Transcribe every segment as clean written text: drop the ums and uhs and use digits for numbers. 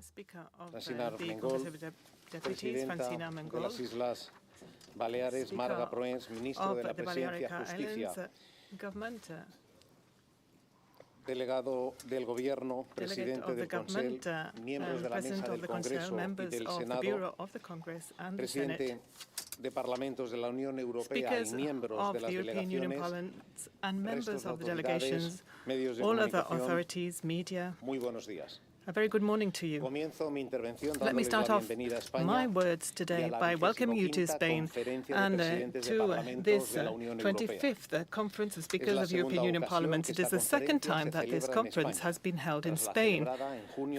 Speaker of the Congress of Deputies, Francina de las Islas Baleares, Marga Proens, Ministro de la Presidencia y Justicia, delegado del Gobierno, Presidente del Consejo, miembros de la Mesa del Congreso y del Senado, Presidente de Parlamentos de la Unión Europea y miembros de las delegaciones, restos de autoridades, medios de comunicación, muy buenos días. A very good morning to you. Let me start off my words today by welcoming you to Spain and to this 25th Conference of Speakers of European Union Parliaments. It is the second time that this conference has been held in Spain,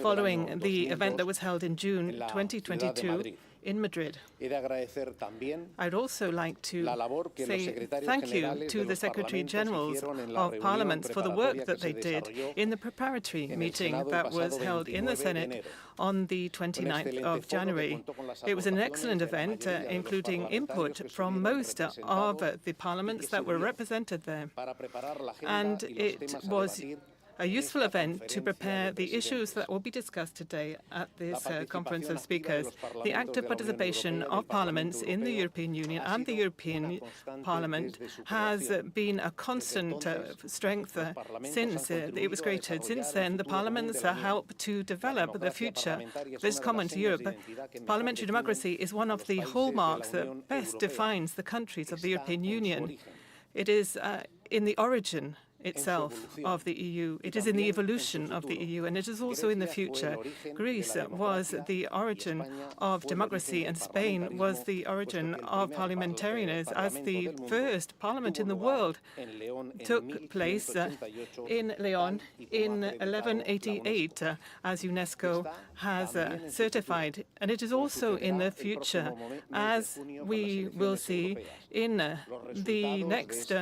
following the event that was held in June 2022 in Madrid. I'd also like to say thank you to the Secretary Generals of Parliaments for the work that they did in the preparatory meeting that was held in the Senate on the 29th of January. It was an excellent event, including input from most of the parliaments that were represented there. And it was a useful event to prepare the issues that will be discussed today at this Conference of Speakers. The active participation of parliaments in the European Union and the European Parliament has been a constant strength since it was created. Since then, the parliaments help to develop the future that is common to Europe. Parliamentary democracy is one of the hallmarks that best defines the countries of the European Union. It is in the origin itself of the EU. It is in the evolution of the EU, and it is also in the future. Greece was the origin of democracy, and Spain was the origin of parliamentarianism, as the first parliament in the world took place in Leon in 1188, as UNESCO has certified. And it is also in the future, as we will see in the next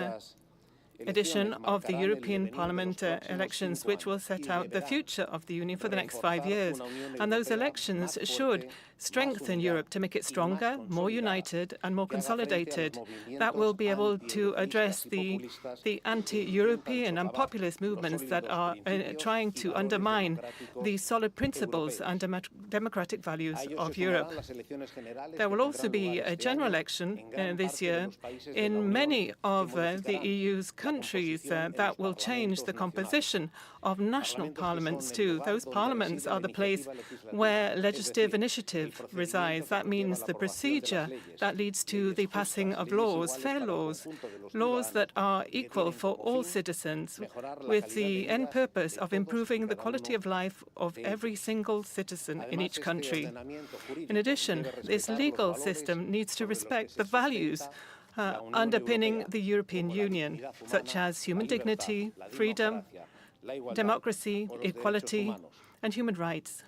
edition of the European Parliament elections, which will set out the future of the Union for the next 5 years. And those elections should strengthen Europe to make it stronger, more united and more consolidated. That will be able to address the anti-European and populist movements that are trying to undermine the solid principles and democratic values of Europe. There will also be a general election this year in many of the EU's countries that will change the composition of national parliaments too. Those parliaments are the place where legislative initiative resides. That means the procedure that leads to the passing of laws, fair laws, laws that are equal for all citizens, with the end purpose of improving the quality of life of every single citizen in each country. In addition, this legal system needs to respect the values underpinning the European Union, such as human dignity, freedom, democracy, equality, and human rights.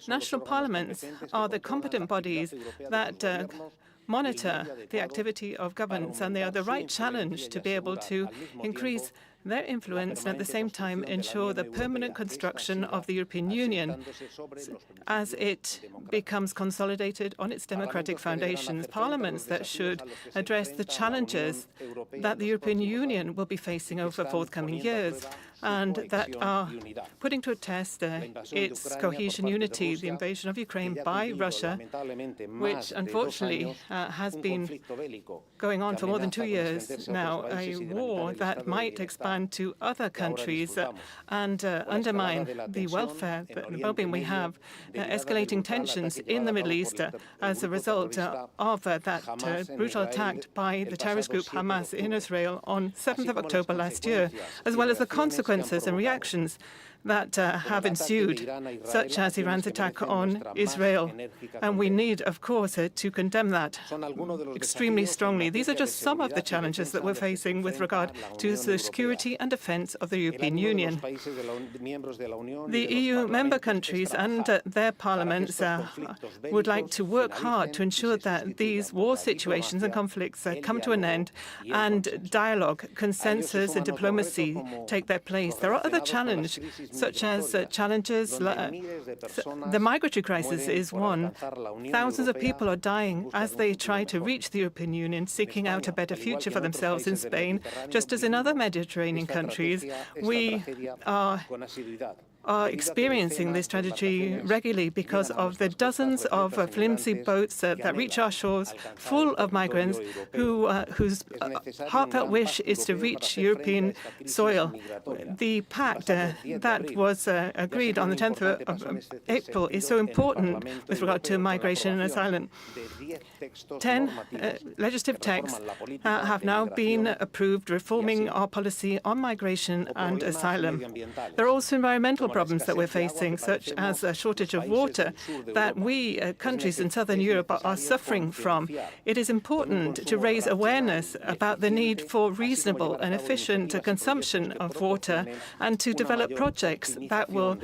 National parliaments are the competent bodies that monitor the activity of governments, and they are the right challenge to be able to increase their influence and at the same time ensure the permanent construction of the European Union as it becomes consolidated on its democratic foundations. Parliaments that should address the challenges that the European Union will be facing over forthcoming years and that are putting to a test its cohesion unity. The invasion of Ukraine by Russia, which unfortunately has been going on for more than 2 years now, a war that might expand to other countries and undermine the welfare, the well-being we have, escalating tensions in the Middle East as a result of that brutal attack by the terrorist group Hamas in Israel on 7th of October last year, as well as the consequences and reactions that have ensued, such as Iran's attack on Israel. And we need, of course, to condemn that extremely strongly. These are just some of the challenges that we're facing with regard to the security and defense of the European Union. The EU member countries and their parliaments would like to work hard to ensure that these war situations and conflicts come to an end and dialogue, consensus and diplomacy take their place. There are other challenges, such as challenges. The migratory crisis is one. Thousands of people are dying as they try to reach the European Union, seeking out a better future for themselves in Spain. Just as in other Mediterranean countries, we are are experiencing this tragedy regularly because of the dozens of flimsy boats that reach our shores full of migrants whose heartfelt wish is to reach European soil. The pact that was agreed on the 10th of April is so important with regard to migration and asylum. 10 legislative texts have now been approved, reforming our policy on migration and asylum. There are also environmental problems that we're facing, such as a shortage of water that we, countries in southern Europe, are suffering from. It is important to raise awareness about the need for reasonable and efficient consumption of water and to develop projects that will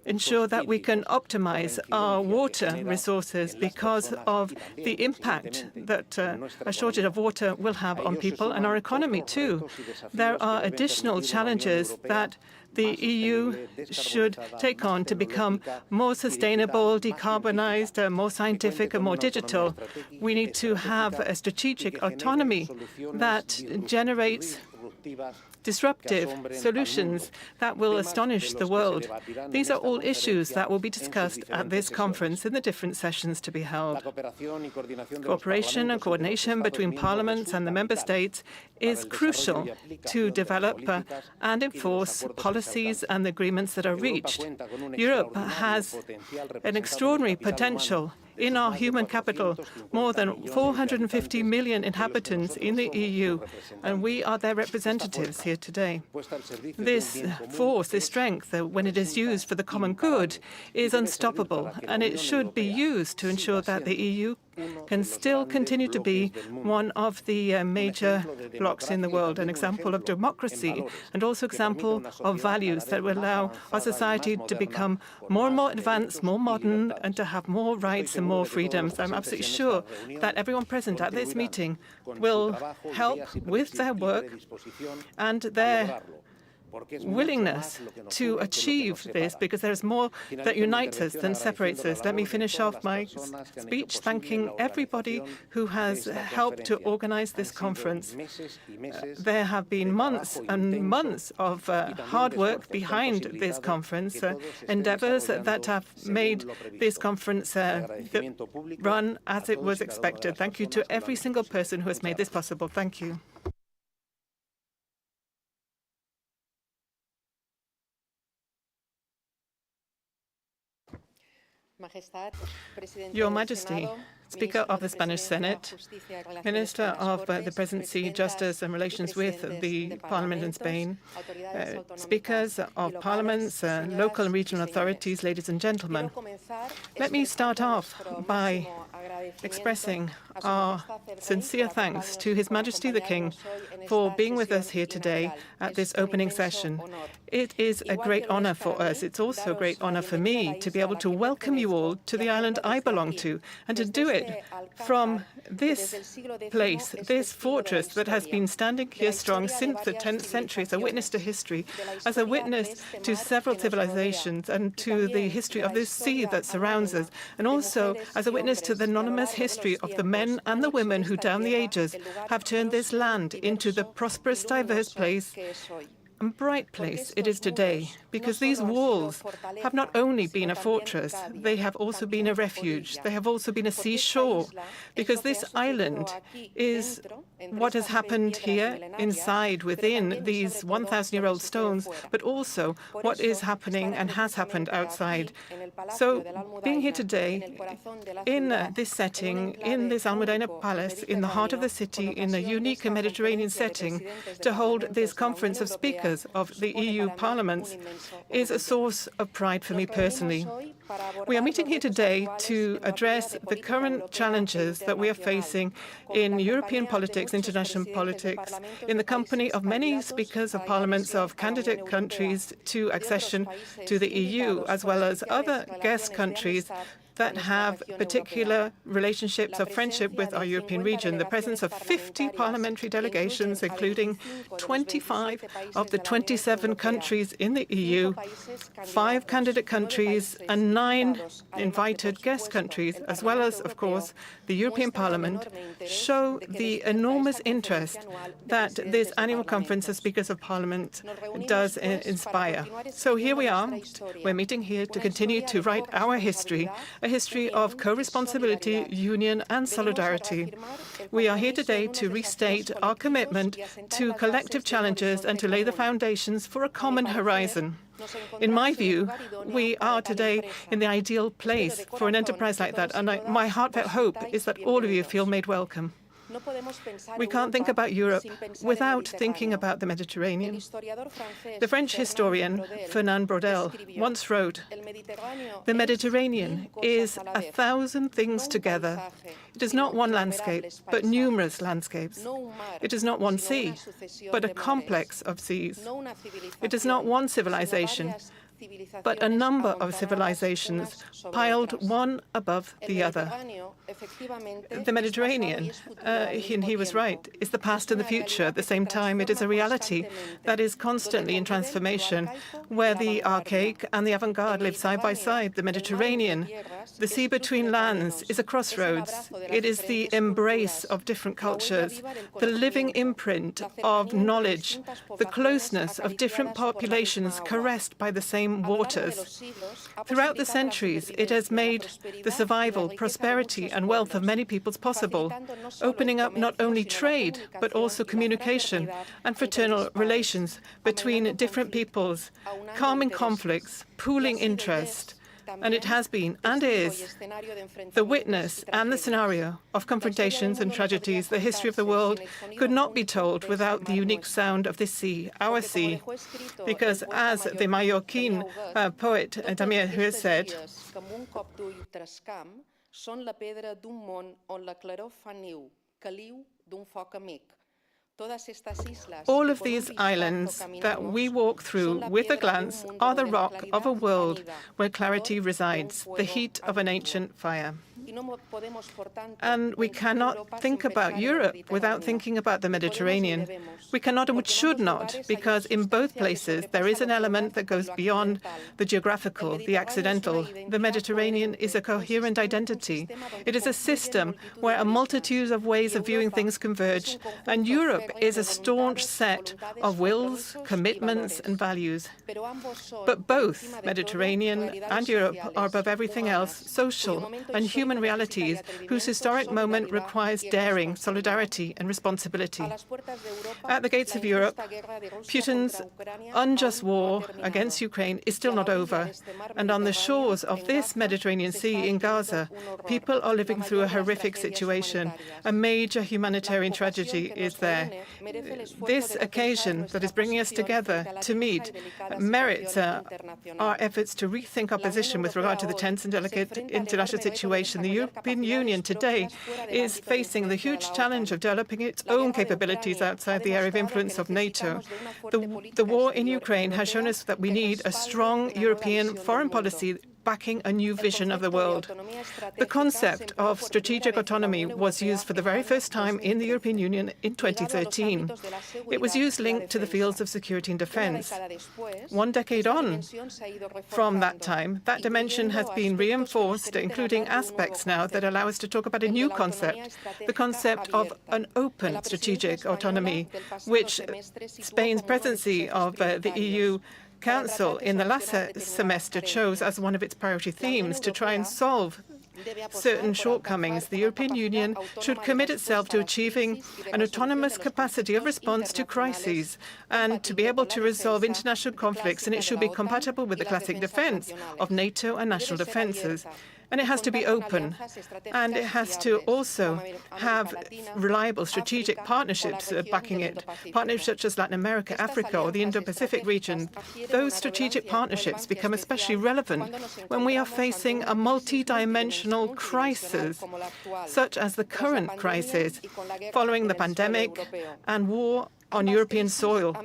ensure that we can optimize our water resources because of the impact that a shortage of water will have on people and our economy too. There are additional challenges that the EU should take on to become more sustainable, decarbonized, more scientific and more digital. We need to have a strategic autonomy that generates disruptive solutions that will astonish the world. These are all issues that will be discussed at this conference in the different sessions to be held. Cooperation and coordination between parliaments and the member states is crucial to develop and enforce policies and agreements that are reached. Europe has an extraordinary potential in our human capital, more than 450 million inhabitants in the EU, and we are their representatives here today. This force, this strength, when it is used for the common good, is unstoppable, and it should be used to ensure that the EU can still continue to be one of the major blocs in the world, an example of democracy and also example of values that will allow our society to become more and more advanced, more modern, and to have more rights and more freedoms. I'm absolutely sure that everyone present at this meeting will help with their work and their willingness to achieve this, because there is more that unites us than separates us. Let me finish off my speech thanking everybody who has helped to organize this conference. There have been months and months of hard work behind this conference, endeavors that have made this conference run as it was expected. Thank you to every single person who has made this possible. Thank you. Your Majesty, Speaker of the Spanish Senate, Minister of the Presidency, Justice and Relations with the Parliament in Spain, Speakers of Parliaments, local and regional authorities, ladies and gentlemen. Let me start off by expressing our sincere thanks to His Majesty the King for being with us here today at this opening session. It is a great honor for us. It's also a great honor for me to be able to welcome you all to the island I belong to, and to do it from this place, this fortress that has been standing here strong since the 10th century, as a witness to history, as a witness to several civilizations and to the history of this sea that surrounds us, and also as a witness to the anonymous history of the men and the women who down the ages have turned this land into the prosperous, diverse place and bright place it is today, because these walls have not only been a fortress, they have also been a refuge, they have also been a seashore, because this island is what has happened here inside, within these 1,000-year-old stones, but also what is happening and has happened outside. So being here today, in this setting, in this Almudena Palace, in the heart of the city, in a unique Mediterranean setting, to hold this conference of speakers of the EU parliaments is a source of pride for me personally. We are meeting here today to address the current challenges that we are facing in European politics, international politics, in the company of many speakers of parliaments of candidate countries to accession to the EU, as well as other guest countries that have particular relationships of friendship with our European region. The presence of 50 parliamentary delegations, including 25 of the 27 countries in the EU, 5 candidate countries, and 9 invited guest countries, as well as, of course, the European Parliament, show the enormous interest that this annual conference of Speakers of Parliament does inspire. So here we are. We're meeting here to continue to write our history, a history of co-responsibility, union, and solidarity. We are here today to restate our commitment to collective challenges and to lay the foundations for a common horizon. In my view, we are today in the ideal place for an enterprise like that, and my heartfelt hope is that all of you feel made welcome. We can't think about Europe without thinking about the Mediterranean. The French historian Fernand Braudel once wrote, "The Mediterranean is 1,000 things together. It is not one landscape, but numerous landscapes. It is not one sea, but a complex of seas. It is not one civilization, but a number of civilizations piled one above the other." The Mediterranean, and he was right, is the past and the future. At the same time, it is a reality that is constantly in transformation, where the archaic and the avant-garde live side by side. The Mediterranean, the sea between lands, is a crossroads. It is the embrace of different cultures, the living imprint of knowledge, the closeness of different populations caressed by the same waters. Throughout the centuries, it has made the survival, prosperity, and wealth of many peoples possible, opening up not only trade, but also communication and fraternal relations between different peoples, calming conflicts, pooling interest. And it has been, and is, the witness and the scenario of confrontations and tragedies. The history of the world could not be told without the unique sound of this sea, our sea. Because as the Mallorquin poet Damien Hirst said, són la pedra d'un món on la claror fa niu, caliu d'un foc amic. All of these islands that we walk through with a glance are the rock of a world where clarity resides, the heat of an ancient fire. And we cannot think about Europe without thinking about the Mediterranean. We cannot and should not, because in both places there is an element that goes beyond the geographical, the accidental. The Mediterranean is a coherent identity. It is a system where a multitude of ways of viewing things converge, and Europe is a staunch set of wills, commitments, and values. But both Mediterranean and Europe are above everything else social and human realities whose historic moment requires daring, solidarity, and responsibility. At the gates of Europe, Putin's unjust war against Ukraine is still not over. And on the shores of this Mediterranean Sea in Gaza, people are living through a horrific situation. A major humanitarian tragedy is there. This occasion that is bringing us together to meet merits our efforts to rethink our position with regard to the tense and delicate international situation. The European Union today is facing the huge challenge of developing its own capabilities outside the area of influence of NATO. The war in Ukraine has shown us that we need a strong European foreign policy backing a new vision of the world. The concept of strategic autonomy was used for the very first time in the European Union in 2013. It was used linked to the fields of security and defense. 1 decade on from that time, that dimension has been reinforced, including aspects now that allow us to talk about a new concept, the concept of an open strategic autonomy, which Spain's presidency of the EU Council in the last semester chose as one of its priority themes to try and solve certain shortcomings. The European Union should commit itself to achieving an autonomous capacity of response to crises and to be able to resolve international conflicts, and it should be compatible with the classic defense of NATO and national defenses. And it has to be open, and it has to also have reliable strategic partnerships backing it, partnerships such as Latin America, Africa, or the Indo-Pacific region. Those strategic partnerships become especially relevant when we are facing a multi-dimensional crisis, such as the current crisis following the pandemic and war on European soil.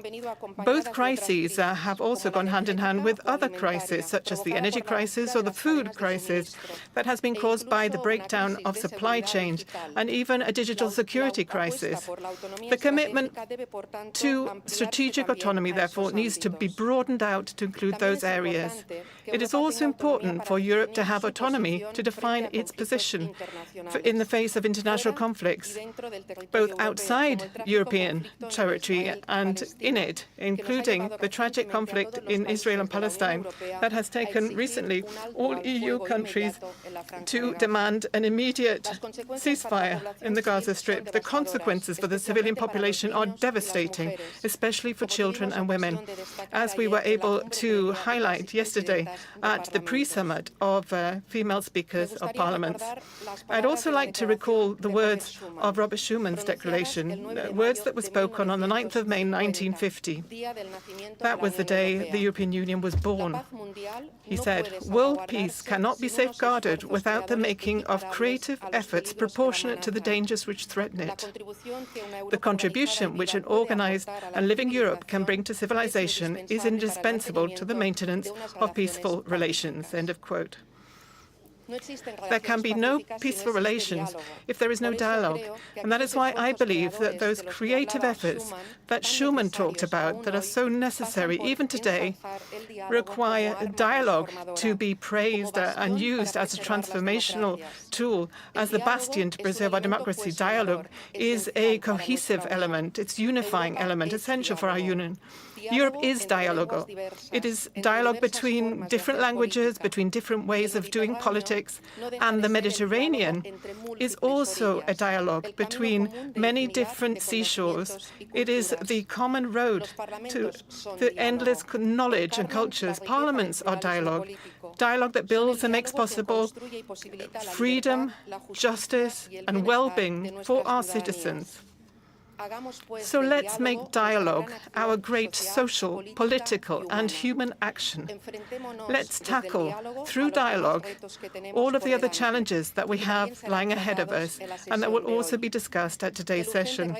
Both crises have also gone hand in hand with other crises, such as the energy crisis or the food crisis that has been caused by the breakdown of supply chains and even a digital security crisis. The commitment to strategic autonomy, therefore, needs to be broadened out to include those areas. It is also important for Europe to have autonomy to define its position in the face of international conflicts, both outside European territory and in it, including the tragic conflict in Israel and Palestine that has taken recently all EU countries to demand an immediate ceasefire in the Gaza Strip. The consequences for the civilian population are devastating, especially for children and women, as we were able to highlight yesterday at the pre-summit of female speakers of parliaments. I'd also like to recall the words of Robert Schumann's declaration, words that were spoken on the 9th of May 1950. That was the day the European Union was born. He said, "World peace cannot be safeguarded without the making of creative efforts proportionate to the dangers which threaten it. The contribution which an organized and living Europe can bring to civilization is indispensable to the maintenance of peaceful relations." End of quote. There can be no peaceful relations if there is no dialogue. And that is why I believe that those creative efforts that Schuman talked about, that are so necessary even today, require dialogue to be praised and used as a transformational tool, as the bastion to preserve our democracy. Dialogue is a cohesive element. It's a unifying element, essential for our union. Europe is dialogue. It is dialogue between different languages, between different ways of doing politics, and the Mediterranean is also a dialogue between many different seashores. It is the common road to the endless knowledge and cultures. Parliaments are dialogue, dialogue that builds and makes possible freedom, justice, and well-being for our citizens. So let's make dialogue our great social, political, and human action. Let's tackle, through dialogue, all of the other challenges that we have lying ahead of us and that will also be discussed at today's session.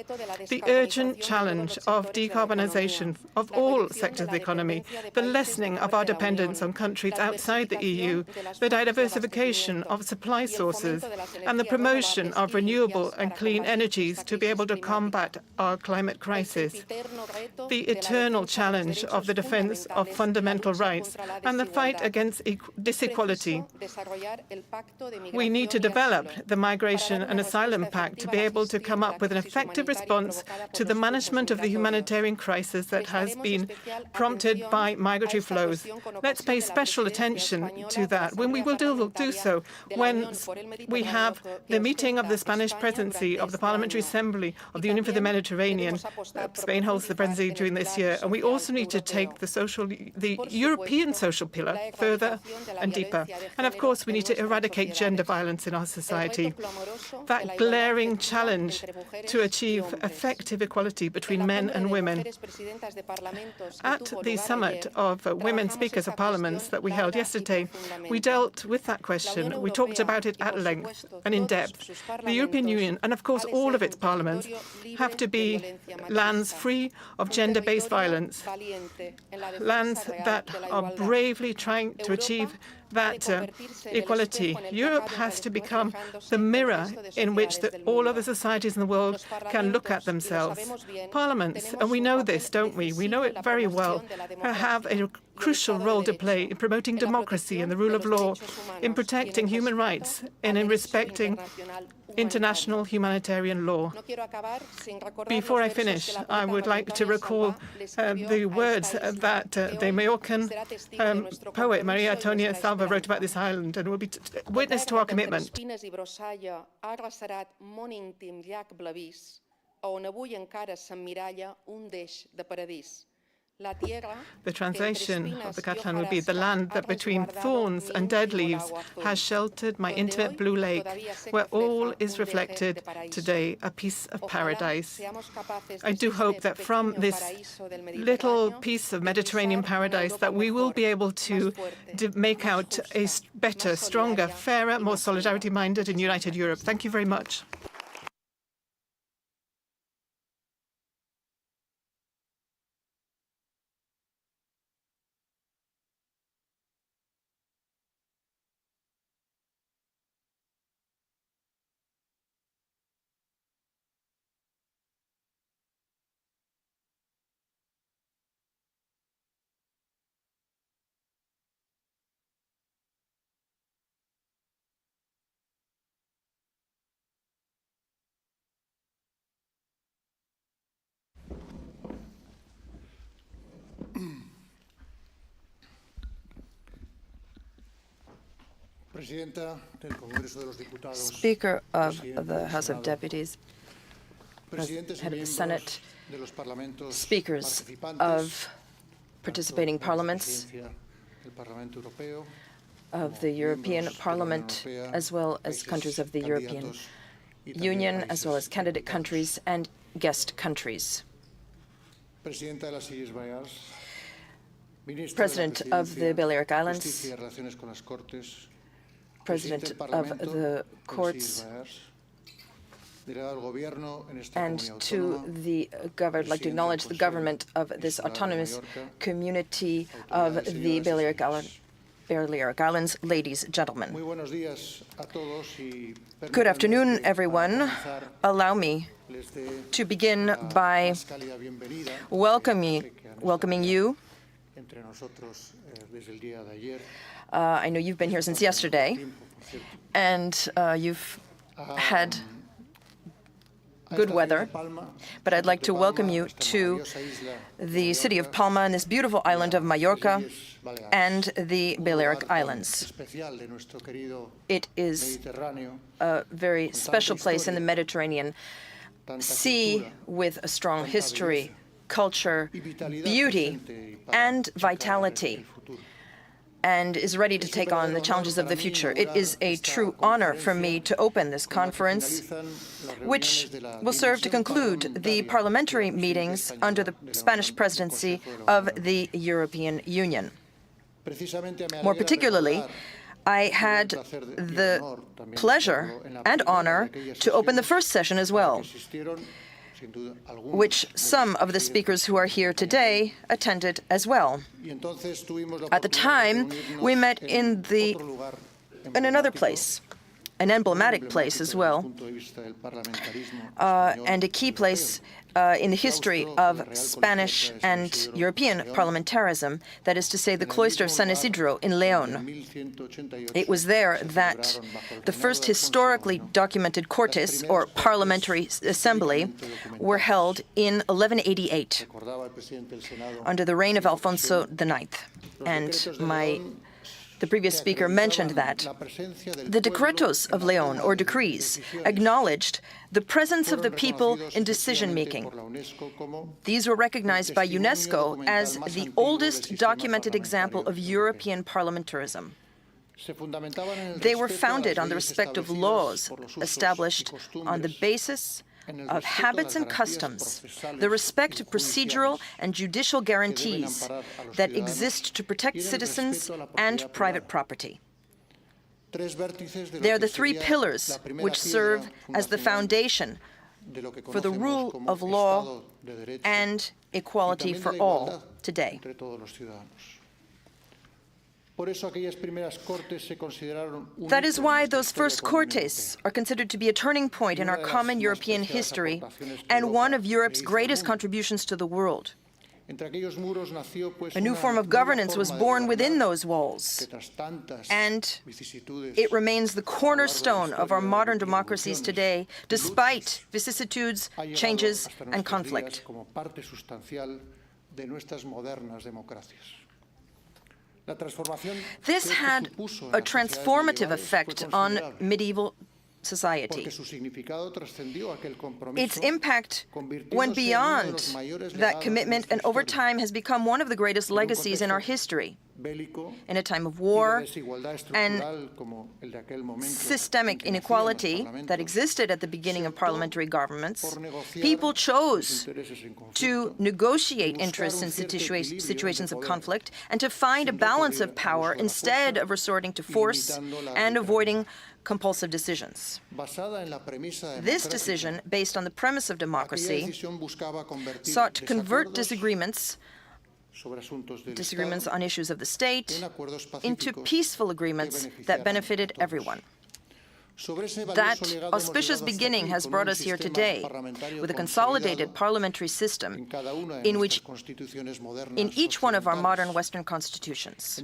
The urgent challenge of decarbonization of all sectors of the economy, the lessening of our dependence on countries outside the EU, the diversification of supply sources, and the promotion of renewable and clean energies to be able to combat our climate crisis, the eternal challenge of the defense of fundamental rights, and the fight against disequality. We need to develop the Migration and Asylum Pact to be able to come up with an effective response to the management of the humanitarian crisis that has been prompted by migratory flows. Let's pay special attention to that. When we will do so, when we have the meeting of the Spanish Presidency of the Parliamentary Assembly of the Union for the Mediterranean. Spain holds the presidency during this year, and we also need to take the European social pillar further and deeper. And of course, we need to eradicate gender violence in our society. That glaring challenge to achieve effective equality between men and women. At the summit of women speakers of parliaments that we held yesterday, we dealt with that question. We talked about it at length and in depth. The European Union, and of course all of its parliaments, have to be lands free of gender-based violence, lands that are bravely trying to achieve that equality. Europe has to become the mirror in which all other societies in the world can look at themselves. Parliaments, and we know this, don't we? We know it very well, have a crucial role to play in promoting democracy and the rule of law, in protecting human rights, and in respecting international humanitarian law. Before I finish, I would like to recall the words that the Mallorcan poet Maria Antonia Salva wrote about this island, and will be witness to our commitment. The translation of the Catalan would be, "The land that between thorns and dead leaves has sheltered my intimate blue lake, where all is reflected today, a piece of paradise." I do hope that from this little piece of Mediterranean paradise that we will be able to make out a better, stronger, fairer, more solidarity-minded and united Europe. Thank you very much. Speaker of the House of Deputies, Head of the Senate, speakers of participating parliaments, of the European Parliament, as well as countries of the European Union, as well as candidate countries and guest countries. President of the Balearic Islands, President of the courts, and I'd like to acknowledge the government of this autonomous community of the Balearic Islands, ladies and gentlemen. Good afternoon, everyone. Allow me to begin by welcoming you. I know you've been here since yesterday, and you've had good weather, but I'd like to welcome you to the city of Palma and this beautiful island of Mallorca and the Balearic Islands. It is a very special place in the Mediterranean Sea with a strong history, culture, beauty, and vitality, and is ready to take on the challenges of the future. It is a true honor for me to open this conference, which will serve to conclude the parliamentary meetings under the Spanish Presidency of the European Union. More particularly, I had the pleasure and honor to open the first session as well, which some of the speakers who are here today attended as well. At the time, we met in another place, an emblematic place as well, and a key place in the history of Spanish and European parliamentarism, that is to say, the cloister of San Isidro in León. It was there that the first historically documented Cortes, or Parliamentary Assembly, were held in 1188, under the reign of Alfonso IX. And the previous speaker mentioned that. The decretos of León, or decrees, acknowledged the presence of the people in decision-making. These were recognized by UNESCO as the oldest documented example of European parliamentarism. They were founded on the respect of laws established on the basis of habits and customs, the respect of procedural and judicial guarantees that exist to protect citizens and private property. They are the three pillars which serve as the foundation for the rule of law and equality for all today. That is why those first Cortes are considered to be a turning point in our common European history and one of Europe's greatest contributions to the world. A new form of governance was born within those walls, and it remains the cornerstone of our modern democracies today, despite vicissitudes, changes, and conflict. This had a transformative effect on medieval society. Its impact went beyond that commitment and over time has become one of the greatest legacies in our history. In a time of war and systemic inequality that existed at the beginning of parliamentary governments, people chose to negotiate interests in situations of conflict and to find a balance of power instead of resorting to force and avoiding compulsive decisions. This decision, based on the premise of democracy, sought to convert disagreements on issues of the state into peaceful agreements that benefited everyone. That auspicious beginning has brought us here today with a consolidated parliamentary system in which, in each one of our modern Western constitutions,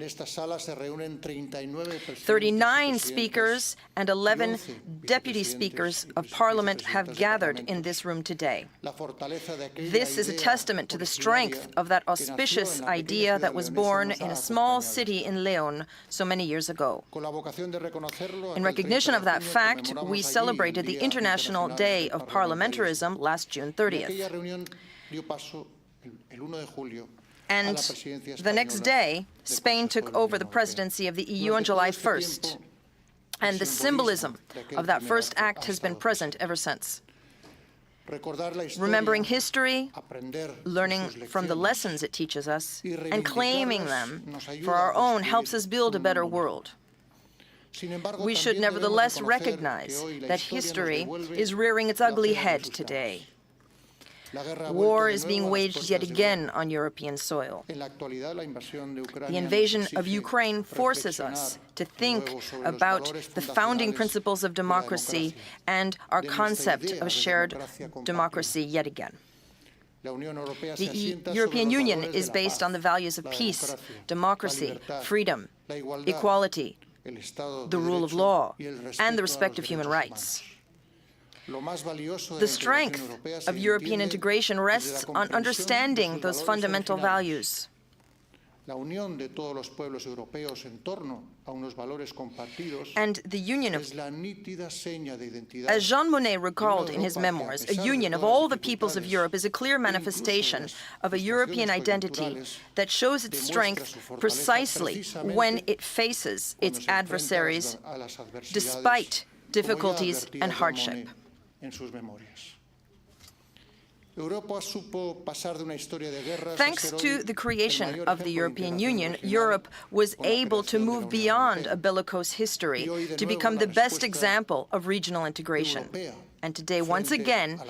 39 speakers and 11 deputy speakers of parliament have gathered in this room today. This is a testament to the strength of that auspicious idea that was born in a small city in León so many years ago. In recognition of that fact, we celebrated the International Day of Parliamentarism last June 30th. And the next day, Spain took over the presidency of the EU on July 1st. And the symbolism of that first act has been present ever since. Remembering history, learning from the lessons it teaches us, and claiming them for our own helps us build a better world. We should nevertheless recognize that history is rearing its ugly head today. War is being waged yet again on European soil. The invasion of Ukraine forces us to think about the founding principles of democracy and our concept of shared democracy yet again. The European Union is based on the values of peace, democracy, freedom, equality, the rule of law, and the respect of human rights. The strength of European integration rests on understanding those fundamental values. And the union of, as Jean Monnet recalled in his memoirs, a union of all the peoples of Europe is a clear manifestation of a European identity that shows its strength precisely when it faces its adversaries, despite difficulties and hardship. Thanks to the creation of the European Union, Europe was able to move beyond a bellicose history to become the best example of regional integration. And today, once again,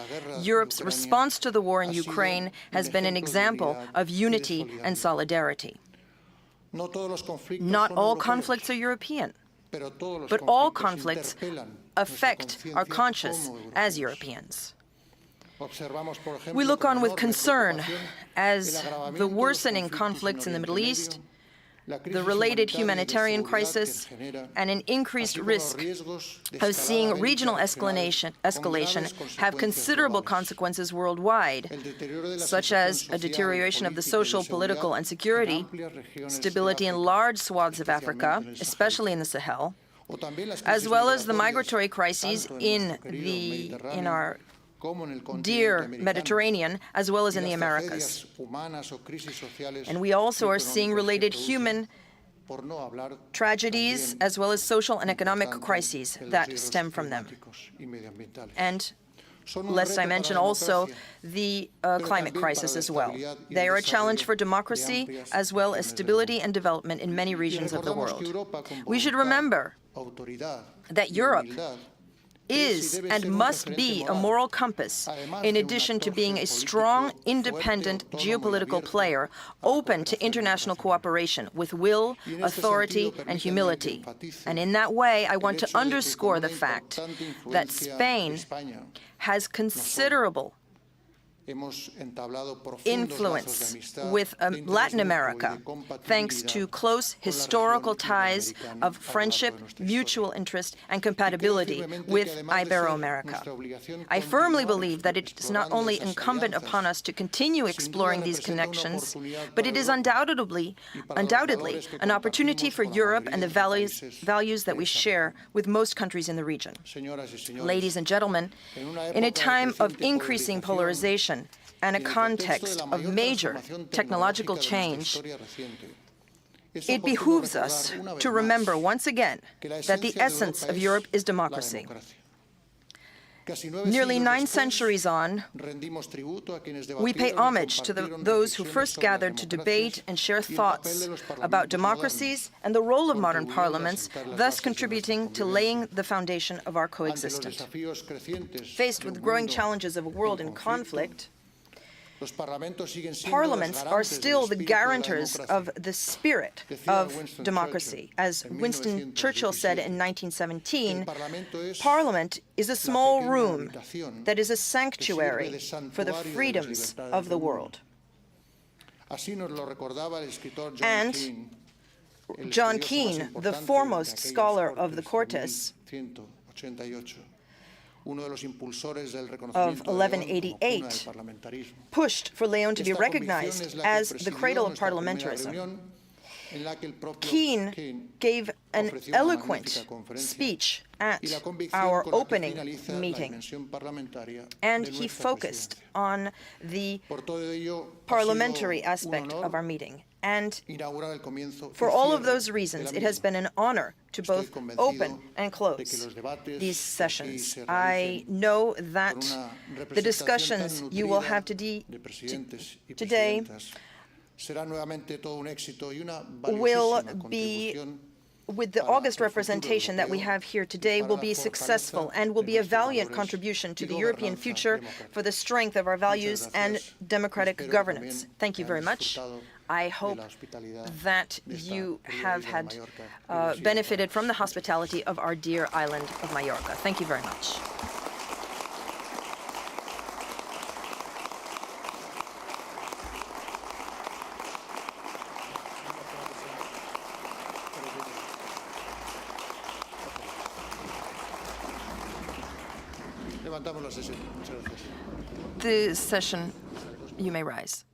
Europe's response to the war in Ukraine has been an example of unity and solidarity. Not all conflicts are European, but all conflicts affect our conscience as Europeans. We look on with concern as the worsening conflicts in the Middle East, the related humanitarian crisis, and an increased risk of seeing regional escalation have considerable consequences worldwide, such as a deterioration of the social, political, and security, stability in large swaths of Africa, especially in the Sahel, as well as the migratory crises in our dear Mediterranean, as well as in the Americas. And we also are seeing related human tragedies, as well as social and economic crises that stem from them. And lest I mention also the climate crisis as well. They are a challenge for democracy, as well as stability and development in many regions of the world. We should remember that Europe is and must be a moral compass, in addition to being a strong, independent geopolitical player, open to international cooperation with will, authority, and humility. And in that way, I want to underscore the fact that Spain has considerable influence with Latin America, thanks to close historical ties of friendship, mutual interest, and compatibility with Ibero-America. I firmly believe that it is not only incumbent upon us to continue exploring these connections, but it is undoubtedly an opportunity for Europe and the values that we share with most countries in the region. Ladies and gentlemen, in a time of increasing polarization, and a context of major technological change, it behooves us to remember once again that the essence of Europe is democracy. Nearly 9 centuries on, we pay homage to those who first gathered to debate and share thoughts about democracies and the role of modern parliaments, thus contributing to laying the foundation of our coexistence. Faced with growing challenges of a world in conflict, Parliaments are still the guarantors of the spirit of democracy. As Winston Churchill said in 1917, Parliament is a small room that is a sanctuary for the freedoms of the world. And John Keane, the foremost scholar of the Cortes of 1188, pushed for León to be recognized as the cradle of parliamentarism. Keane gave an eloquent speech at our opening meeting, and he focused on the parliamentary aspect of our meeting. And for all of those reasons, it has been an honor to both open and close these sessions. I know that the discussions you will have today will be, with the august representation that we have here today, will be successful and will be a valiant contribution to the European future for the strength of our values and democratic governance. Thank you very much. I hope that you have had benefited from the hospitality of our dear island of Mallorca. Thank you very much. The session, you may rise.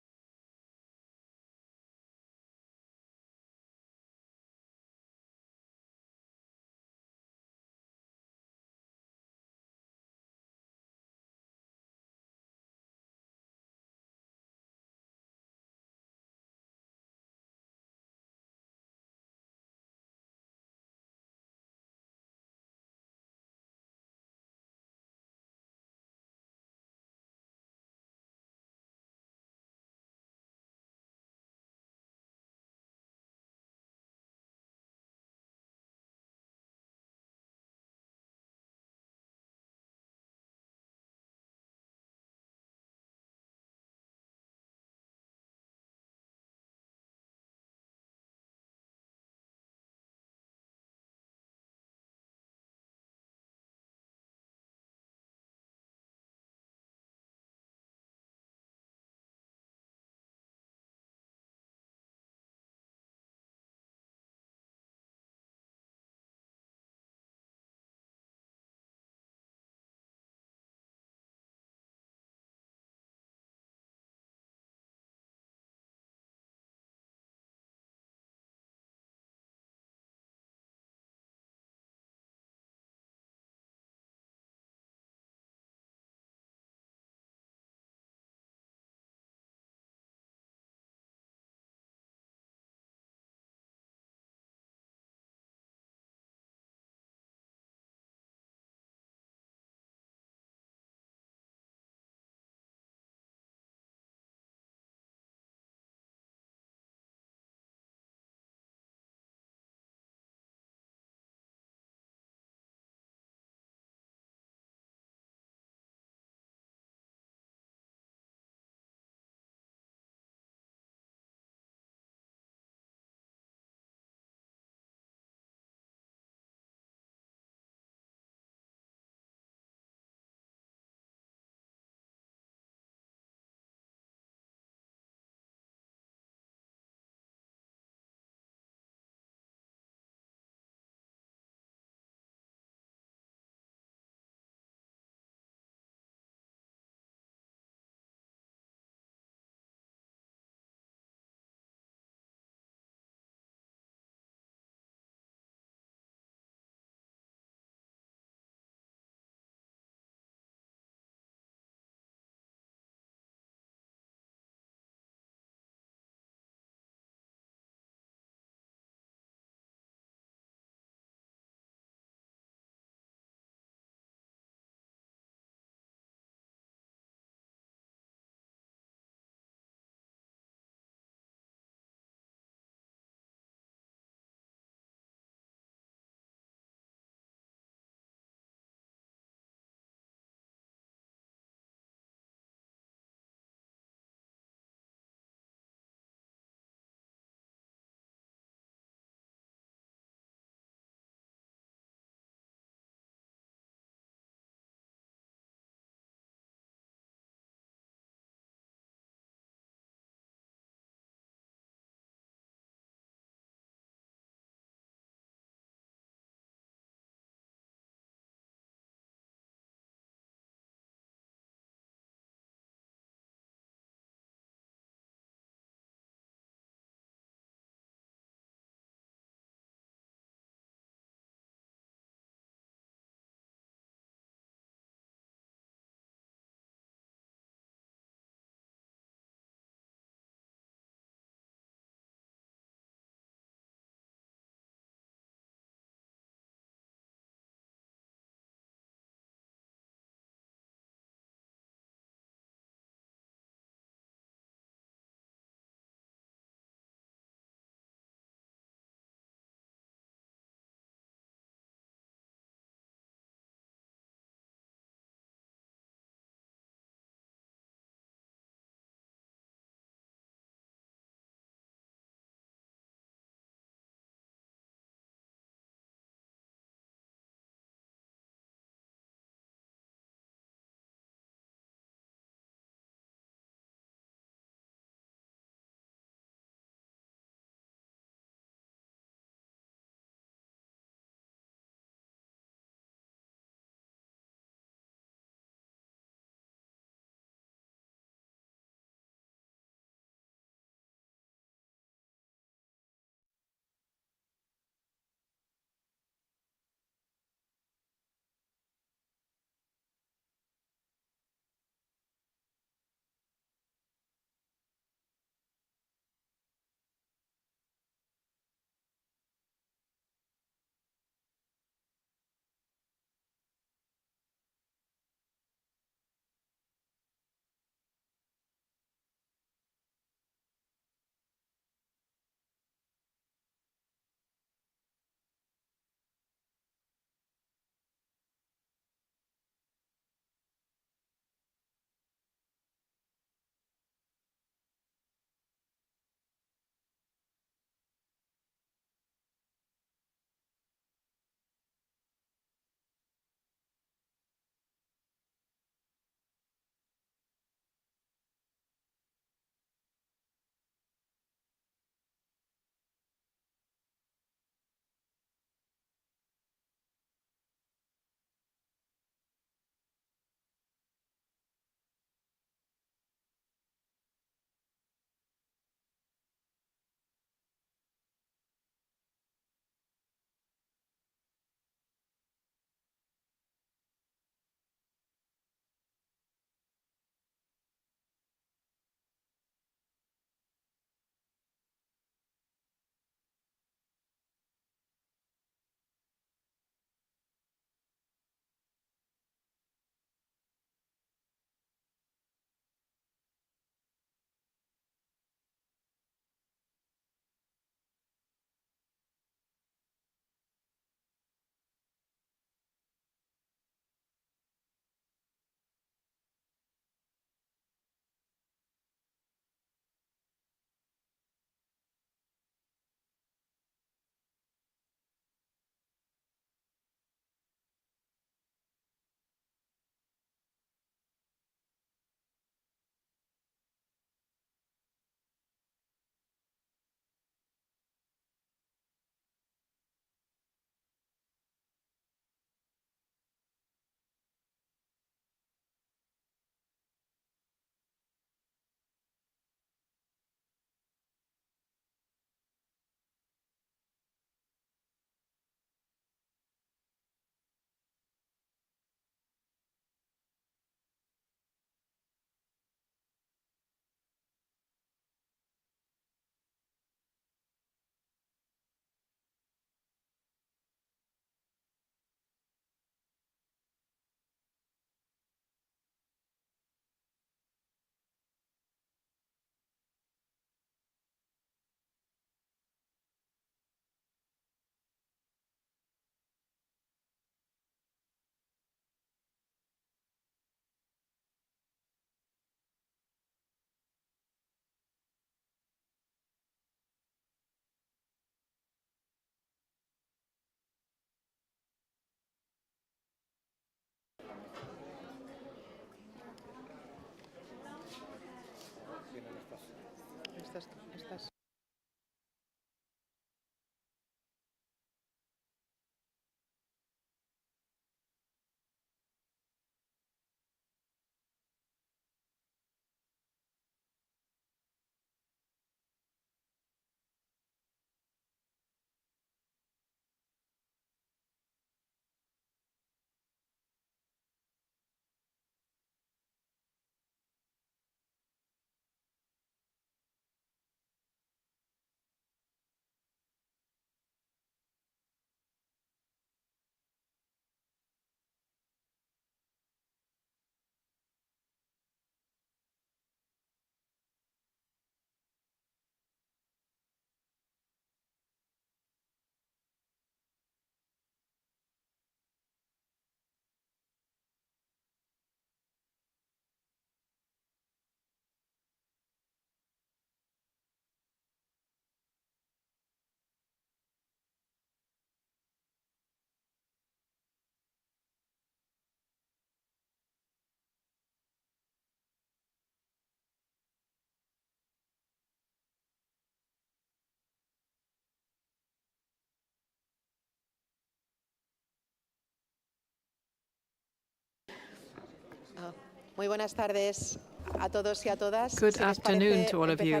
Muy buenas tardes a todos y a todas. Good afternoon to all of you.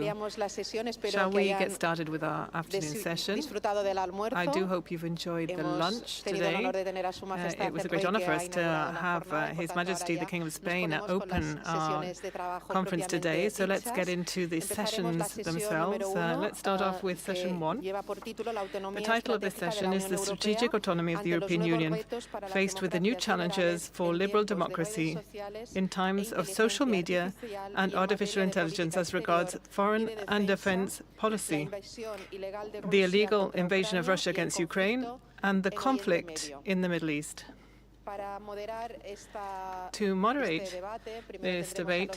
Shall we get started with our afternoon session? I do hope you've enjoyed the lunch today. It was a great honor for us to have His Majesty the King of Spain open our conference today. So let's get into the sessions themselves. Let's start off with session 1. The title of this session is The Strategic Autonomy of the European Union, faced with the new challenges for liberal democracy in times of social media and artificial intelligence as regards foreign and defense policy, the illegal invasion of Russia against Ukraine, and the conflict in the Middle East. To moderate this debate,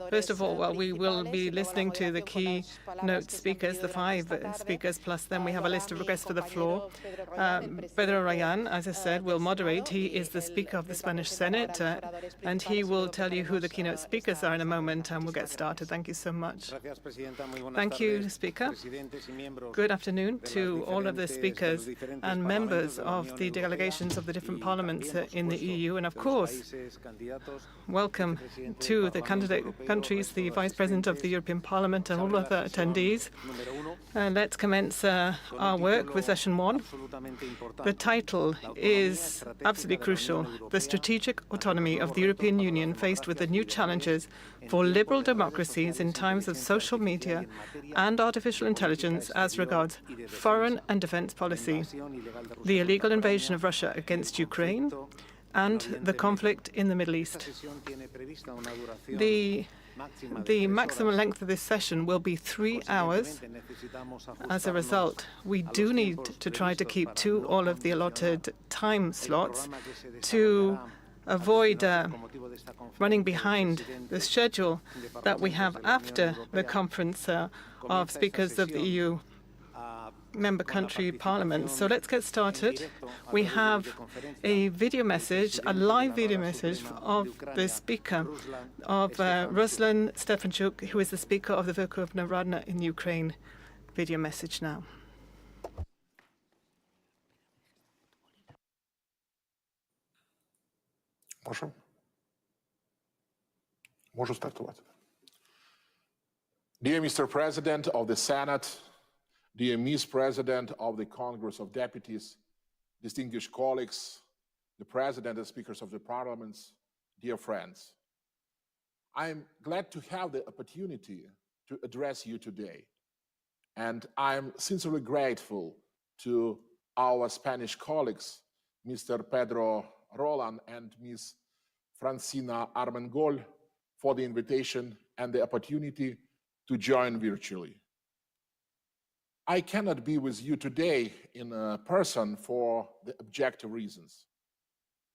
first of all, we will be listening to the keynote speakers, the 5 speakers, plus then we have a list of requests for the floor. Pedro Rayan, as I said, will moderate. He is the Speaker of the Spanish Senate, and he will tell you who the keynote speakers are in a moment, and we'll get started. Thank you so much. Thank you, Speaker. Good afternoon to all of the speakers and members of the delegations of the different parliaments in the EU, and of course, welcome to the candidate countries, the Vice President of the European Parliament, and all other attendees. Let's commence our work with session 1. The title is absolutely crucial: the strategic autonomy of the European Union faced with the new challenges for liberal democracies in times of social media and artificial intelligence as regards foreign and defense policy, the illegal invasion of Russia against Ukraine, and the conflict in the Middle East. The maximum length of this session will be 3 hours. As a result, we do need to try to keep to all of the allotted time slots to avoid running behind the schedule that we have after the conference of speakers of the EU member country parliaments. So let's get started. We have a video message, a live video message of the speaker of Ruslan Stefanchuk, who is the speaker of the Verkhovna Rada in Ukraine. Video message now. Можу стартувати. Dear Mr. President of the Senate, dear Ms. President of the Congress of Deputies, distinguished colleagues, the President and Speakers of the Parliaments, dear friends. I'm glad to have the opportunity to address you today. And I'm sincerely grateful to our Spanish colleagues, Mr. Pedro Roland and Ms. Francina Armengol, for the invitation and the opportunity to join virtually. I cannot be with you today in person for the objective reasons.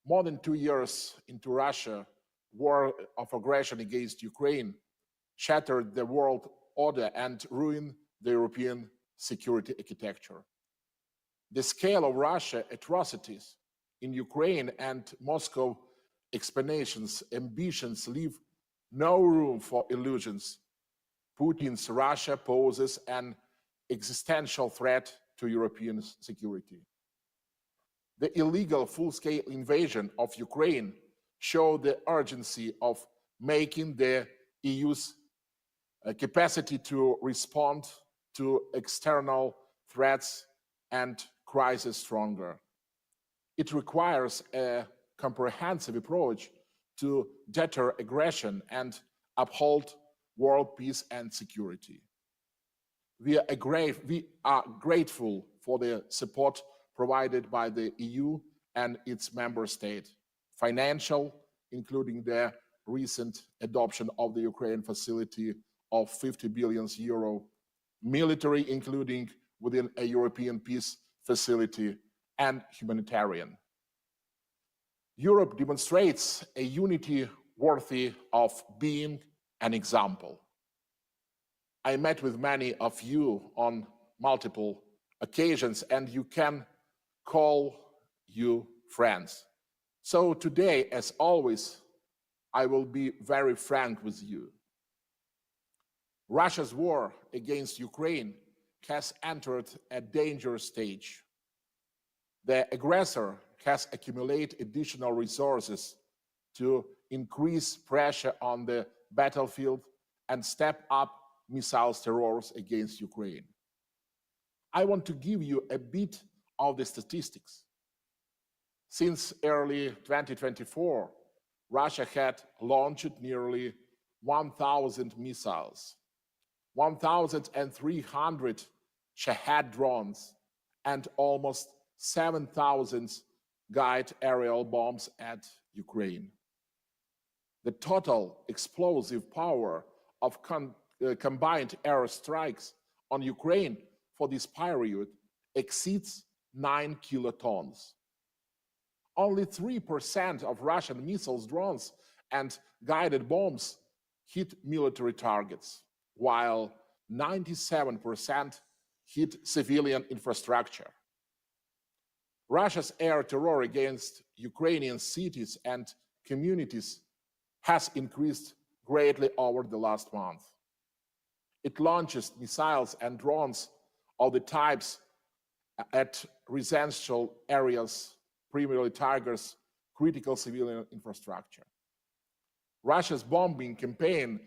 More than 2 years into Russia, war of aggression against Ukraine shattered the world order and ruined the European security architecture. The scale of Russia's atrocities in Ukraine and Moscow explanations, ambitions leave no room for illusions. Putin's Russia poses an existential threat to European security. The illegal full-scale invasion of Ukraine showed the urgency of making the EU's capacity to respond to external threats and crises stronger. It requires a comprehensive approach to deter aggression and uphold world peace and security. We are grateful for the support provided by the EU and its member states, financial, including the recent adoption of the Ukraine facility of 50 billion euro, military, including within a European peace facility, and humanitarian. Europe demonstrates a unity worthy of being an example. I met with many of you on multiple occasions, and you can call you friends. So today, as always, I will be very frank with you. Russia's war against Ukraine has entered a dangerous stage. The aggressor has accumulated additional resources to increase pressure on the battlefield and step up missile terrors against Ukraine. I want to give you a bit of the statistics. Since early 2024, Russia had launched nearly 1,000 missiles, 1,300 Shahed drones, and almost 7,000 guided aerial bombs at Ukraine. The total explosive power of combined airstrikes on Ukraine for this period exceeds 9 kilotons. Only 3% of Russian missiles, drones, and guided bombs hit military targets, while 97% hit civilian infrastructure. Russia's air terror against Ukrainian cities and communities has increased greatly over the last month. It launches missiles and drones of the types at residential areas, primarily targets critical civilian infrastructure. Russia's bombing campaign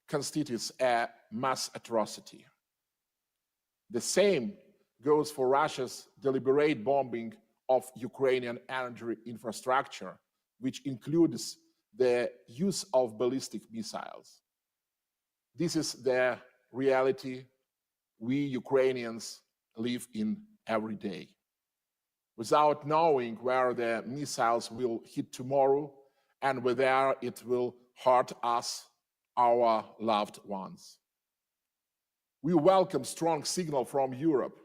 constitutes a mass atrocity. The same goes for Russia's deliberate bombing of Ukrainian energy infrastructure, which includes the use of ballistic missiles. This is the reality we Ukrainians live in every day. Without knowing where the missiles will hit tomorrow and whether it will hurt us, our loved ones. We welcome strong signal from Europe,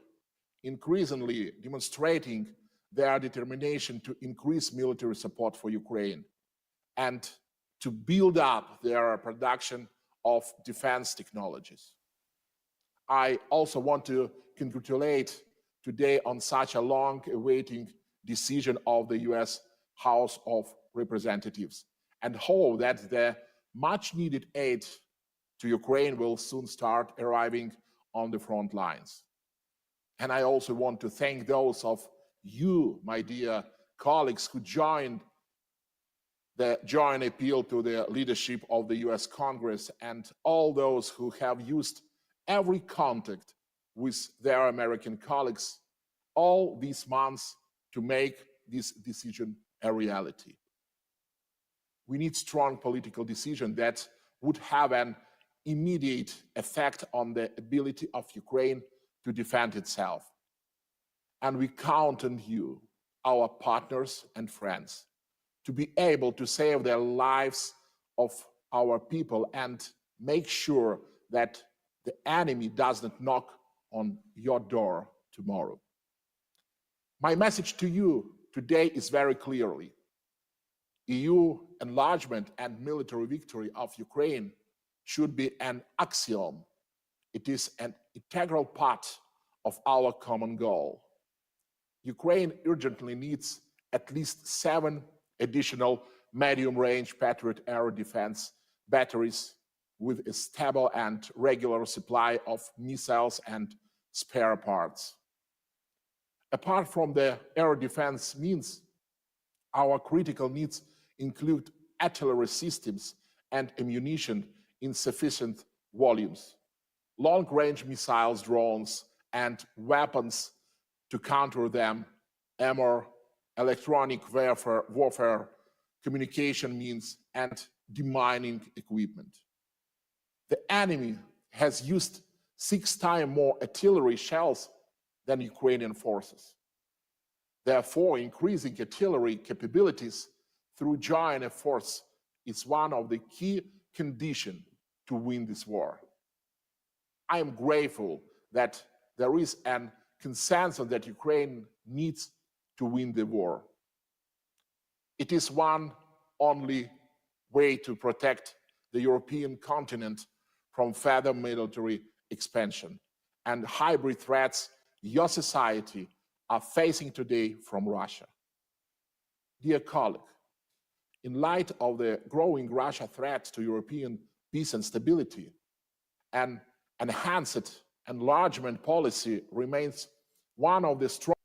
increasingly demonstrating their determination to increase military support for Ukraine and to build up their production of defense technologies. I also want to congratulate today on such a long-awaiting decision of the US House of Representatives and hope that the much-needed aid to Ukraine will soon start arriving on the front lines. And I also want to thank those of you, my dear colleagues, who joined the joint appeal to the leadership of the US Congress and all those who have used every contact with their American colleagues all these months to make this decision a reality. We need strong political decision that would have an immediate effect on the ability of Ukraine to defend itself. And we count on you, our partners and friends, to be able to save the lives of our people and make sure that the enemy doesn't knock on your door tomorrow. My message to you today is very clearly: EU enlargement and military victory of Ukraine should be an axiom. It is an integral part of our common goal. Ukraine urgently needs at least 7 additional medium-range Patriot air defense batteries with a stable and regular supply of missiles and spare parts. Apart from the air defense means, our critical needs include artillery systems and ammunition in sufficient volumes, long-range missiles, drones, and weapons to counter them, armor, electronic warfare, communication means, and demining equipment. The enemy has used 6 times more artillery shells than Ukrainian forces. Therefore, increasing artillery capabilities through joint efforts is one of the key conditions to win this war. I am grateful that there is a consensus that Ukraine needs to win the war. It is one only way to protect the European continent from further military expansion and hybrid threats your society are facing today from Russia. Dear colleague, in light of the growing Russia threat to European peace and stability, an enhanced enlargement policy remains one of the strong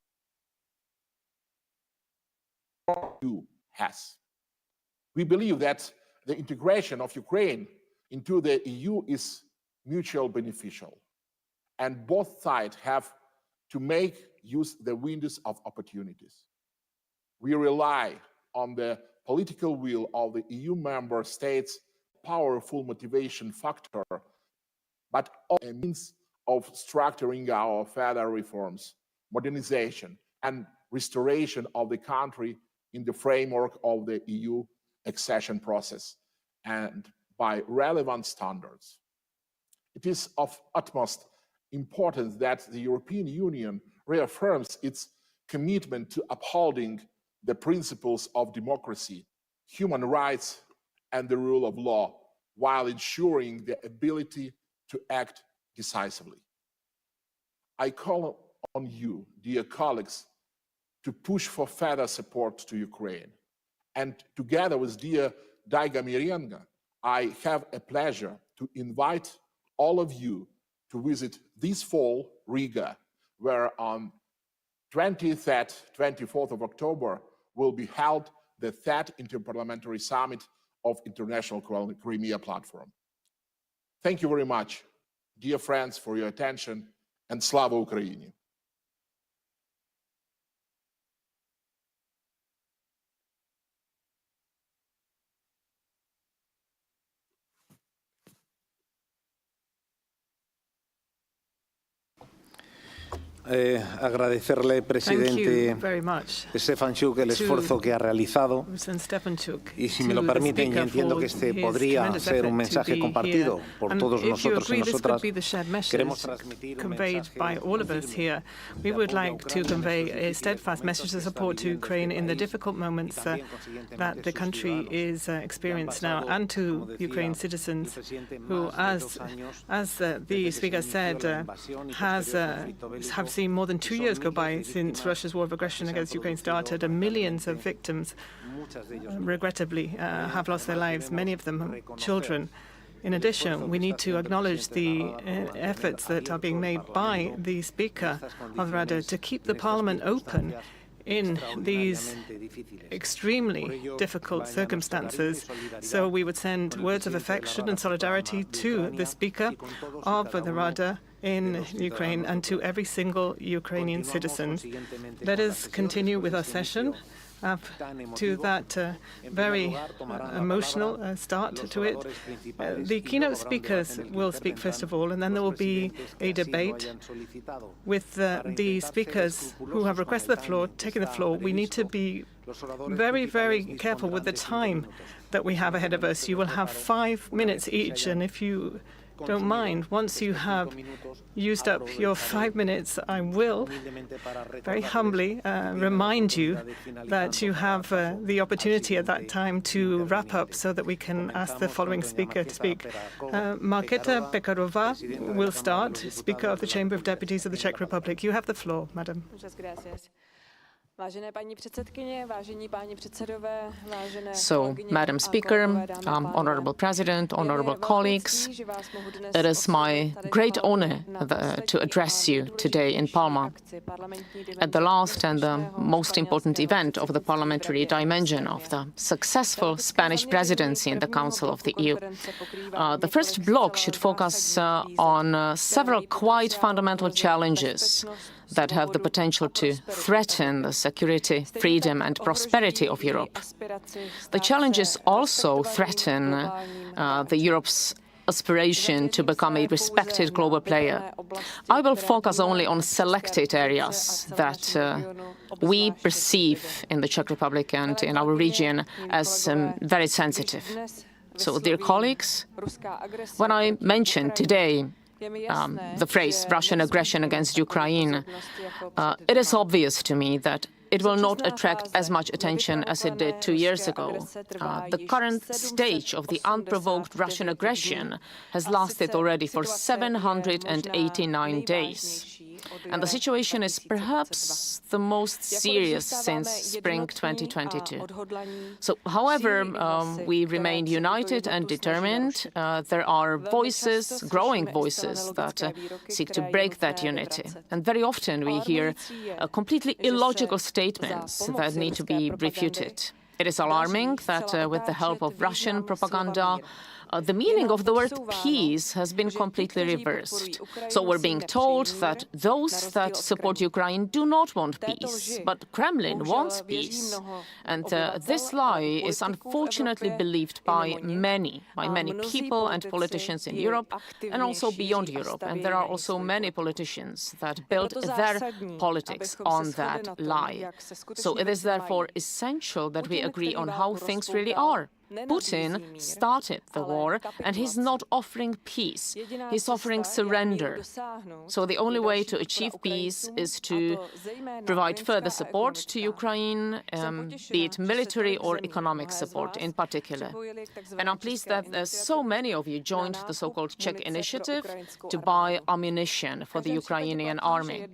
EU has. We believe that the integration of Ukraine into the EU is mutually beneficial, and both sides have to make use of the windows of opportunities. We rely on the political will of the EU member states, powerful motivation factor, but also a means of structuring our further reforms, modernization, and restoration of the country in the framework of the EU accession process and by relevant standards. It is of utmost importance that the European Union reaffirms its commitment to upholding the principles of democracy, human rights, and the rule of law, while ensuring the ability to act decisively. I call on you, dear colleagues, to push for further support to Ukraine. And together with dear Daiga Mirianga, I have a pleasure to invite all of you to visit this fall Riga, where on 23rd, 24th of October will be held the third Interparliamentary Summit of International Crimea Platform. Thank you very much, dear friends, for your attention, and Slava Ukraini! Agradecerle, presidente Stefanchuk, el esfuerzo que ha realizado. Y si me lo permiten, yo entiendo que este podría ser un mensaje compartido por todos nosotros y nosotras. Queremos transmitir un mensaje. We would like to convey a steadfast message of support to Ukraine in the difficult moments that the country is experiencing now, and to Ukraine citizens who, as the speaker said, have seen more than 2 years go by since Russia's war of aggression against Ukraine started, and millions of victims, regrettably, have lost their lives, many of them children. In addition, we need to acknowledge the efforts that are being made by the Speaker of the Rada to keep the Parliament open in these extremely difficult circumstances. So we would send words of affection and solidarity to the Speaker of the Rada in Ukraine and to every single Ukrainian citizen. Let us continue with our session up to that very emotional start to it. The keynote speakers will speak first of all, and then there will be a debate with the speakers who have requested the floor, taking the floor. We need to be very, very careful with the time that we have ahead of us. You will have 5 minutes each, and if you don't mind, once you have used up your 5 minutes, I will very humbly remind you that you have the opportunity at that time to wrap up so that we can ask the following speaker to speak. Markéta Pekarová will start, Speaker of the Chamber of Deputies of the Czech Republic. You have the floor, Madam. So, Madam Speaker, Honorable President, honorable colleagues, it is my great honor to address you today in Palma at the last and the most important event of the parliamentary dimension of the successful Spanish Presidency in the Council of the EU. The first block should focus on several quite fundamental challenges that have the potential to threaten the security, freedom and prosperity of Europe. The challenges also threaten Europe's aspiration to become a respected global player. I will focus only on selected areas that we perceive in the Czech Republic and in our region as very sensitive. So, dear colleagues, when I mentioned today the phrase Russian aggression against Ukraine, it is obvious to me that it will not attract as much attention as it did 2 years ago. The current stage of the unprovoked Russian aggression has lasted already for 789 days. And the situation is perhaps the most serious since spring 2022. So, however, we remain united and determined. There are voices, growing voices, that seek to break that unity. And very often we hear completely illogical statements that need to be refuted. It is alarming that with the help of Russian propaganda, the meaning of the word peace has been completely reversed. So we're being told that those that support Ukraine do not want peace, but Kremlin wants peace. And this lie is unfortunately believed by many people and politicians in Europe and also beyond Europe. And there are also many politicians that build their politics on that lie. So it is therefore essential that we agree on how things really are. Putin started the war, and he's not offering peace. He's offering surrender. So the only way to achieve peace is to provide further support to Ukraine, be it military or economic support in particular. And I'm pleased that so many of you joined the so-called Czech initiative to buy ammunition for the Ukrainian army.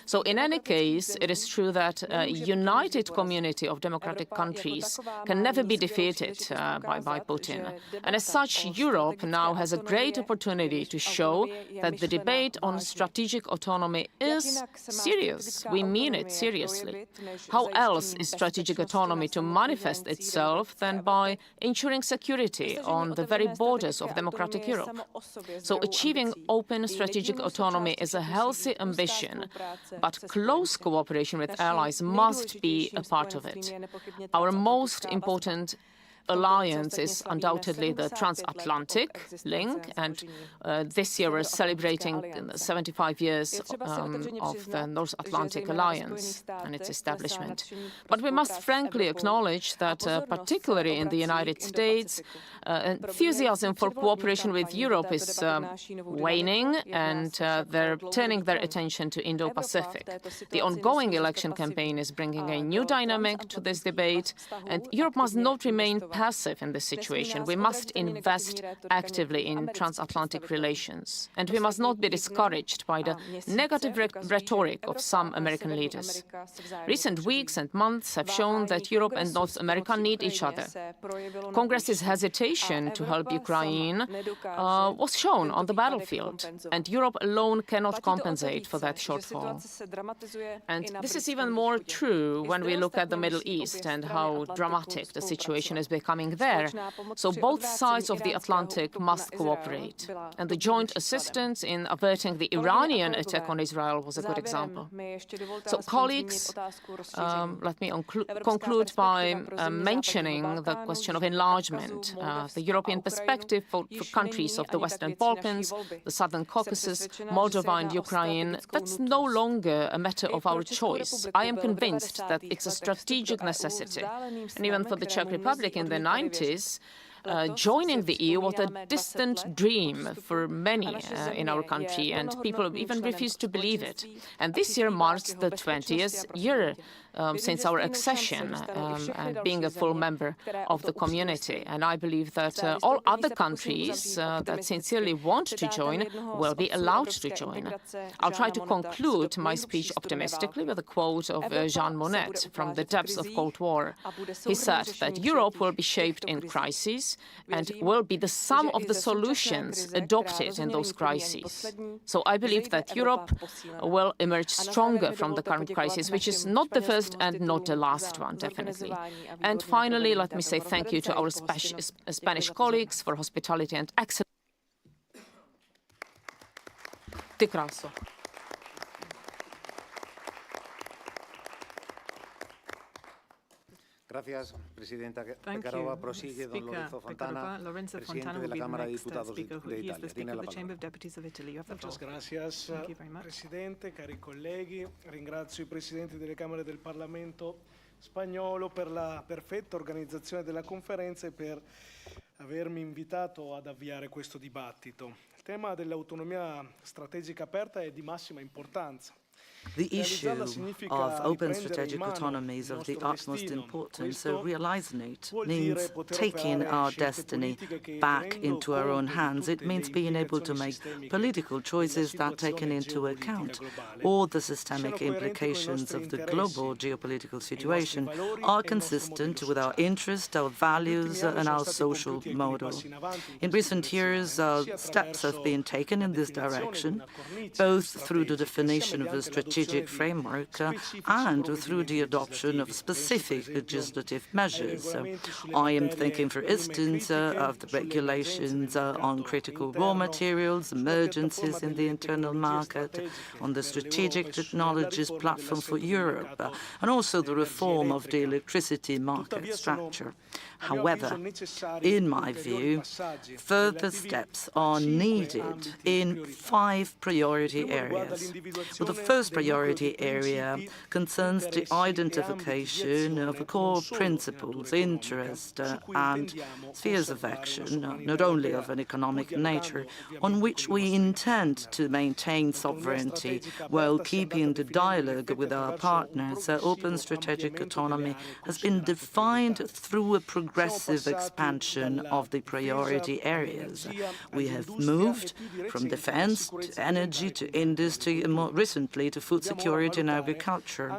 So in any case, it is true that a united community of democratic countries can never be defeated by Putin. And as such, Europe now has a great opportunity to show that the debate on strategic autonomy is serious. We mean it seriously. How else is strategic autonomy to manifest itself than by ensuring security on the very borders of democratic Europe? So achieving open strategic autonomy is a healthy ambition, but close cooperation with allies must be a part of it. Our most important alliance is undoubtedly the transatlantic link, and this year we're celebrating 75 years of the North Atlantic Alliance and its establishment. But we must frankly acknowledge that, particularly in the United States, enthusiasm for cooperation with Europe is waning, and they're turning their attention to Indo-Pacific. The ongoing election campaign is bringing a new dynamic to this debate, and Europe must not remain passive in this situation. We must invest actively in transatlantic relations, and we must not be discouraged by the negative rhetoric of some American leaders. Recent weeks and months have shown that Europe and North America need each other. Congress's hesitation to help Ukraine was shown on the battlefield, and Europe alone cannot compensate for that shortfall. And this is even more true when we look at the Middle East and how dramatic the situation is becoming there. So both sides of the Atlantic must cooperate. And the joint assistance in averting the Iranian attack on Israel was a good example. So colleagues, let me conclude by mentioning the question of enlargement, the European perspective for countries of the Western Balkans, the Southern Caucasus, Moldova and Ukraine. That's no longer a matter of our choice. I am convinced that it's a strategic necessity. And even for the Czech Republic in the 90s, joining the EU was a distant dream for many in our country, and people even refused to believe it. And this year marks the 20th year since our accession and being a full member of the community. And I believe that all other countries that sincerely want to join will be allowed to join. I'll try to conclude my speech optimistically with a quote of Jean Monnet from the depths of Cold War. He said that Europe will be shaped in crises and will be the sum of the solutions adopted in those crises. So I believe that Europe will emerge stronger from the current crisis, which is not the first and not the last one, definitely. And finally, let me say thank you to our Spanish colleagues for hospitality and excellent. Gracias, Presidenta Thank Peccarova. you, Prosigue don Speaker Lorenzo Fontana, Lorenzo Presidente Fontana de will la be the Cámara de next Diputados speaker, who de he is the Italia. Speaker Tiene of la the Chamber palabra. of Deputies of Italy. You have the floor. Muchas gracias, Thank you very much. Presidente, cari colleghi. Ringrazio i Presidenti delle Camere del Parlamento spagnolo per la perfetta organizzazione della conferenza e per avermi invitato ad avviare questo dibattito. Il tema dell'autonomia strategica aperta è di massima importanza. The issue of open strategic autonomies of the utmost importance, realizing it means taking our destiny back into our own hands. It means being able to make political choices that, taken into account all the systemic implications of the global geopolitical situation, are consistent with our interests, our values, and our social model. In recent years, steps have been taken in this direction, both through the definition of a strategic strategic framework and through the adoption of specific legislative measures. I am thinking, for instance, of the regulations on critical raw materials, emergencies in the internal market, on the strategic technologies platform for Europe, and also the reform of the electricity market structure. However, in my view, further steps are needed in 5 priority areas. Well, the first priority area concerns the identification of core principles, interests, and spheres of action, not only of an economic nature, on which we intend to maintain sovereignty while keeping the dialogue with our partners. Open strategic autonomy has been defined through a progressive expansion of the priority areas. We have moved from defense to energy to industry and more recently to food security and agriculture.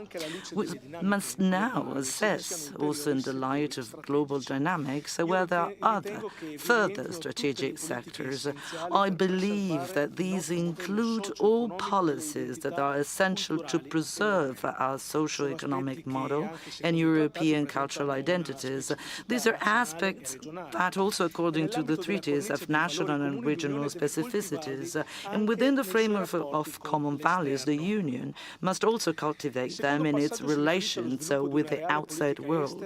We must now assess, also in the light of global dynamics, where there are other further strategic sectors. I believe that these include all policies that are essential to preserve our socio-economic model and European cultural identities. These are aspects that also, according to the treaties, have national and regional specificities. And within the framework of common values, the Union must also cultivate them in its relations with the outside world.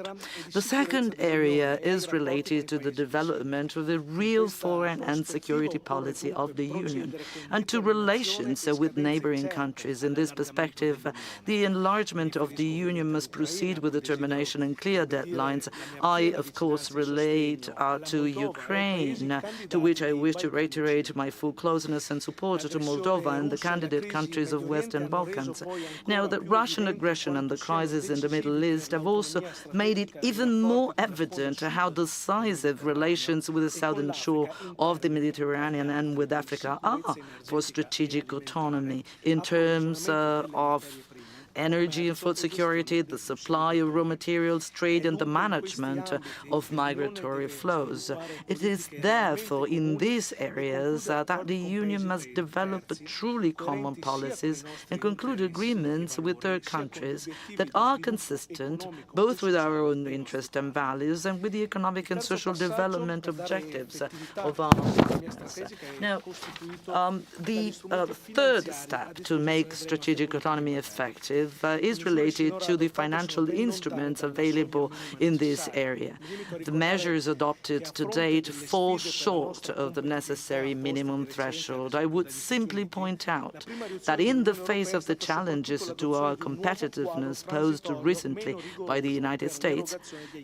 The second area is related to the development of the real foreign and security policy of the Union and to relations with neighboring countries. In this perspective, the enlargement of the Union must proceed with determination and clear deadlines. I, of course, relate to Ukraine, to which I wish to reiterate my full closeness and support to Moldova and the candidate countries of Western Balkans. Now, the Russian aggression and the crisis in the Middle East have also made it even more evident how decisive relations with the southern shore of the Mediterranean and with Africa are for strategic autonomy in terms of energy and food security, the supply of raw materials, trade, and the management of migratory flows. It is therefore in these areas that the Union must develop truly common policies and conclude agreements with third countries that are consistent both with our own interests and values and with the economic and social development objectives of our partners. Now, the third step to make strategic autonomy effective is related to the financial instruments available in this area. The measures adopted to date fall short of the necessary minimum threshold. I would simply point out that in the face of the challenges to our competitiveness posed recently by the United States,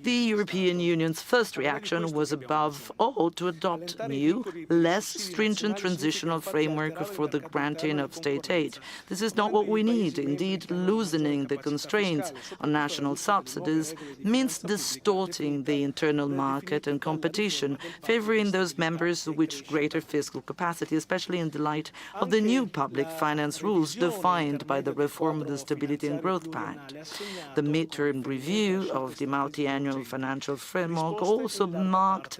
the European Union's first reaction was above all to adopt new, less stringent transitional framework for the granting of state aid. This is not what we need. Indeed, loosening the constraints on national subsidies means distorting the internal market and competition, favoring those members with greater fiscal capacity, especially in the light of the new public finance rules defined by the reform of the Stability and Growth Pact. The midterm review of the multi-annual financial framework also marked,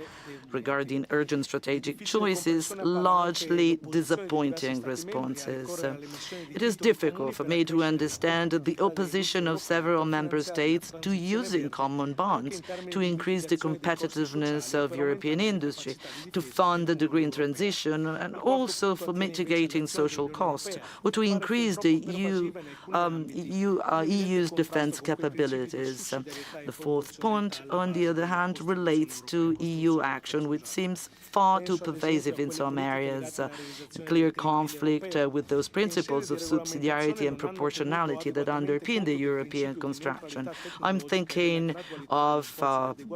regarding urgent strategic choices, largely disappointing responses. It is difficult for me to understand the opposition of several member states to using common bonds to increase the competitiveness of European industry, to fund the green transition, and also for mitigating social costs, or to increase the EU's defense capabilities. The fourth point, on the other hand, relates to EU action, which seems far too pervasive in some areas, a clear conflict with those principles of subsidiarity and proportionality that underpin the European construction. I'm thinking of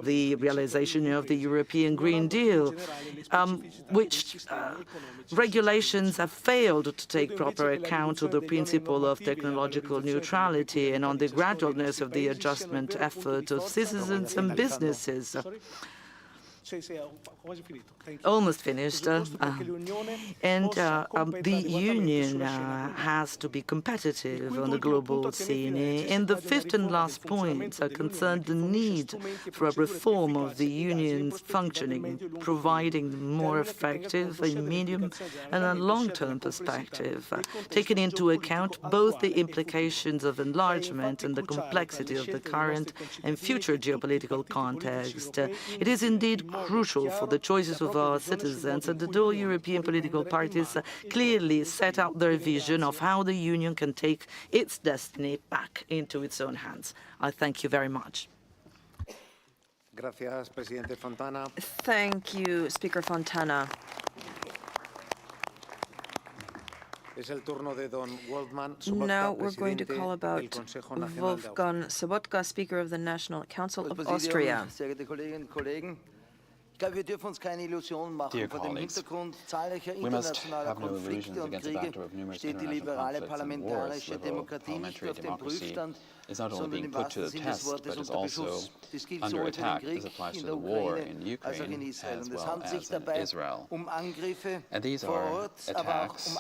the realization of the European Green Deal, which regulations have failed to take proper account of the principle of technological neutrality and on the gradualness of the adjustment effort of citizens and businesses. Almost finished. And the Union has to be competitive on the global scene. And the fifth and last point concerned the need for a reform of the Union's functioning, providing more effective a medium and a long-term perspective, taking into account both the implications of enlargement and the complexity of the current and future geopolitical context. It is indeed crucial for the choices of our citizens, and the all European political parties clearly set out their vision of how the Union can take its destiny back into its own hands. I thank you very much. Gracias, Presidente Fontana. Thank you, Speaker Fontana. Now we're going to call about Wolfgang Sobotka, Speaker of the National Council of Austria. Dear colleagues, we must have no illusions against the backdrop of numerous international conflicts and wars. Liberal parliamentary democracy is not only being put to the test, but is also under attack. This applies to the war in Ukraine as well as in Israel. And these are attacks,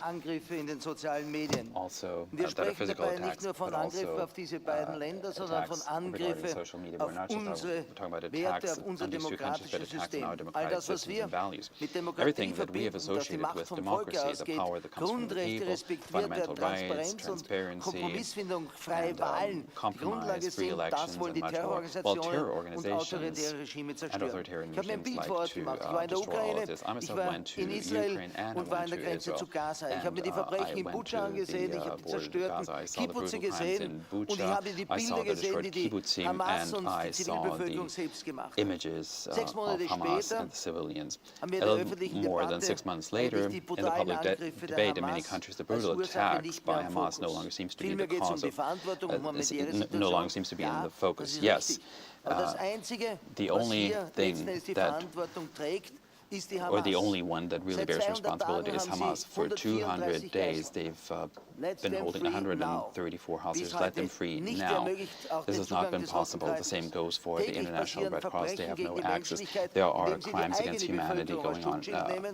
also that are physical attacks, but also attacks regarding social media. We're not just talking about attacks on these two countries, but attacks on our democratic systems and values. Everything that we have associated with democracy, the power that comes from the people, fundamental rights, transparency, and compromise, free elections, and much more. While terror organizations and authoritarian regimes like to destroy all of this. I myself went to Ukraine and I went to Israel. And I went to the border of Gaza. I saw the brutal crimes in Bucha. I saw the destroyed kibbutzim, and I saw the images of Hamas and the civilians. A little more than 6 months later, in the public debate in many countries, the brutal attacks by Hamas no longer seems to be the cause of, no longer seems to be in the focus. Yes, the only thing that, or the only one that really bears responsibility is Hamas. For 200 days, they've been holding 134 hostages. Let them free now. This has not been possible. The same goes for the International Red Cross. They have no access. There are crimes against humanity going on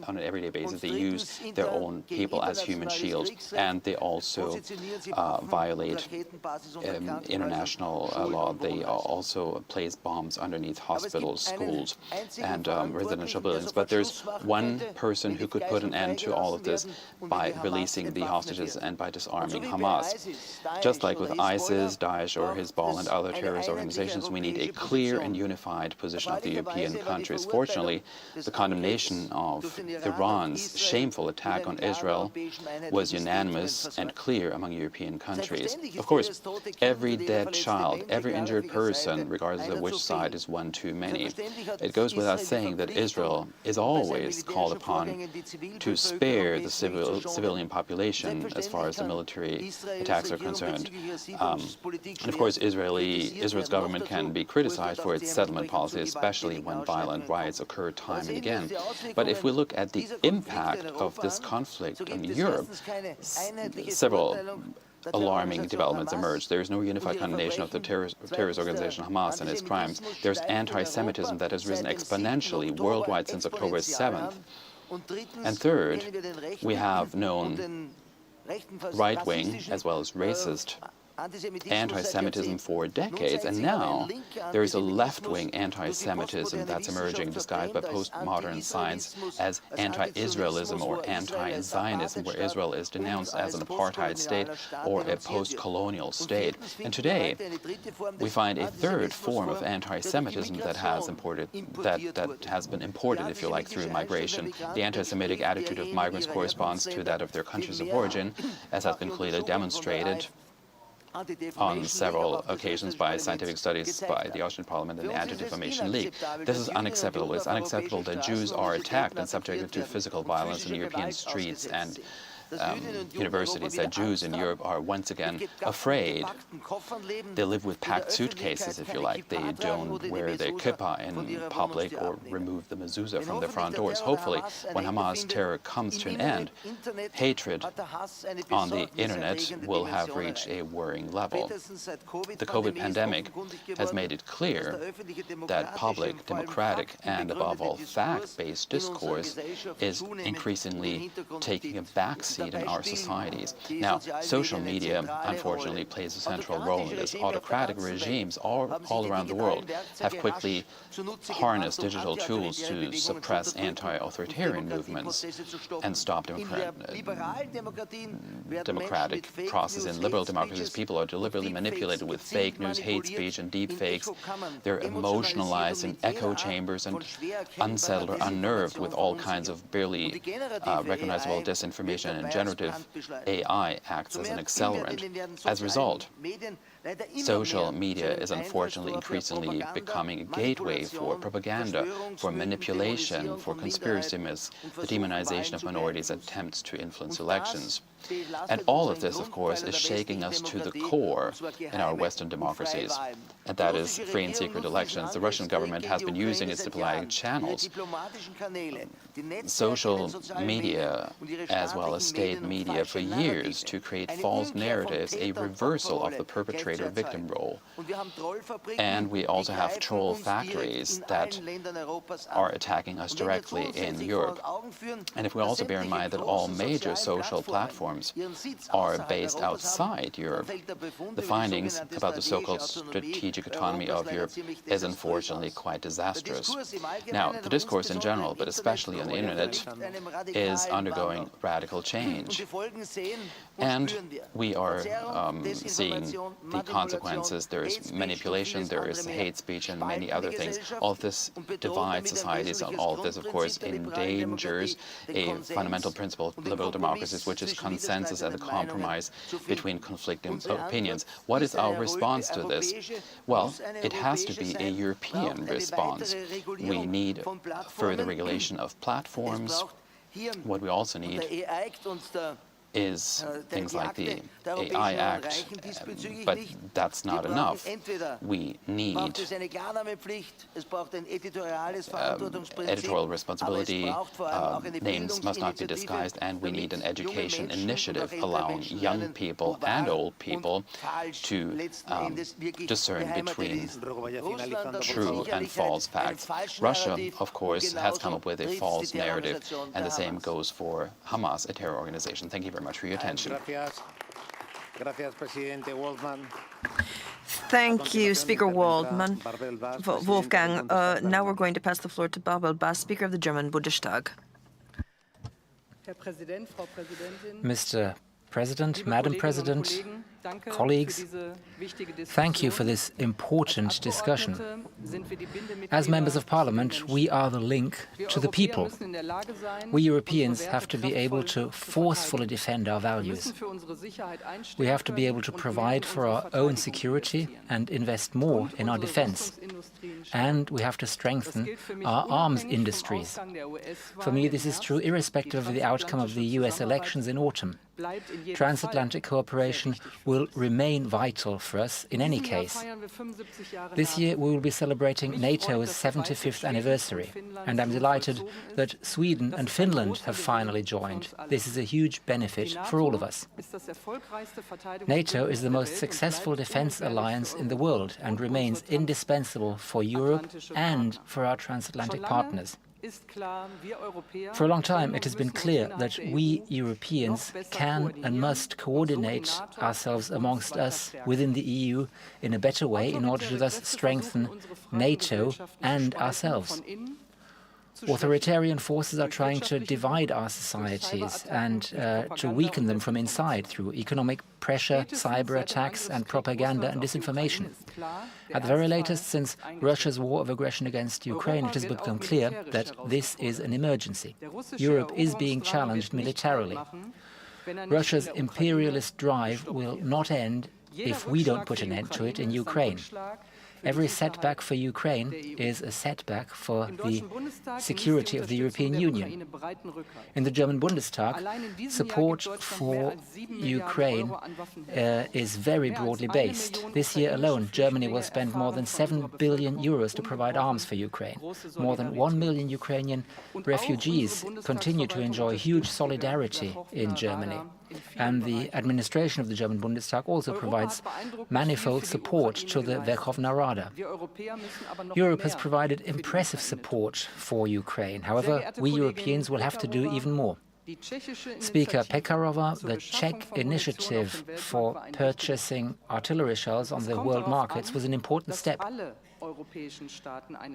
an everyday basis. They use their own people as human shields, and they also violate international law. They also place bombs underneath hospitals, schools, and residential buildings. But there's one person who could put an end to all of this by releasing the hostages and by disarming Hamas. Just like with ISIS, Daesh, or Hezbollah and other terrorist organizations, we need a clear and unified position of the European countries. Fortunately, the condemnation of Iran's shameful attack on Israel was unanimous and clear among European countries. Of course, every dead child, every injured person, regardless of which side, is one too many. It goes without saying that Israel is always called upon to spare the civilian population as far as the military attacks are concerned. And of course, Israel's government can be criticized for its settlement policy, especially when violent riots occur time and again. But if we look at the impact of this conflict on Europe, several alarming developments emerged. There is no unified condemnation of the terrorist organization Hamas and its crimes. There's anti-Semitism that has risen exponentially worldwide since October 7th. And third, we have known right-wing as well as racist anti-Semitism for decades, and now there is a left-wing anti-Semitism that's emerging, disguised by postmodern science as anti-Israelism or anti-Zionism, where Israel is denounced as an apartheid state or a post-colonial state. And today, we find a third form of anti-Semitism that has been imported, if you like, through migration. The anti-Semitic attitude of migrants corresponds to that of their countries of origin, as has been clearly demonstrated on several occasions by scientific studies by the Austrian Parliament and the Anti-Defamation League. This is unacceptable. It's unacceptable that Jews are attacked and subjected to physical violence in European streets and universities that Jews in Europe are once again afraid. They live with packed suitcases, if you like. They don't wear their kippah in public or remove the mezuzah from their front doors. Hopefully, when Hamas terror comes to an end, hatred on the internet will have reached a worrying level. The COVID pandemic has made it clear that public, democratic, and above all fact-based discourse is increasingly taking a backseat in our societies. Now, social media, unfortunately, plays a central role in this. Autocratic regimes all around the world have quickly harnessed digital tools to suppress anti-authoritarian movements and stop democratic process. In liberal democracies, people are deliberately manipulated with fake news, hate speech, and deep fakes. They're emotionalized in echo chambers and unsettled or unnerved with all kinds of barely recognizable disinformation, and generative AI acts as an accelerant. As a result, social media is unfortunately increasingly becoming a gateway for propaganda, for manipulation, for conspiracy myths, the demonization of minorities, attempts to influence elections. And all of this, of course, is shaking us to the core in our Western democracies, and that is free and secret elections. The Russian government has been using its diplomatic channels, social media, as well as state media, for years to create false narratives, a reversal of the perpetrator-victim role. And we also have troll factories that are attacking us directly in Europe. And if we also bear in mind that all major social platforms are based outside Europe, the findings about the so-called strategic autonomy of Europe is unfortunately quite disastrous. Now, the discourse in general, but especially on the internet, is undergoing radical change. And we are seeing the consequences. There is manipulation, there is hate speech, and many other things. All of this divides societies, and all of this, of course, endangers a fundamental principle of liberal democracies, which is consensus and a compromise between conflicting opinions. What is our response to this? Well, it has to be a European response. We need further regulation of platforms. What we also need is things like the AI Act, but that's not enough. We need editorial responsibility, names must not be disguised, and we need an education initiative allowing young people and old people to discern between true and false facts. Russia, of course, has come up with a false narrative, and the same goes for Hamas, a terror organization. Thank you very much for your attention. Thank you, Speaker Wolfgang. Now we're going to pass the floor to Barbel Bass, Speaker of the German Bundestag. Mr. President, Madam President, colleagues, thank you for this important discussion. As members of Parliament, we are the link to the people. We Europeans have to be able to forcefully defend our values. We have to be able to provide for our own security and invest more in our defense. And we have to strengthen our arms industries. For me, this is true irrespective of the outcome of the US elections in autumn. Transatlantic cooperation will remain vital for us in any case. This year we will be celebrating NATO's 75th anniversary, and I'm delighted that Sweden and Finland have finally joined. This is a huge benefit for all of us. NATO is the most successful defense alliance in the world and remains indispensable for Europe and for our transatlantic partners. For a long time, it has been clear that we Europeans can and must coordinate ourselves amongst us within the EU in a better way in order to thus strengthen NATO and ourselves. Authoritarian forces are trying to divide our societies and to weaken them from inside through economic pressure, cyber attacks, and propaganda and disinformation. At the very latest, since Russia's war of aggression against Ukraine, it has become clear that this is an emergency. Europe is being challenged militarily. Russia's imperialist drive will not end if we don't put an end to it in Ukraine. Every setback for Ukraine is a setback for the security of the European Union. In the German Bundestag, support for Ukraine is very broadly based. This year alone, Germany will spend more than 7 billion euros to provide arms for Ukraine. More than 1 million Ukrainian refugees continue to enjoy huge solidarity in Germany. And the administration of the German Bundestag also provides manifold support to the Verkhovna Rada. Europe has provided impressive support for Ukraine. However, we Europeans will have to do even more. Speaker Pekarova, the Czech initiative for purchasing artillery shells on the world markets was an important step.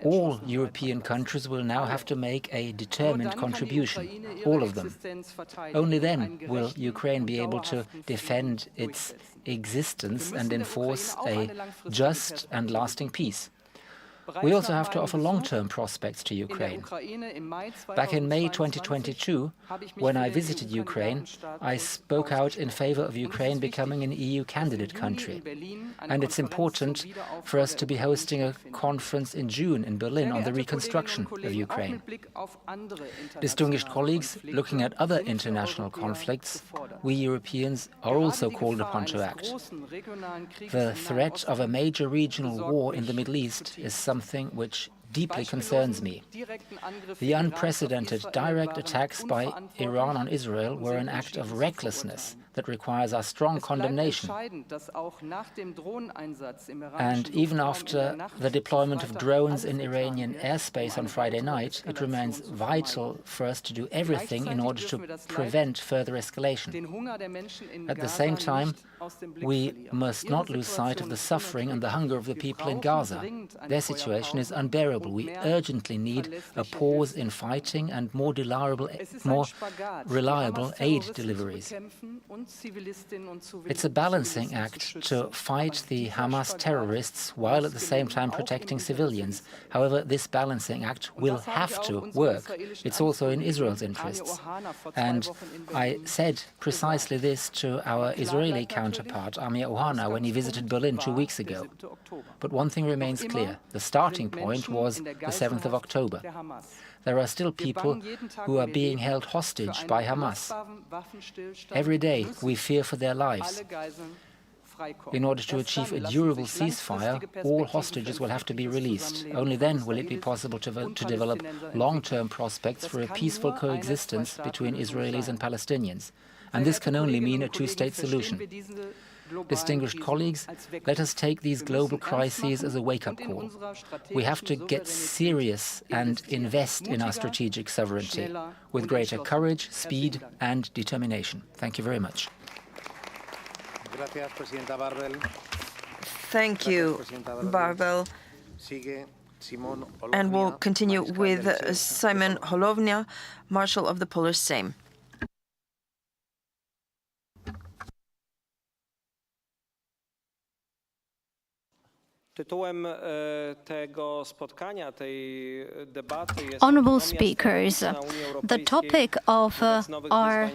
All European countries will now have to make a determined contribution, all of them. Only then will Ukraine be able to defend its existence and enforce a just and lasting peace. We also have to offer long-term prospects to Ukraine. Back in May 2022, when I visited Ukraine, I spoke out in favor of Ukraine becoming an EU candidate country. And it's important for us to be hosting a conference in June in Berlin on the reconstruction of Ukraine. Distinguished colleagues, looking at other international conflicts, we Europeans are also called upon to act. The threat of a major regional war in the Middle East is something which deeply concerns me. The unprecedented direct attacks by Iran on Israel were an act of recklessness that requires our strong condemnation. And even after the deployment of drones in Iranian airspace on Friday night, it remains vital for us to do everything in order to prevent further escalation. At the same time, we must not lose sight of the suffering and the hunger of the people in Gaza. Their situation is unbearable. We urgently need a pause in fighting and more reliable aid deliveries. It's a balancing act to fight the Hamas terrorists while at the same time protecting civilians. However, this balancing act will have to work. It's also in Israel's interests. And I said precisely this to our Israeli counterpart, Amir Ohana, when he visited Berlin 2 weeks ago. But one thing remains clear. The starting point was the 7th of October. There are still people who are being held hostage by Hamas. Every day we fear for their lives. In order to achieve a durable ceasefire, all hostages will have to be released. Only then will it be possible to develop long-term prospects for a peaceful coexistence between Israelis and Palestinians. And this can only mean a two-state solution. Distinguished colleagues, let us take these global crises as a wake-up call. We have to get serious and invest in our strategic sovereignty with greater courage, speed and determination. Thank you very much. Thank you, Barbel. And we'll continue with Simon Holovnia, Marshal of the Polish Sejm. Honourable speakers, the topic of our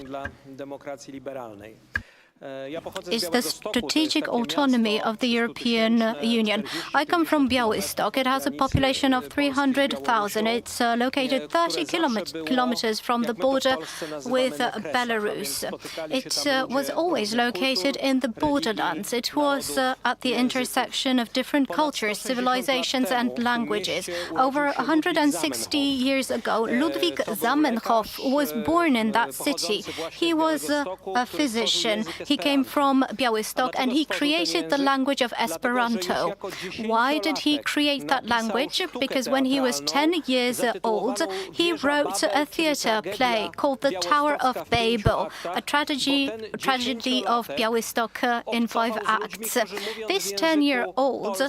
is the strategic autonomy of the European Union. I come from Białystok. It has a population of 300,000. It's located 30 kilometers from the border with Belarus. It was always located in the borderlands. It was at the intersection of different cultures, civilizations and languages. Over 160 years ago, Ludwik Zamenhof was born in that city. He was a physician. He came from Białystok and he created the language of Esperanto. Why did he create that language? Because when he was 10 years old, he wrote a theater play called The Tower of Babel, a tragedy of Białystok in 5 acts. This 10-year-old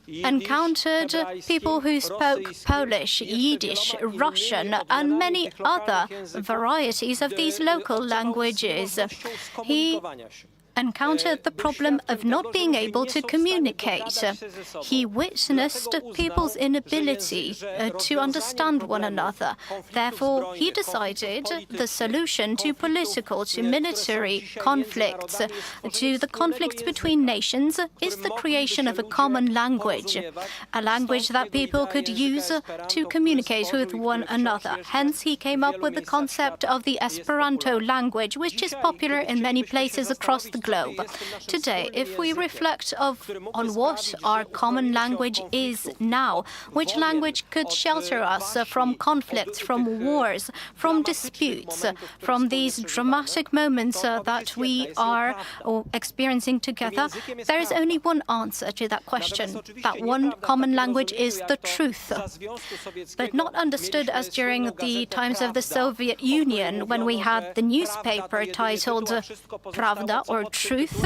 encountered people who spoke Polish, Yiddish, Russian, and many other varieties of these local languages. He encountered the problem of not being able to communicate. He witnessed people's inability to understand one another. Therefore, he decided the solution to political, to military conflicts, to the conflicts between nations is the creation of a common language, a language that people could use to communicate with one another. Hence, he came up with the concept of the Esperanto language, which is popular in many places across the globe. Today, if we reflect on what our common language is now, which language could shelter us from conflicts, from wars, from disputes, from these dramatic moments that we are experiencing together, there is only one answer to that question. That one common language is the truth, but not understood as during the times of the Soviet Union, when we had the newspaper titled Pravda, or Truth,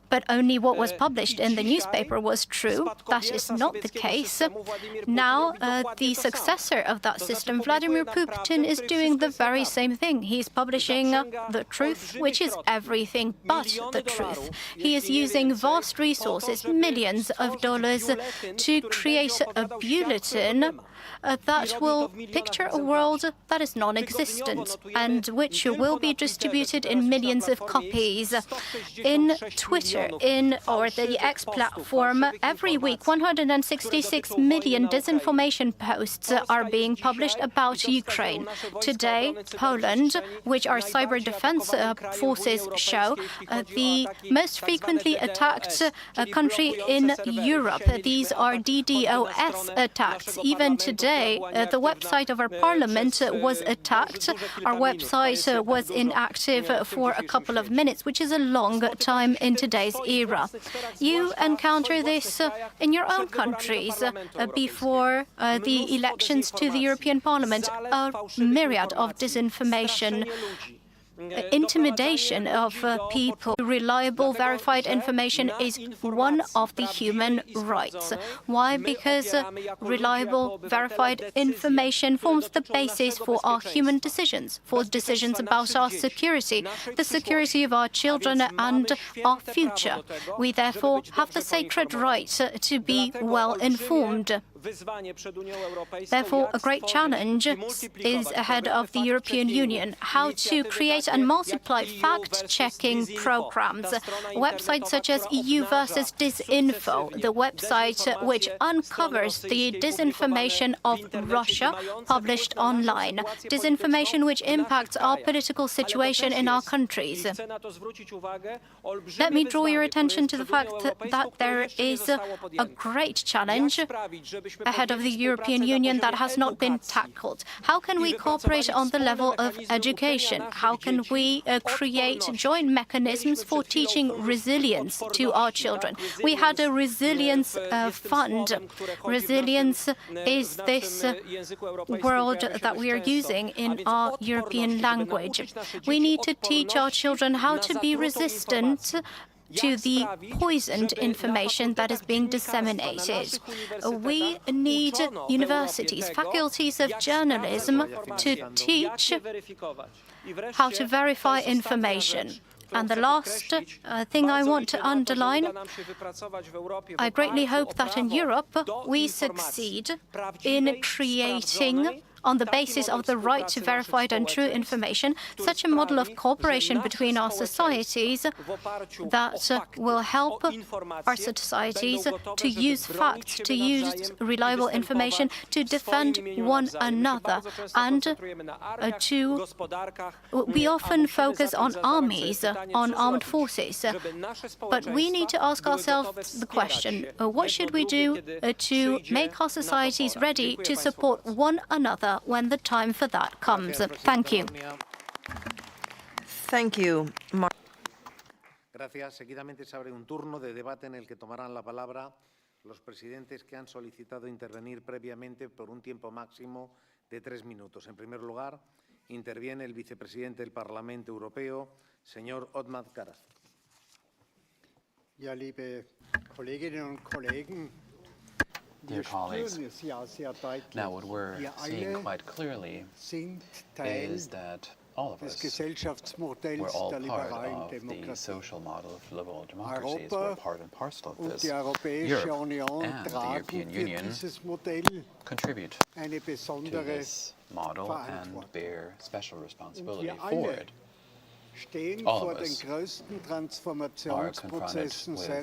but only what was published in the newspaper was true. That is not the case. Now, the successor of that system, Vladimir Putin, is doing the very same thing. He's publishing the truth, which is everything but the truth. He is using vast resources, millions of dollars, to create a bulletin that will picture a world that is non-existent and which will be distributed in millions of copies. In Twitter, or the X platform, every week 166 million disinformation posts are being published about Ukraine. Today, Poland, which our cyber defense forces show, the most frequently attacked country in Europe. These are DDoS attacks. Even today, the website of our parliament was attacked. Our website was inactive for a couple of minutes, which is a long time in today's era. You encounter this in your own countries. Before the elections to the European Parliament, a myriad of disinformation, intimidation of people. Reliable, verified information is one of the human rights. Why? Because reliable, verified information forms the basis for our human decisions, for decisions about our security, the security of our children and our future. We therefore have the sacred right to be well informed. Therefore, a great challenge is ahead of the European Union: how to create and multiply fact-checking programs. Websites such as EU versus Disinfo, the website which uncovers the disinformation of Russia published online, disinformation which impacts our political situation in our countries. Let me draw your attention to the fact that there is a great challenge ahead of the European Union that has not been tackled. How can we cooperate on the level of education? How can we create joint mechanisms for teaching resilience to our children? We had a resilience fund. Resilience is this word that we are using in our European language. We need to teach our children how to be resistant to the poisoned information that is being disseminated. We need universities, faculties of journalism to teach how to verify information. And the last thing I want to underline, I greatly hope that in Europe we succeed in creating, on the basis of the right to verified and true information, such a model of cooperation between our societies that will help our societies to use facts, to use reliable information, to defend one another, and we often focus on armies, on armed forces, but we need to ask ourselves the question, what should we do to make our societies ready to support one another when the time for that comes? Thank you. Thank you. Gracias. Seguidamente se abre un turno de debate en el que tomarán la palabra los presidentes que han solicitado intervenir previamente por un tiempo máximo de 3 minutos. En primer lugar, interviene el vicepresidente del Parlamento Europeo, señor Othmar Karas. Ja, liebe Kolleginnen und Kollegen, dear colleagues, now what we're seeing quite clearly is that all of us were all part of the social model of liberal democracies. We're part and parcel of this. Europe and the European Union contribute to this model and bear special responsibility for it. All of us are confronted with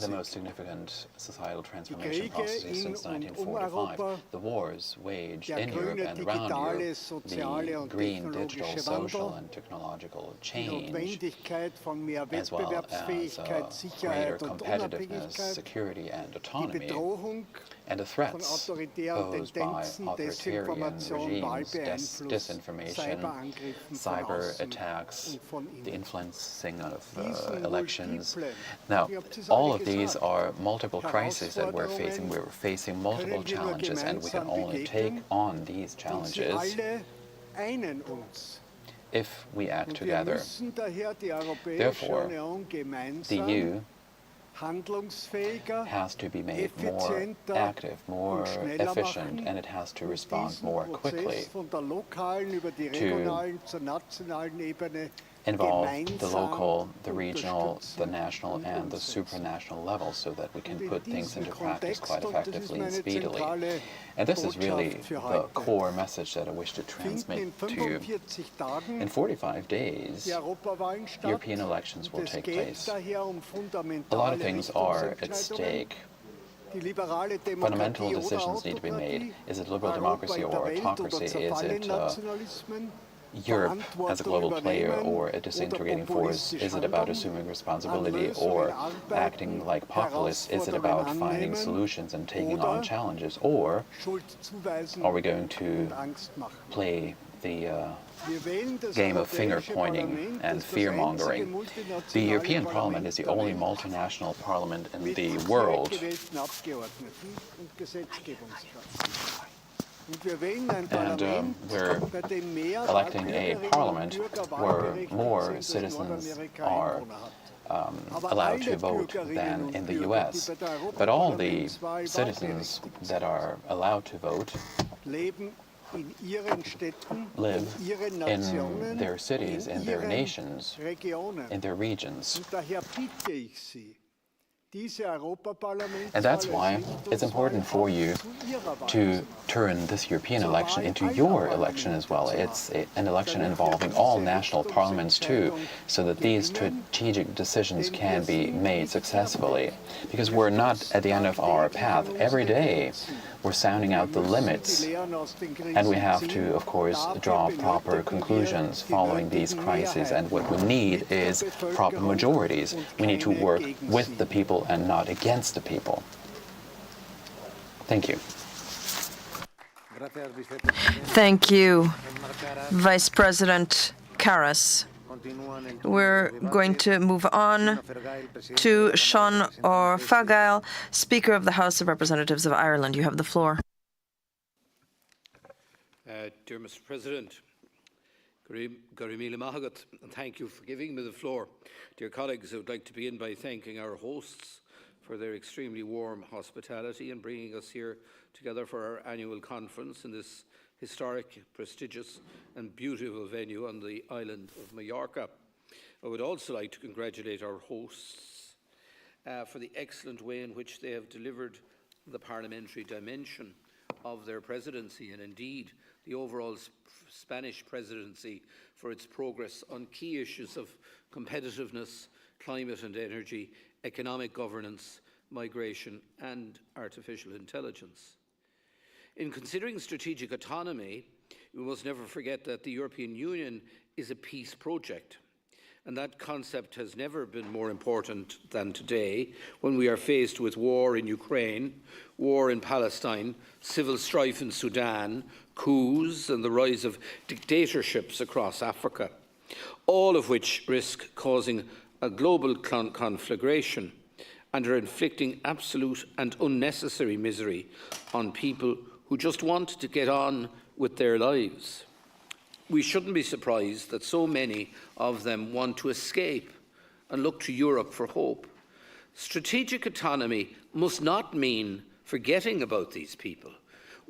the most significant societal transformation processes since 1945. The wars waged in Europe and around Europe, the green, digital, social, and technological change, as well as greater competitiveness, security, and autonomy, and the threats posed by authoritarian regimes, disinformation, cyber attacks, the influencing of elections. Now, all of these are multiple crises that we're facing. We're facing multiple challenges, and we can only take on these challenges if we act together. Therefore, the EU has to be made more active, more efficient, and it has to respond more quickly to involve the local, the regional, the national, and the supranational levels so that we can put things into practice quite effectively and speedily. And this is really the core message that I wish to transmit to you. In 45 days, European elections will take place. A lot of things are at stake. Fundamental decisions need to be made. Is it liberal democracy or autocracy? Is it Europe as a global player or a disintegrating force? Is it about assuming responsibility or acting like populists? Is it about finding solutions and taking on challenges? Or are we going to play the game of finger-pointing and fear-mongering? The European Parliament is the only multinational parliament in the world. And we're electing a parliament where more citizens are allowed to vote than in the US. But all the citizens that are allowed to vote live in their cities, in their nations, in their regions. And that's why it's important for you to turn this European election into your election as well. It's an election involving all national parliaments too, so that these strategic decisions can be made successfully. Because we're not at the end of our path. Every day we're sounding out the limits, and we have to, of course, draw proper conclusions following these crises. And what we need is proper majorities. We need to work with the people and not against the people. Thank you. Thank you, Vice President Karas. We're going to move on to Sean O'Fagail, Speaker of the House of Representatives of Ireland. You have the floor. Dear Mr. President, Garimila Mahagat, and thank you for giving me the floor. Dear colleagues, I would like to begin by thanking our hosts for their extremely warm hospitality and bringing us here together for our annual conference in this historic, prestigious and beautiful venue on the island of Mallorca. I would also like to congratulate our hosts for the excellent way in which they have delivered the parliamentary dimension of their presidency, and indeed the overall Spanish presidency for its progress on key issues of competitiveness, climate and energy, economic governance, migration and artificial intelligence. In considering strategic autonomy, we must never forget that the European Union is a peace project, and that concept has never been more important than today, when we are faced with war in Ukraine, war in Palestine, civil strife in Sudan, coups and the rise of dictatorships across Africa, all of which risk causing a global conflagration and are inflicting absolute and unnecessary misery on people who just want to get on with their lives. We shouldn't be surprised that so many of them want to escape and look to Europe for hope. Strategic autonomy must not mean forgetting about these people.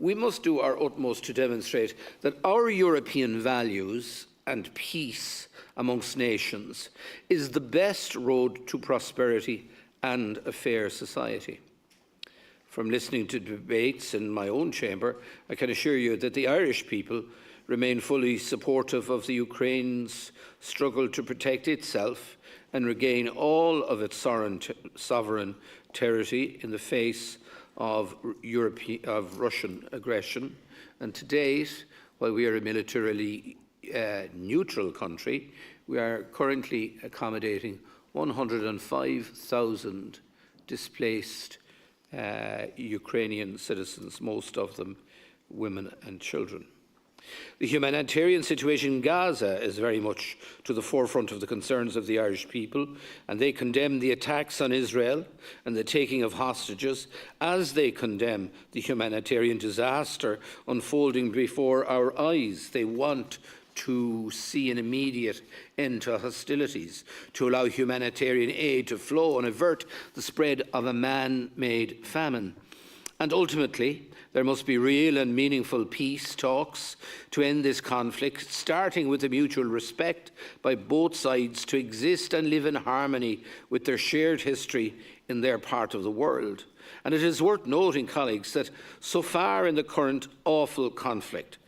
we must do our utmost to demonstrate that our European values and peace amongst nations is the best road to prosperity and a fair society. From listening to debates in my own chamber, I can assure you that the Irish people remain fully supportive of the Ukraine's struggle to protect itself and regain all of its sovereign territory in the face of Russian aggression. And to date, while we are a militarily neutral country, we are currently accommodating 105,000 displaced Ukrainian citizens, most of them women and children. The humanitarian situation in Gaza is very much to the forefront of the concerns of the Irish people, and they condemn the attacks on Israel and the taking of hostages, as they condemn the humanitarian disaster unfolding before our eyes. They want to see an immediate end to hostilities, to allow humanitarian aid to flow and avert the spread of a man-made famine. And ultimately, there must be real and meaningful peace talks to end this conflict, starting with the mutual respect by both sides to exist and live in harmony with their shared history in their part of the world. And it is worth noting, colleagues, that so far in the current awful conflict,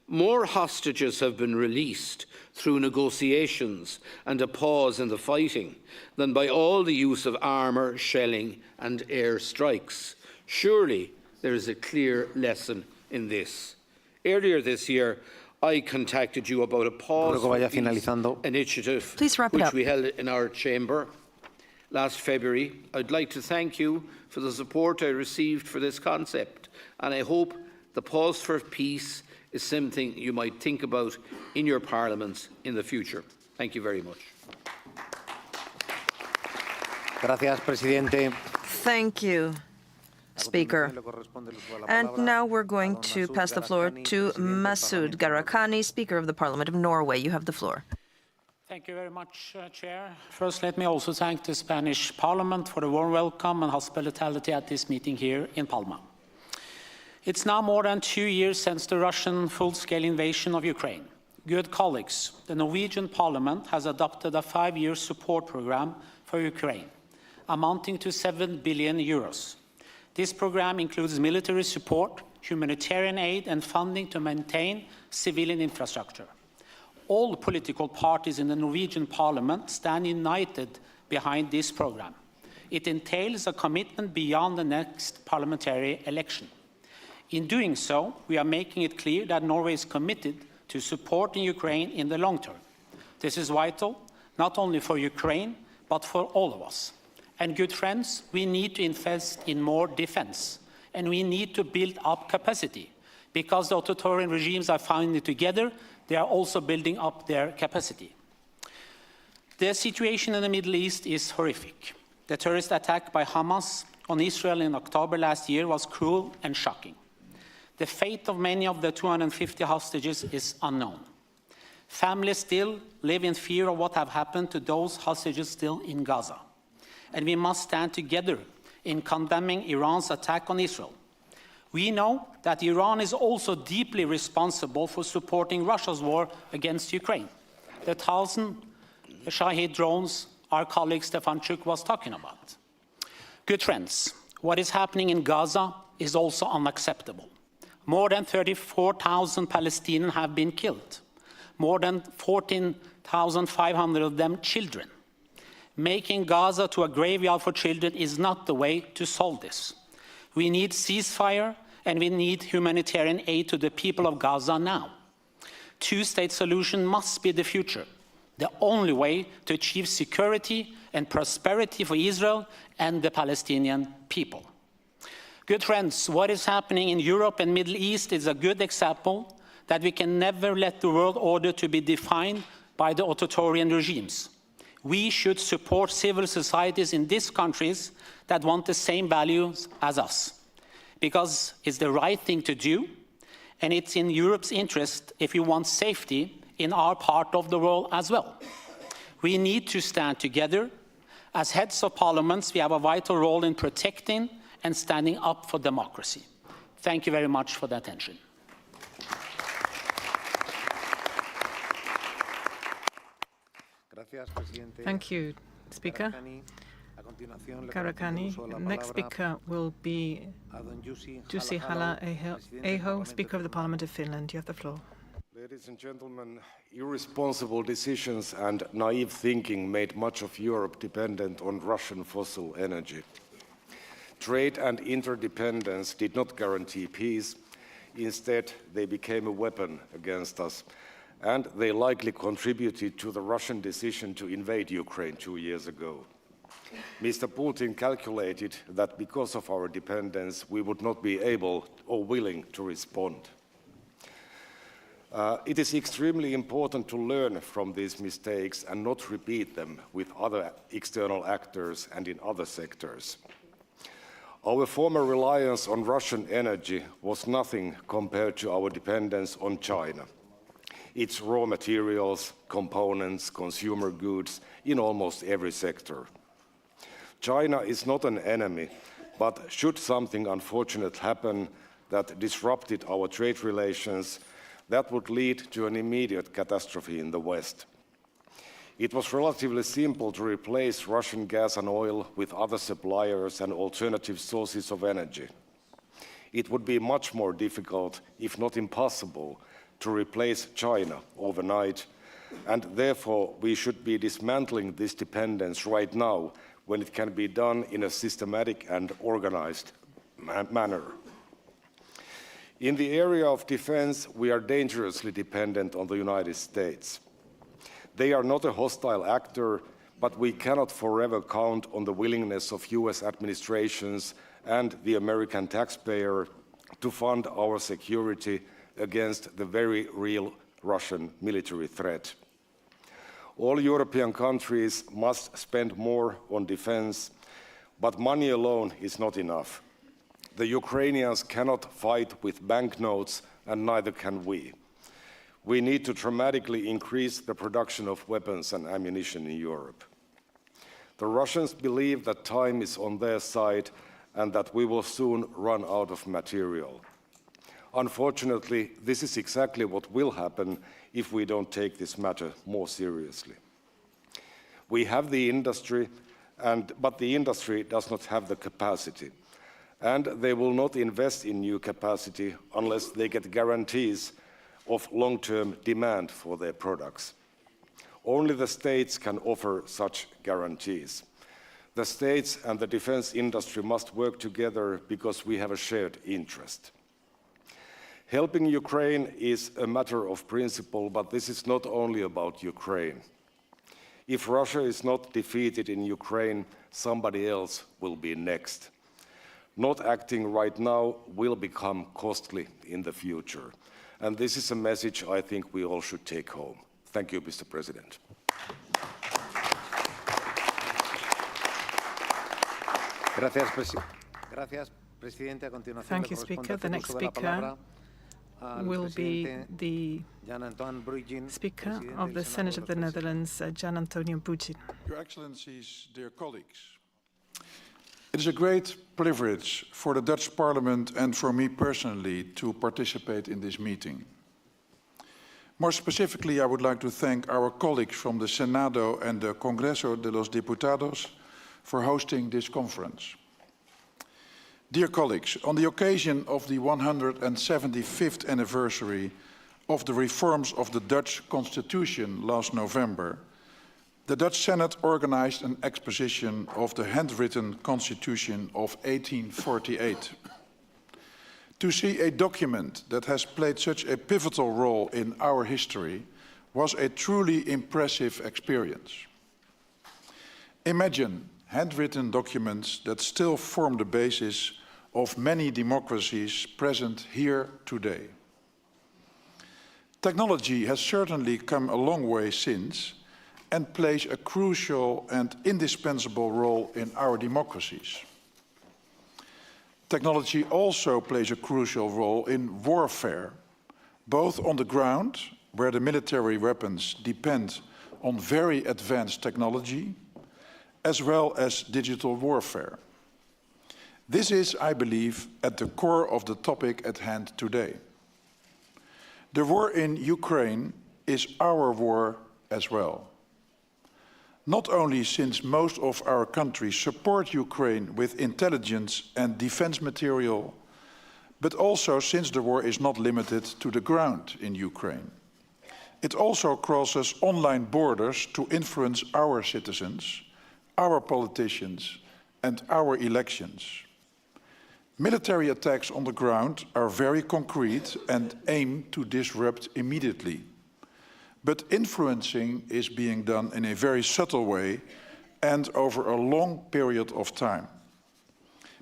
more hostages have been released through negotiations and a pause in the fighting than by all the use of armour, shelling and air strikes. Surely there is a clear lesson in this. Earlier this year, I contacted you about a pause for peace initiative which we held in our chamber last February. I'd like to thank you for the support I received for this concept, and I hope the pause for peace is something you might think about in your parliaments in the future. Thank you very much. Gracias, Presidente. Thank you, Speaker. And now we're going to pass the floor to Masud Gharahkhani, Speaker of the Parliament of Norway. You have the floor. Thank you very much, Chair. First, let me also thank the Spanish Parliament for the warm welcome and hospitality at this meeting here in Palma. It's now more than 2 years since the Russian full-scale invasion of Ukraine. Good colleagues, the Norwegian Parliament has adopted a 5-year support program for Ukraine, amounting to 7 billion euros. This program includes military support, humanitarian aid, and funding to maintain civilian infrastructure. All political parties in the Norwegian Parliament stand united behind this program. It entails a commitment beyond the next parliamentary election. In doing so, we are making it clear that Norway is committed to supporting Ukraine in the long term. This is vital, not only for Ukraine, but for all of us. And good friends, we need to invest in more defense, and we need to build up capacity. Because the authoritarian regimes are finding together, they are also building up their capacity. The situation in the Middle East is horrific. The terrorist attack by Hamas on Israel in October last year was cruel and shocking. The fate of many of the 250 hostages is unknown. Families still live in fear of what have happened to those hostages still in Gaza. And we must stand together in condemning Iran's attack on Israel. We know that Iran is also deeply responsible for supporting Russia's war against Ukraine. The 1,000 Shahid drones our colleague Stefanchuk was talking about. Good friends, what is happening in Gaza is also unacceptable. More than 34,000 Palestinians have been killed. More than 14,500 of them children. Making Gaza to a graveyard for children is not the way to solve this. We need ceasefire and we need humanitarian aid to the people of Gaza now. Two-state solution must be the future, the only way to achieve security and prosperity for Israel and the Palestinian people. Good friends, what is happening in Europe and Middle East is a good example that we can never let the world order to be defined by the authoritarian regimes. We should support civil societies in these countries that want the same values as us, because it's the right thing to do, and it's in Europe's interest if we want safety in our part of the world as well. We need to stand together. As heads of parliaments, we have a vital role in protecting and standing up for democracy. Thank you very much for the attention. Thank you, Speaker Karakani. Next speaker will be Jussi Halla-aho, Speaker of the Parliament of Finland. You have the floor. Ladies and gentlemen, irresponsible decisions and naive thinking made much of Europe dependent on Russian fossil energy. Trade and interdependence did not guarantee peace. Instead, they became a weapon against us, and they likely contributed to the Russian decision to invade Ukraine 2 years ago. Mr. Putin calculated that because of our dependence, we would not be able or willing to respond. It is extremely important to learn from these mistakes and not repeat them with other external actors and in other sectors. Our former reliance on Russian energy was nothing compared to our dependence on China. Its raw materials, components, consumer goods in almost every sector. China is not an enemy, but should something unfortunate happen that disrupted our trade relations, that would lead to an immediate catastrophe in the West. It was relatively simple to replace Russian gas and oil with other suppliers and alternative sources of energy. It would be much more difficult, if not impossible, to replace China overnight, and therefore we should be dismantling this dependence right now when it can be done in a systematic and organized manner. In the area of defense, we are dangerously dependent on the United States. They are not a hostile actor, but we cannot forever count on the willingness of US administrations and the American taxpayer to fund our security against the very real Russian military threat. All European countries must spend more on defense, but money alone is not enough. The Ukrainians cannot fight with banknotes, and neither can we. We need to dramatically increase the production of weapons and ammunition in Europe. The Russians believe that time is on their side and that we will soon run out of material. Unfortunately, this is exactly what will happen if we don't take this matter more seriously. We have the industry, but the industry does not have the capacity. And they will not invest in new capacity unless they get guarantees of long-term demand for their products. Only the states can offer such guarantees. The states and the defense industry must work together because we have a shared interest. Helping Ukraine is a matter of principle, but this is not only about Ukraine. If Russia is not defeated in Ukraine, somebody else will be next. Not acting right now will become costly in the future. And this is a message I think we all should take home. Thank you, Mr. President. Thank you, Speaker. The next speaker will be the Speaker of the Senate of the Netherlands, Jan Antonio Bucin. Your Excellencies, dear colleagues. It is a great privilege for the Dutch Parliament and for me personally to participate in this meeting. More specifically, I would like to thank our colleagues from the Senado and the Congreso de los Diputados for hosting this conference. Dear colleagues, on the occasion of the 175th anniversary of the reforms of the Dutch Constitution last November, the Dutch Senate organized an exposition of the handwritten Constitution of 1848. To see a document that has played such a pivotal role in our history was a truly impressive experience. Imagine handwritten documents that still form the basis of many democracies present here today. Technology has certainly come a long way since, and plays a crucial and indispensable role in our democracies. Technology also plays a crucial role in warfare, both on the ground, where the military weapons depend on very advanced technology, as well as digital warfare. This is, I believe, at the core of the topic at hand today. The war in Ukraine is our war as well. Not only since most of our countries support Ukraine with intelligence and defense material, but also since the war is not limited to the ground in Ukraine. It also crosses online borders to influence our citizens, our politicians, and our elections. Military attacks on the ground are very concrete and aim to disrupt immediately. But influencing is being done in a very subtle way and over a long period of time,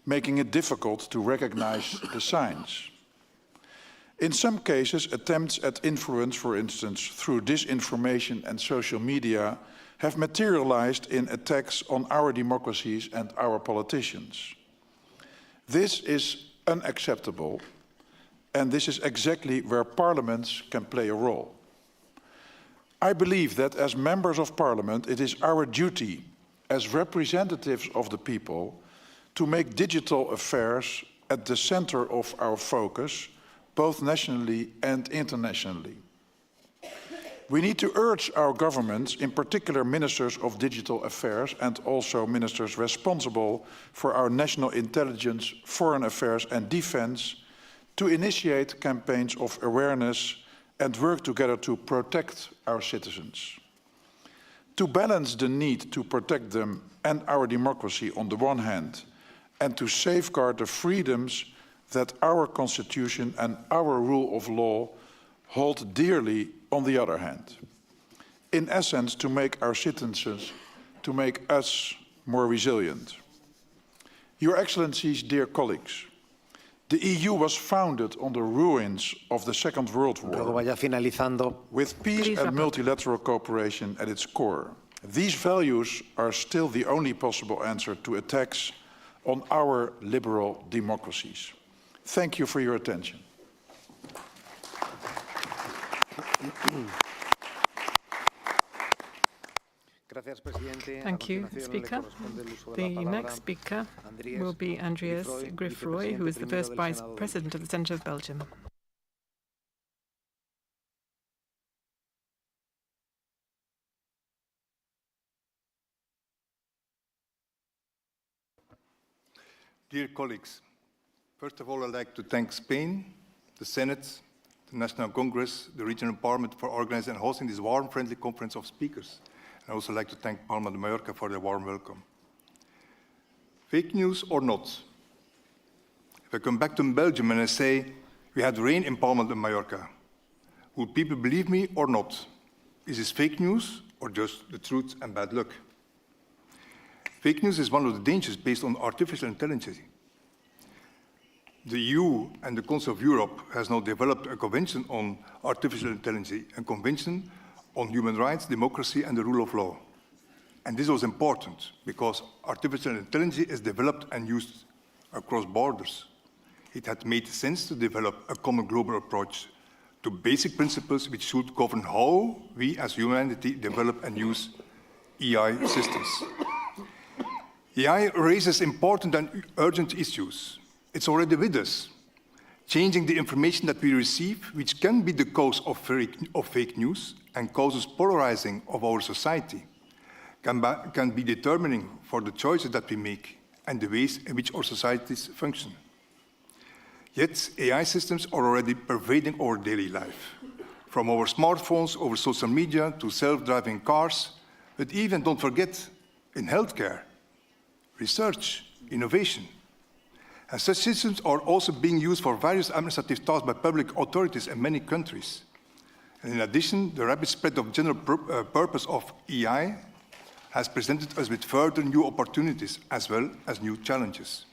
making it difficult to recognize the signs. In some cases, attempts at influence, for instance, through disinformation and social media, have materialized in attacks on our democracies and our politicians. This is unacceptable, and this is exactly where parliaments can play a role. I believe that as members of parliament, it is our duty as representatives of the people to make digital affairs at the center of our focus, both nationally and internationally. We need to urge our governments, in particular ministers of digital affairs and also ministers responsible for our national intelligence, foreign affairs and defense, to initiate campaigns of awareness and work together to protect our citizens. To balance the need to protect them and our democracy on the one hand, and to safeguard the freedoms that our Constitution and our rule of law hold dearly on the other hand. In essence, to make our citizens, to make us more resilient. Your Excellencies, dear colleagues, the EU was founded on the ruins of the Second World War, with peace and multilateral cooperation at its core. These values are still the only possible answer to attacks on our liberal democracies. Thank you for your attention. Thank you, Speaker. The next speaker will be Andreas Griffroy, who is the first Vice President of the Senate of Belgium. Dear colleagues, first of all, I'd like to thank Spain, the Senate, the National Congress, the Regional Parliament for organizing and hosting this warm, friendly conference of speakers. I also like to thank Palma de Mallorca for their warm welcome. Fake news or not? If I come back to Belgium and I say, we had rain in Palma de Mallorca, would people believe me or not? Is this fake news or just the truth and bad luck? Fake news is one of the dangers based on artificial intelligence. The EU and the Council of Europe has now developed a convention on artificial intelligence, a convention on human rights, democracy, and the rule of law. And this was important because artificial intelligence is developed and used across borders. It had made sense to develop a common global approach to basic principles which should govern how we as humanity develop and use AI systems. AI raises important and urgent issues. It's already with us, changing the information that we receive, which can be the cause of fake news and causes polarizing of our society, can be determining for the choices that we make and the ways in which our societies function. Yet, AI systems are already pervading our daily life, from our smartphones over social media to self-driving cars, but even, don't forget, in healthcare, research, innovation. And such systems are also being used for various administrative tasks by public authorities in many countries. And in addition, the rapid spread of general purpose of AI has presented us with further new opportunities as well as new challenges.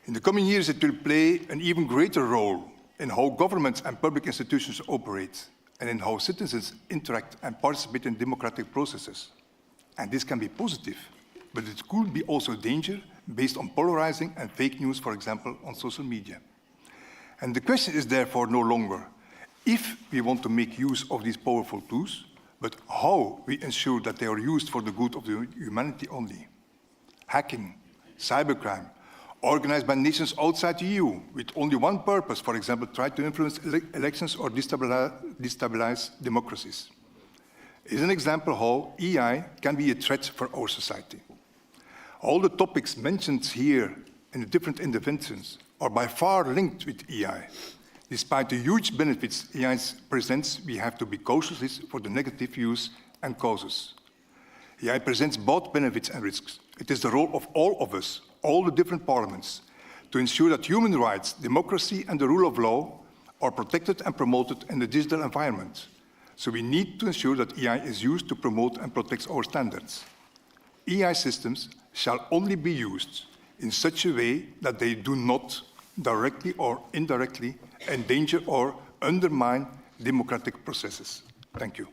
In the coming years, it will play an even greater role in how governments and public institutions operate and in how citizens interact and participate in democratic processes. And this can be positive, but it could be also a danger based on polarizing and fake news, for example, on social media. And the question is therefore no longer if we want to make use of these powerful tools, but how we ensure that they are used for the good of the humanity only. Hacking, cybercrime, organized by nations outside the EU, with only one purpose, for example, try to influence elections or destabilize democracies. Is an example how EI can be a threat for our society. All the topics mentioned here in the different interventions are by far linked with EI. Despite the huge benefits EI presents, we have to be cautious for the negative use and causes. EI presents both benefits and risks. It is the role of all of us, all the different parliaments, to ensure that human rights, democracy and the rule of law are protected and promoted in the digital environment. So we need to ensure that EI is used to promote and protect our standards. EI systems shall only be used in such a way that they do not directly or indirectly endanger or undermine democratic processes. Thank you.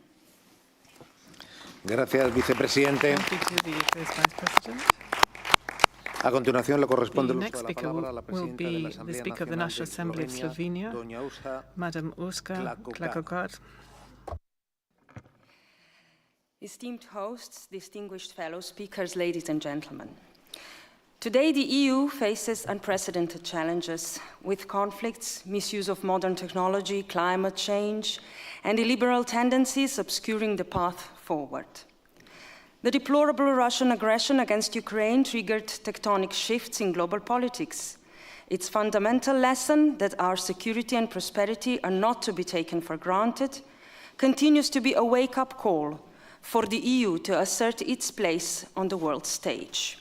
Gracias, vicepresidente. A continuación le corresponde el uso de la palabra a la presidenta de la Asamblea Nacional de Eslovenia, doña Madam Urška Klakogat. Esteemed hosts, distinguished fellow speakers, ladies and gentlemen. Today, the EU faces unprecedented challenges with conflicts, misuse of modern technology, climate change, and illiberal tendencies obscuring the path forward. The deplorable Russian aggression against Ukraine triggered tectonic shifts in global politics. Its fundamental lesson that our security and prosperity are not to be taken for granted continues to be a wake-up call for the EU to assert its place on the world stage.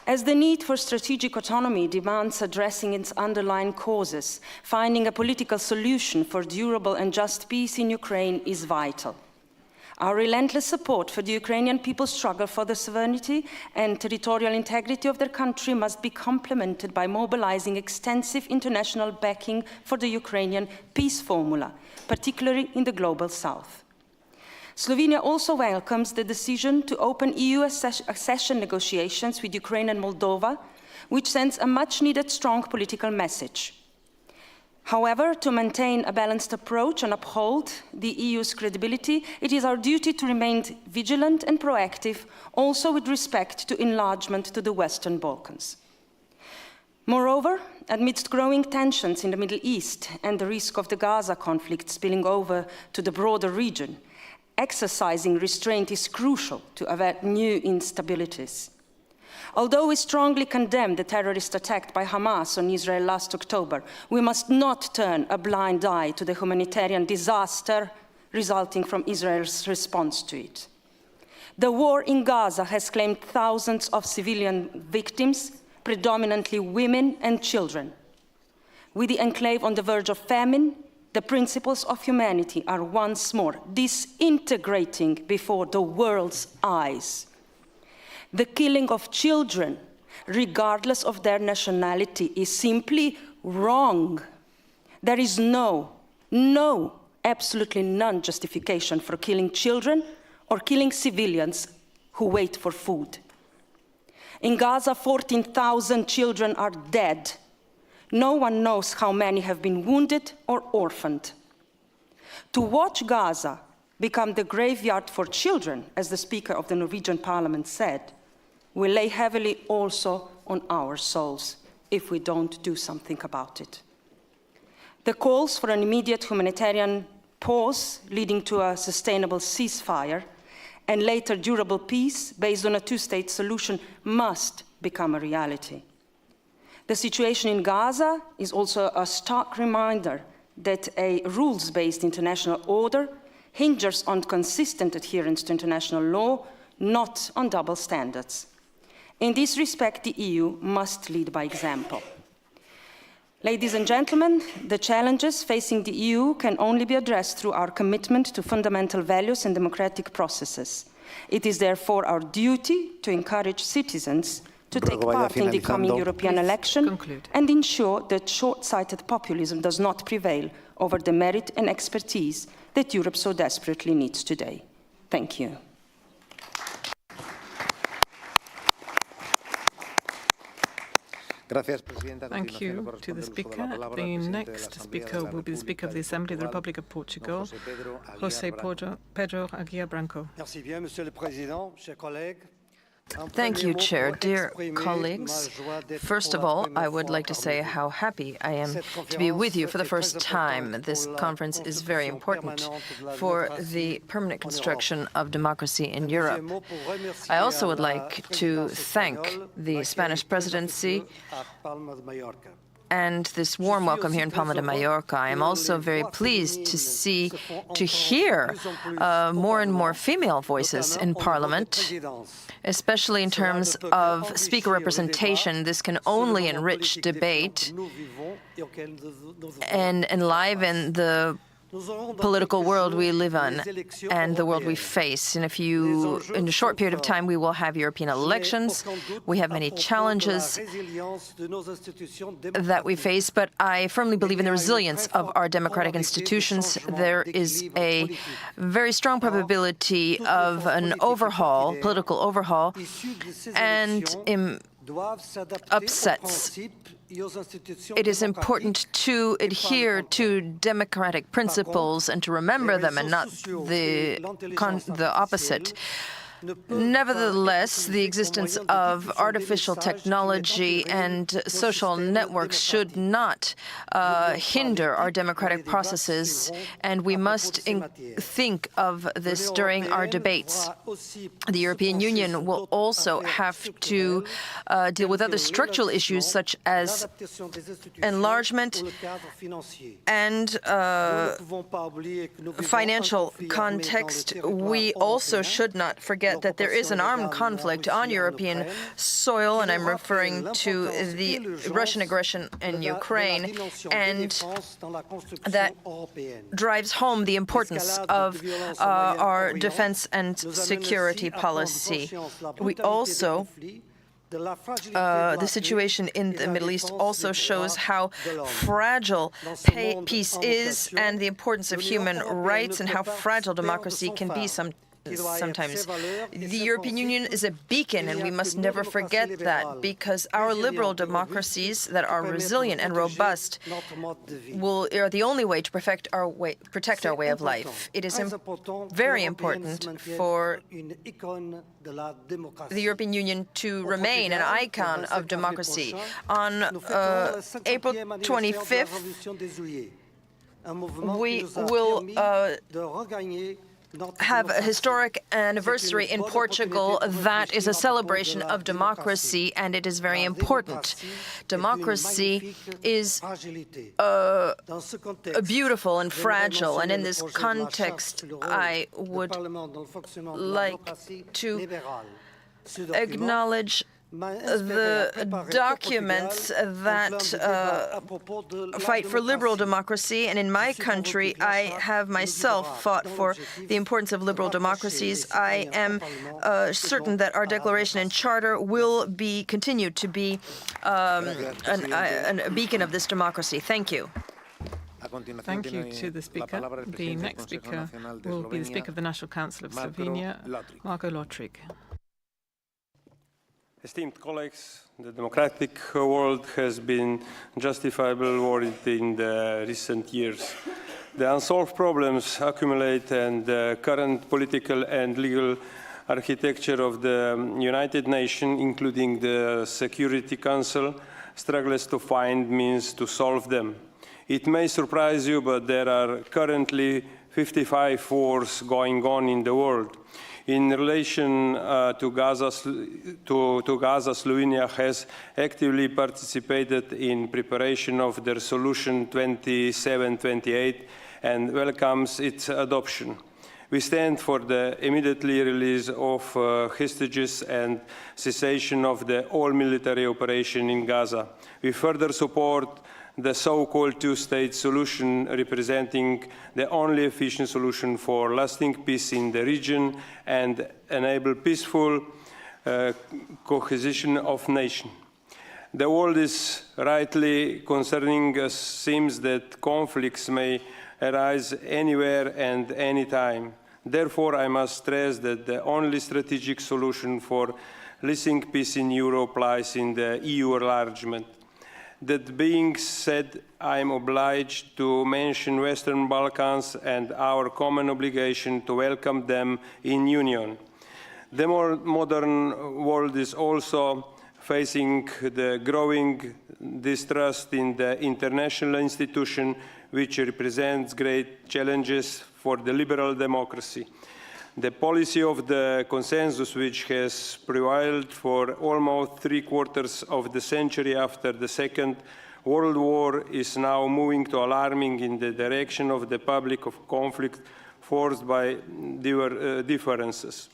As the need for strategic autonomy demands addressing its underlying causes, finding a political solution for durable and just peace in Ukraine is vital. Our relentless support for the Ukrainian people's struggle for the sovereignty and territorial integrity of their country must be complemented by mobilizing extensive international backing for the Ukrainian peace formula, particularly in the global south. Slovenia also welcomes the decision to open EU accession negotiations with Ukraine and Moldova, which sends a much-needed strong political message. However, to maintain a balanced approach and uphold the EU's credibility, it is our duty to remain vigilant and proactive, also with respect to enlargement to the Western Balkans. Moreover, amidst growing tensions in the Middle East and the risk of the Gaza conflict spilling over to the broader region, exercising restraint is crucial to avert new instabilities. Although we strongly condemn the terrorist attack by Hamas on Israel last October, we must not turn a blind eye to the humanitarian disaster resulting from Israel's response to it. The war in Gaza has claimed thousands of civilian victims, predominantly women and children. With the enclave on the verge of famine, the principles of humanity are once more disintegrating before the world's eyes. The killing of children, regardless of their nationality, is simply wrong. There is absolutely none justification for killing children or killing civilians who wait for food. In Gaza, 14,000 children are dead. No one knows how many have been wounded or orphaned. To watch Gaza become the graveyard for children, as the Speaker of the Norwegian Parliament said, will lay heavily also on our souls if we don't do something about it. The calls for an immediate humanitarian pause leading to a sustainable ceasefire and later durable peace based on a two-state solution must become a reality. The situation in Gaza is also a stark reminder that a rules-based international order hinges on consistent adherence to international law, not on double standards. In this respect, the EU must lead by example. Ladies and gentlemen, the challenges facing the EU can only be addressed through our commitment to fundamental values and democratic processes. It is therefore our duty to encourage citizens to take part in the coming European election and ensure that short-sighted populism does not prevail over the merit and expertise that Europe so desperately needs today. Thank you. Thank you to the Speaker. The next speaker will be the Speaker of the Assembly of the Republic of Portugal, José Pedro Aguiar Branco. Thank you, Chair. Dear colleagues, first of all, I would like to say how happy I am to be with you for the first time. This conference is very important for the permanent construction of democracy in Europe. I also would like to thank the Spanish Presidency and this warm welcome here in Palma de Mallorca. I am also very pleased to hear more and more female voices in Parliament, especially in terms of speaker representation. This can only enrich debate and enliven the political world we live in and the world we face. In a short period of time, we will have European elections. We have many challenges that we face, but I firmly believe in the resilience of our democratic institutions. There is a very strong probability of an overhaul, political overhaul, and upsets. It is important to adhere to democratic principles and to remember them and not the opposite. Nevertheless, the existence of artificial technology and social networks should not hinder our democratic processes, and we must think of this during our debates. The European Union will also have to deal with other structural issues such as enlargement and financial context. We also should not forget that there is an armed conflict on European soil, and I'm referring to the Russian aggression in Ukraine, and that drives home the importance of our defense and security policy. We also the situation in the Middle East also shows how fragile peace is and the importance of human rights and how fragile democracy can be sometimes. The European Union is a beacon, and we must never forget that, because our liberal democracies that are resilient and robust are the only way to protect our way of life. It is very important for the European Union to remain an icon of democracy. On April 25th, we will have a historic anniversary in Portugal that is a celebration of democracy, and it is very important. Democracy is beautiful and fragile, and in this context, I would like to acknowledge the documents that fight for liberal democracy, and in my country I have myself fought for the importance of liberal democracies. I am certain that our declaration and charter will continue to be a beacon of this democracy. Thank you. Thank you to the speaker. The next speaker will be the Speaker of the National Council of Slovenia, Marko Lotric. Esteemed colleagues, the democratic world has been justifiably worried in the recent years. The unsolved problems accumulate, and the current political and legal architecture of the United Nations, including the Security Council, struggles to find means to solve them. It may surprise you, but there are currently 55 wars going on in the world. In relation to Gaza, Slovenia has actively participated in preparation of the Resolution 2728 and welcomes its adoption. We stand for the immediate release of hostages and cessation of the all-military operation in Gaza. We further support the so-called two-state solution, representing the only efficient solution for lasting peace in the region and enable peaceful cohesion of nations. The world is rightly concerning us. Seems that conflicts may arise anywhere and anytime. Therefore, I must stress that the only strategic solution for lasting peace in Europe lies in the EU enlargement. That being said, I am obliged to mention Western Balkans and our common obligation to welcome them in Union. The more modern world is also facing the growing distrust in the international institution, which represents great challenges for the liberal democracy. The policy of the consensus, which has prevailed for almost 3/4 of the century after the Second World War, is now moving to alarming in the direction of the public of conflict forced by differences.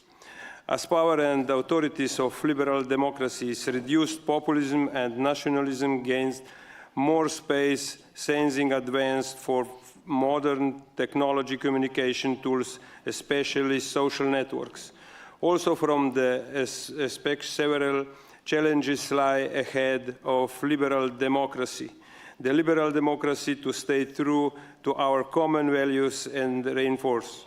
As power and authorities of liberal democracies reduced, populism and nationalism gained more space, sensing advanced for modern technology communication tools, especially social networks. Also from the aspect, several challenges lie ahead of liberal democracy. The liberal democracy to stay true to our common values and reinforce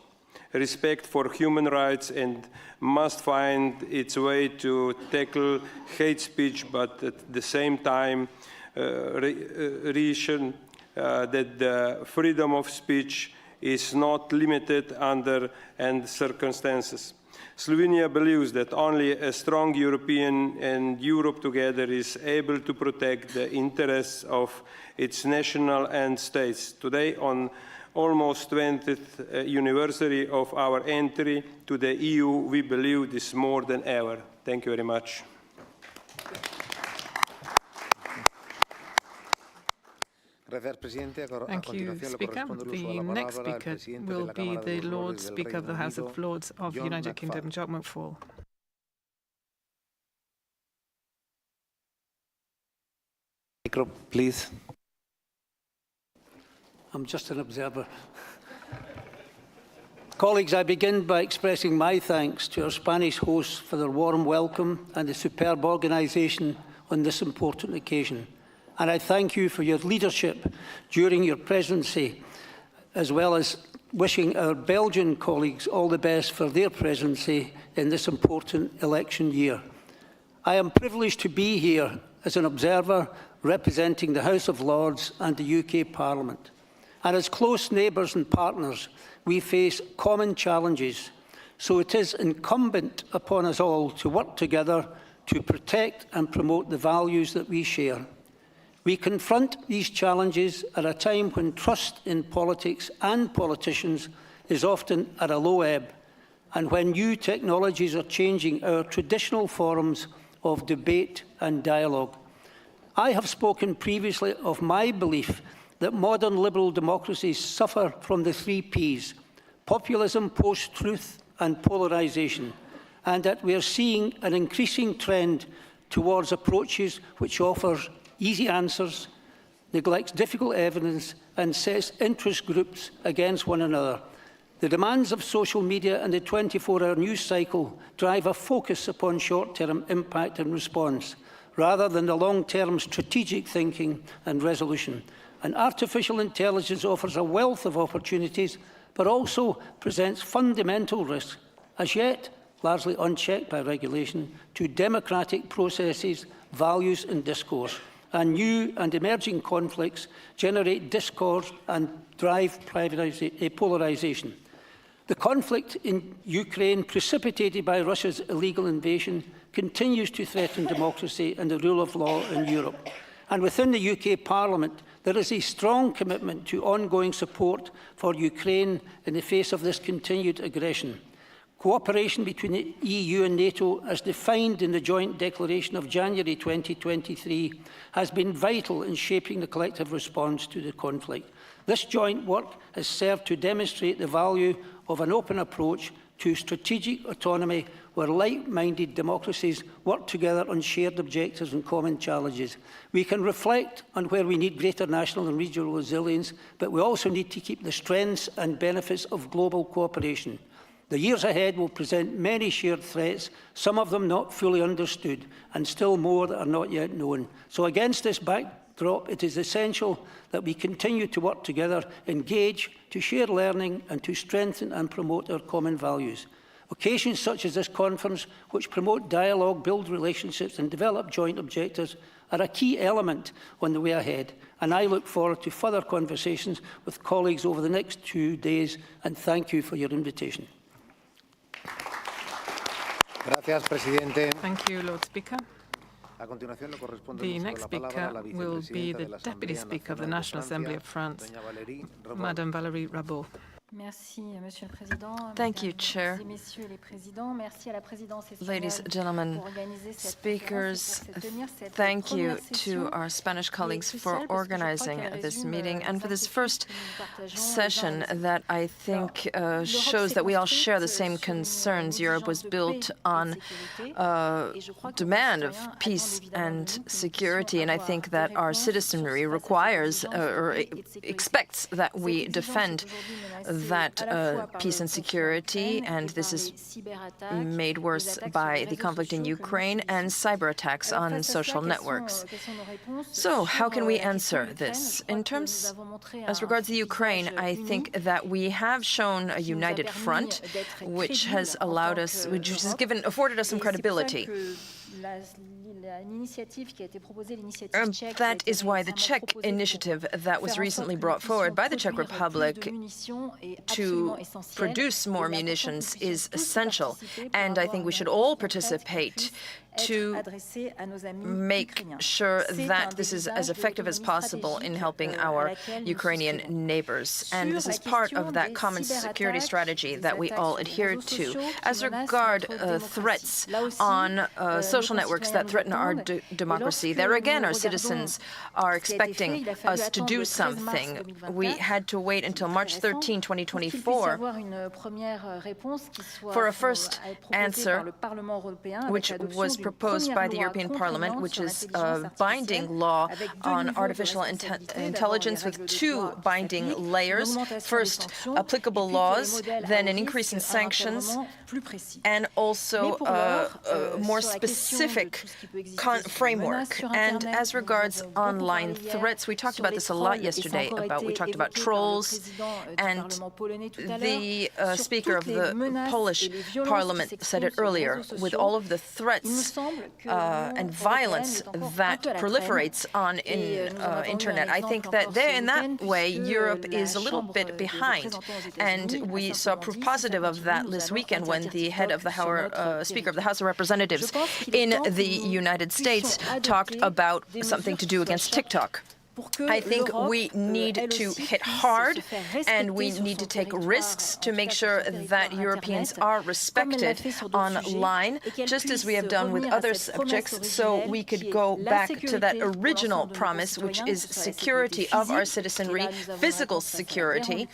respect for human rights, and must find its way to tackle hate speech, but at the same time reason that the freedom of speech is not limited under any circumstances. Slovenia believes that only a strong European and Europe together is able to protect the interests of its national and states. Today, on almost 20th anniversary of our entry to the EU, we believe this more than ever. Thank you very much. Thank you, Speaker. The next speaker will be the Lord Speaker of the House of Lords of the United Kingdom, John McFall. Micro, please. I'm just an observer. Colleagues, I begin by expressing my thanks to our Spanish hosts for their warm welcome and the superb organisation on this important occasion. And I thank you for your leadership during your presidency, as well as wishing our Belgian colleagues all the best for their presidency in this important election year. I am privileged to be here as an observer representing the House of Lords and the UK Parliament. And as close neighbours and partners, we face common challenges. So it is incumbent upon us all to work together to protect and promote the values that we share. We confront these challenges at a time when trust in politics and politicians is often at a low ebb, and when new technologies are changing our traditional forms of debate and dialogue. I have spoken previously of my belief that modern liberal democracies suffer from the 3 Ps: populism, post-truth and polarisation, and that we are seeing an increasing trend towards approaches which offer easy answers, neglects difficult evidence and sets interest groups against one another. The demands of social media and the 24-hour news cycle drive a focus upon short-term impact and response, rather than the long-term strategic thinking and resolution. And artificial intelligence offers a wealth of opportunities, but also presents fundamental risks, as yet largely unchecked by regulation, to democratic processes, values and discourse. And new and emerging conflicts generate discord and drive polarisation. The conflict in Ukraine, precipitated by Russia's illegal invasion, continues to threaten democracy and the rule of law in Europe. And within the UK Parliament, there is a strong commitment to ongoing support for Ukraine in the face of this continued aggression. Cooperation between the EU and NATO, as defined in the Joint Declaration of January 2023, has been vital in shaping the collective response to the conflict. This joint work has served to demonstrate the value of an open approach to strategic autonomy, where like-minded democracies work together on shared objectives and common challenges. We can reflect on where we need greater national and regional resilience, but we also need to keep the strengths and benefits of global cooperation. The years ahead will present many shared threats, some of them not fully understood, and still more that are not yet known. So against this backdrop, it is essential that we continue to work together, engage, to share learning, and to strengthen and promote our common values. Occasions such as this conference, which promote dialogue, build relationships, and develop joint objectives, are a key element on the way ahead. And I look forward to further conversations with colleagues over the next 2 days, and thank you for your invitation. Thank you, Lord Speaker. The next speaker will be the Deputy Speaker of the National Assembly of France, Madame Valérie Rabault. Thank you, Chair. Ladies and gentlemen, speakers, thank you to our Spanish colleagues for organizing this meeting and for this first session that I think shows that we all share the same concerns. Europe was built on demand of peace and security, and I think that our citizenry requires or expects that we defend that peace and security, and this is made worse by the conflict in Ukraine and cyber attacks on social networks. So how can we answer this? In terms, as regards the Ukraine, I think that we have shown a united front, which has allowed us, which has afforded us some credibility. That is why the Czech initiative that was recently brought forward by the Czech Republic to produce more munitions is essential, and I think we should all participate to make sure that this is as effective as possible in helping our Ukrainian neighbors. And this is part of that common security strategy that we all adhere to. As regard threats on social networks that threaten our democracy, there again our citizens are expecting us to do something. We had to wait until March 13, 2024 for a first answer, which was proposed by the European Parliament, which is a binding law on artificial intelligence with two binding layers. First, applicable laws, then an increase in sanctions, and also a more specific framework. And as regards online threats, we talked about this a lot yesterday. We talked about trolls, and the Speaker of the Polish Parliament said it earlier. With all of the threats and violence that proliferates on internet, I think that in that way Europe is a little bit behind, and we saw proof positive of that this weekend when the head of the Speaker of the House of Representatives in the United States talked about something to do against TikTok. I think we need to hit hard, and we need to take risks to make sure that Europeans are respected online, just as we have done with other subjects, so we could go back to that original promise, which is security of our citizenry, physical security.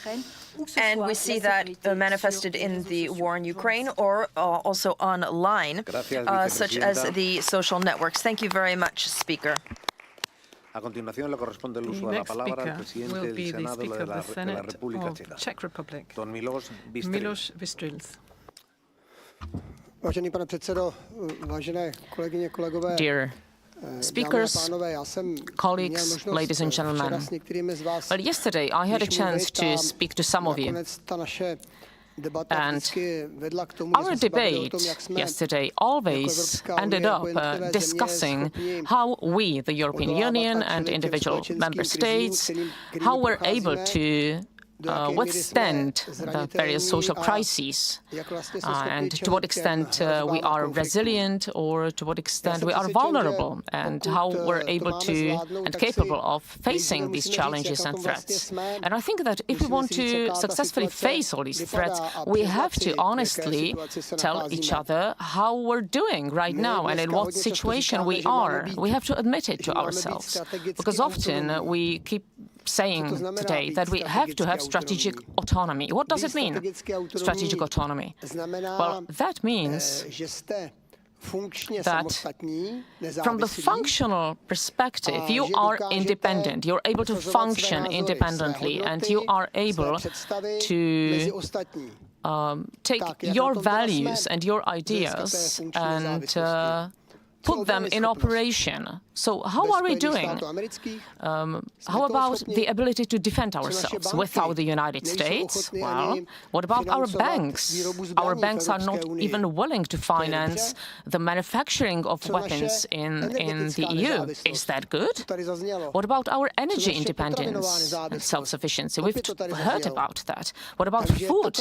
And we see that manifested in the war in Ukraine or also online, such as the social networks. Thank you very much, Speaker. The next speaker will be the Speaker of the Senate of the Czech Republic, Miloš Vystrčil. Dear speakers, colleagues, ladies and gentlemen, well, yesterday I had a chance to speak to some of you. And our debate yesterday always ended up discussing how we, the European Union and individual member states, how we're able to withstand the various social crises, and to what extent we are resilient or to what extent we are vulnerable, and how we're able to and capable of facing these challenges and threats. And I think that if we want to successfully face all these threats, we have to honestly tell each other how we're doing right now and in what situation we are. We have to admit it to ourselves, because often we keep saying today that we have to have strategic autonomy. What does it mean, strategic autonomy? Well, that means that from the functional perspective, you are independent, you're able to function independently, and you are able to take your values and your ideas and put them in operation So how are we doing? How about the ability to defend ourselves without the United States? Well, what about our banks? Our banks are not even willing to finance the manufacturing of weapons in the EU. Is that good? What about our energy independence and self-sufficiency? We've heard about that. What about food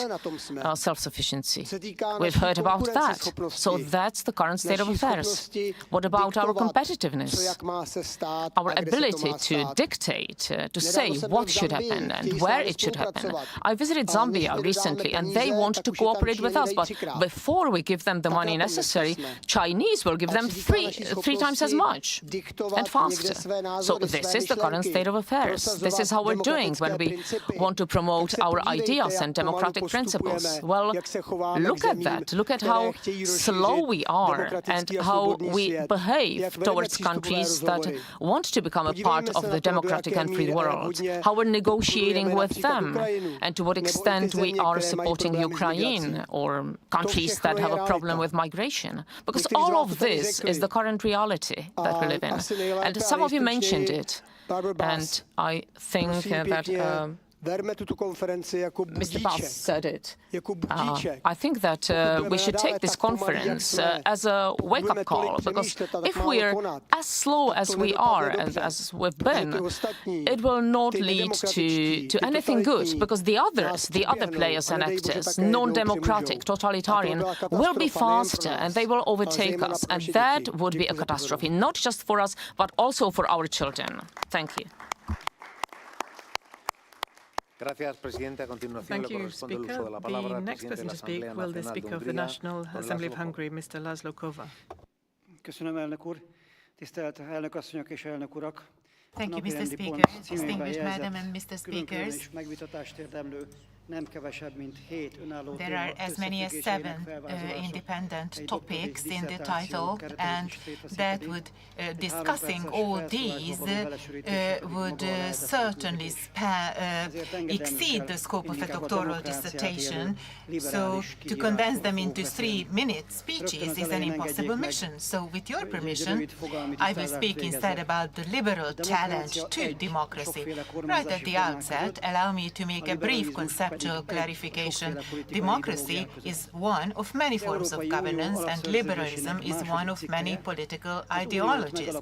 self-sufficiency? We've heard about that. So that's the current state of affairs. What about our competitiveness? Our ability to dictate, to say what should happen and where it should happen. I visited Zambia recently, and they want to cooperate with us, but before we give them the money necessary, Chinese will give them three times as much and faster. So this is the current state of affairs. This is how we're doing when we want to promote our ideas and democratic principles. Well, look at that. Look at how slow we are and how we behave towards countries that want to become a part of the democratic and free world, how we're negotiating with them, and to what extent we are supporting Ukraine or countries that have a problem with migration. Because all of this is the current reality that we live in. And some of you mentioned it, and I think that Mr. Bass said it. I think that we should take this conference as a wake-up call, because if we're as slow as we are, as we've been, it will not lead to anything good, because the other players and actors, non-democratic, totalitarian, will be faster and they will overtake us, and that would be a catastrophe, not just for us, but also for our children. Thank you. Thank you, Speaker. The next person to speak will the Speaker of the National Assembly of Hungary, Mr. Laszlo Kova. Thank you, Mr. Speaker. Distinguished Madam and Mr. Speakers. There are as many as 7 independent topics in the title, and that would, discussing all these, would certainly exceed the scope of a doctoral dissertation. So to condense them into 3-minute speeches is an impossible mission. So with your permission, I will speak instead about the liberal challenge to democracy. Right at the outset, allow me to make a brief conceptual clarification. Democracy is one of many forms of governance, and liberalism is one of many political ideologies.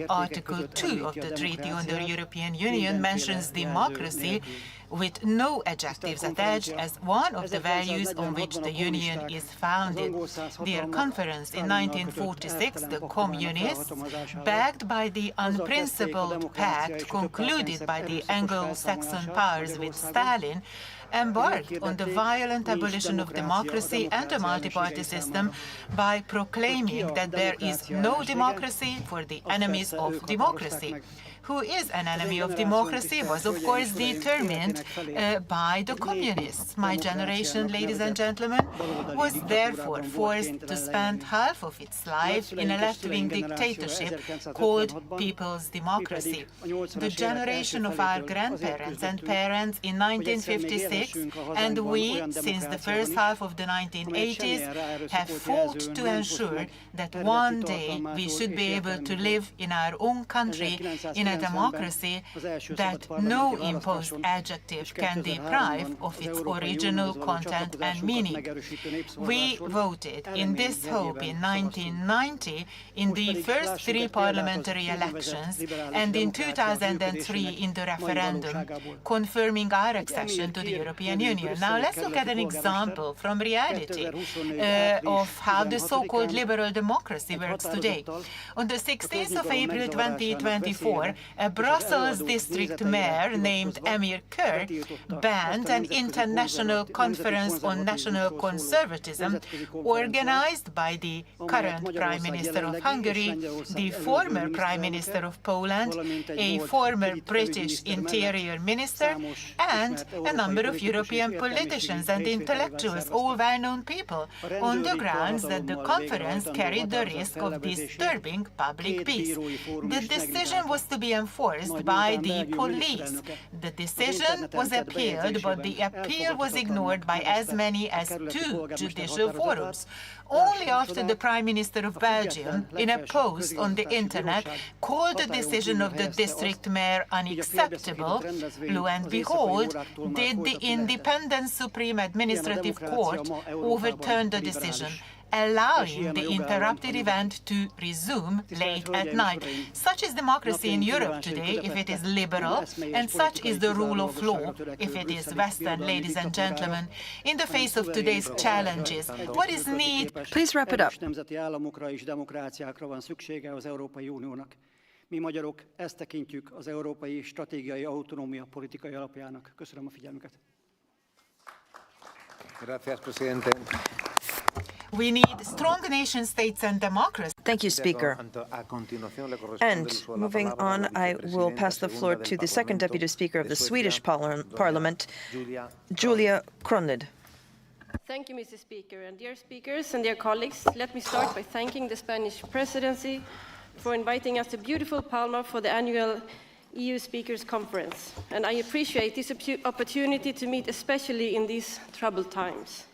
Article 2 of the Treaty on the European Union mentions democracy with no adjectives attached as one of the values on which the Union is founded. Their conference in 1946, the Communists, backed by the unprincipled pact concluded by the Anglo-Saxon powers with Stalin, embarked on the violent abolition of democracy and a multi-party system by proclaiming that there is no democracy for the enemies of democracy. Who is an enemy of democracy was, of course, determined by the communists. My generation, ladies and gentlemen, was therefore forced to spend half of its life in a left-wing dictatorship called People's Democracy. The generation of our grandparents and parents in 1956, and we, since the first half of the 1980s, have fought to ensure that one day we should be able to live in our own country in a democracy that no imposed adjective can deprive of its original content and meaning. We voted in this hope in 1990 in the first 3 parliamentary elections and in 2003 in the referendum, confirming our accession to the European Union. Now let's look at an example from reality of how the so-called liberal democracy works today. On the 16th of April 2024, a Brussels district mayor named Emir Kür banned an international conference on national conservatism organized by the current Prime Minister of Hungary, the former Prime Minister of Poland, a former British Interior Minister, and a number of European politicians and intellectuals, all well-known people, on the grounds that the conference carried the risk of disturbing public peace. The decision was to be enforced by the police. The decision was appealed, but the appeal was ignored by as many as 2 judicial forums. Only after the Prime Minister of Belgium, in a post on the internet, called the decision of the district mayor unacceptable, lo and behold, did the independent Supreme Administrative Court overturn the decision, allowing the interrupted event to resume late at night. Such is democracy in Europe today if it is liberal, and such is the rule of law if it is Western, ladies and gentlemen. In the face of today's challenges, what is needed? Please wrap it up. Nemzeti államokra és demokráciákra van szüksége az Európai Uniónak. Mi magyarok ezt tekintjük az európai stratégiai autonómia politikai alapjának. Köszönöm a figyelmüket. Gracias, presidente. We need strong nation states and democracy. Thank you, Speaker. And moving on, I will pass the floor to the second Deputy Speaker of the Swedish Parliament, Julia Kronlid. Thank you, Mr. Speaker. And dear speakers and dear colleagues, let me start by thanking the Spanish Presidency for inviting us to beautiful Palma for the annual EU Speakers Conference. And I appreciate this opportunity to meet, especially in these troubled times.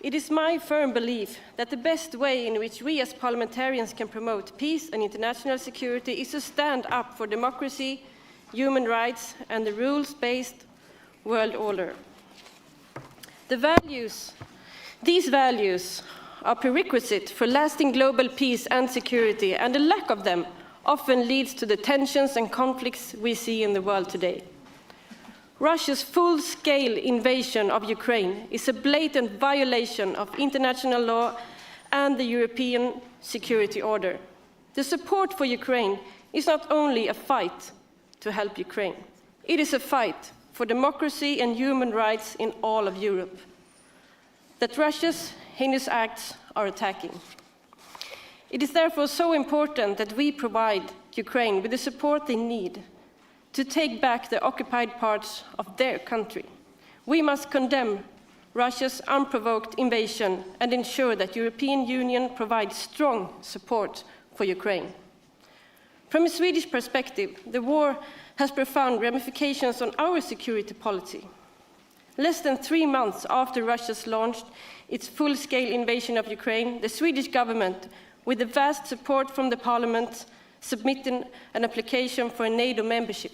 It is my firm belief that the best way in which we as parliamentarians can promote peace and international security is to stand up for democracy, human rights, and the rules-based world order. These values are prerequisite for lasting global peace and security, and the lack of them often leads to the tensions and conflicts we see in the world today. Russia's full-scale invasion of Ukraine is a blatant violation of international law and the European security order. The support for Ukraine is not only a fight to help Ukraine, it is a fight for democracy and human rights in all of Europe that Russia's heinous acts are attacking. It is therefore so important that we provide Ukraine with the support they need to take back the occupied parts of their country. We must condemn Russia's unprovoked invasion and ensure that the European Union provides strong support for Ukraine. From a Swedish perspective, the war has profound ramifications on our security policy. Less than 3 months after Russia's launched its full-scale invasion of Ukraine, the Swedish government, with the vast support from the Parliament, submitted an application for a NATO membership.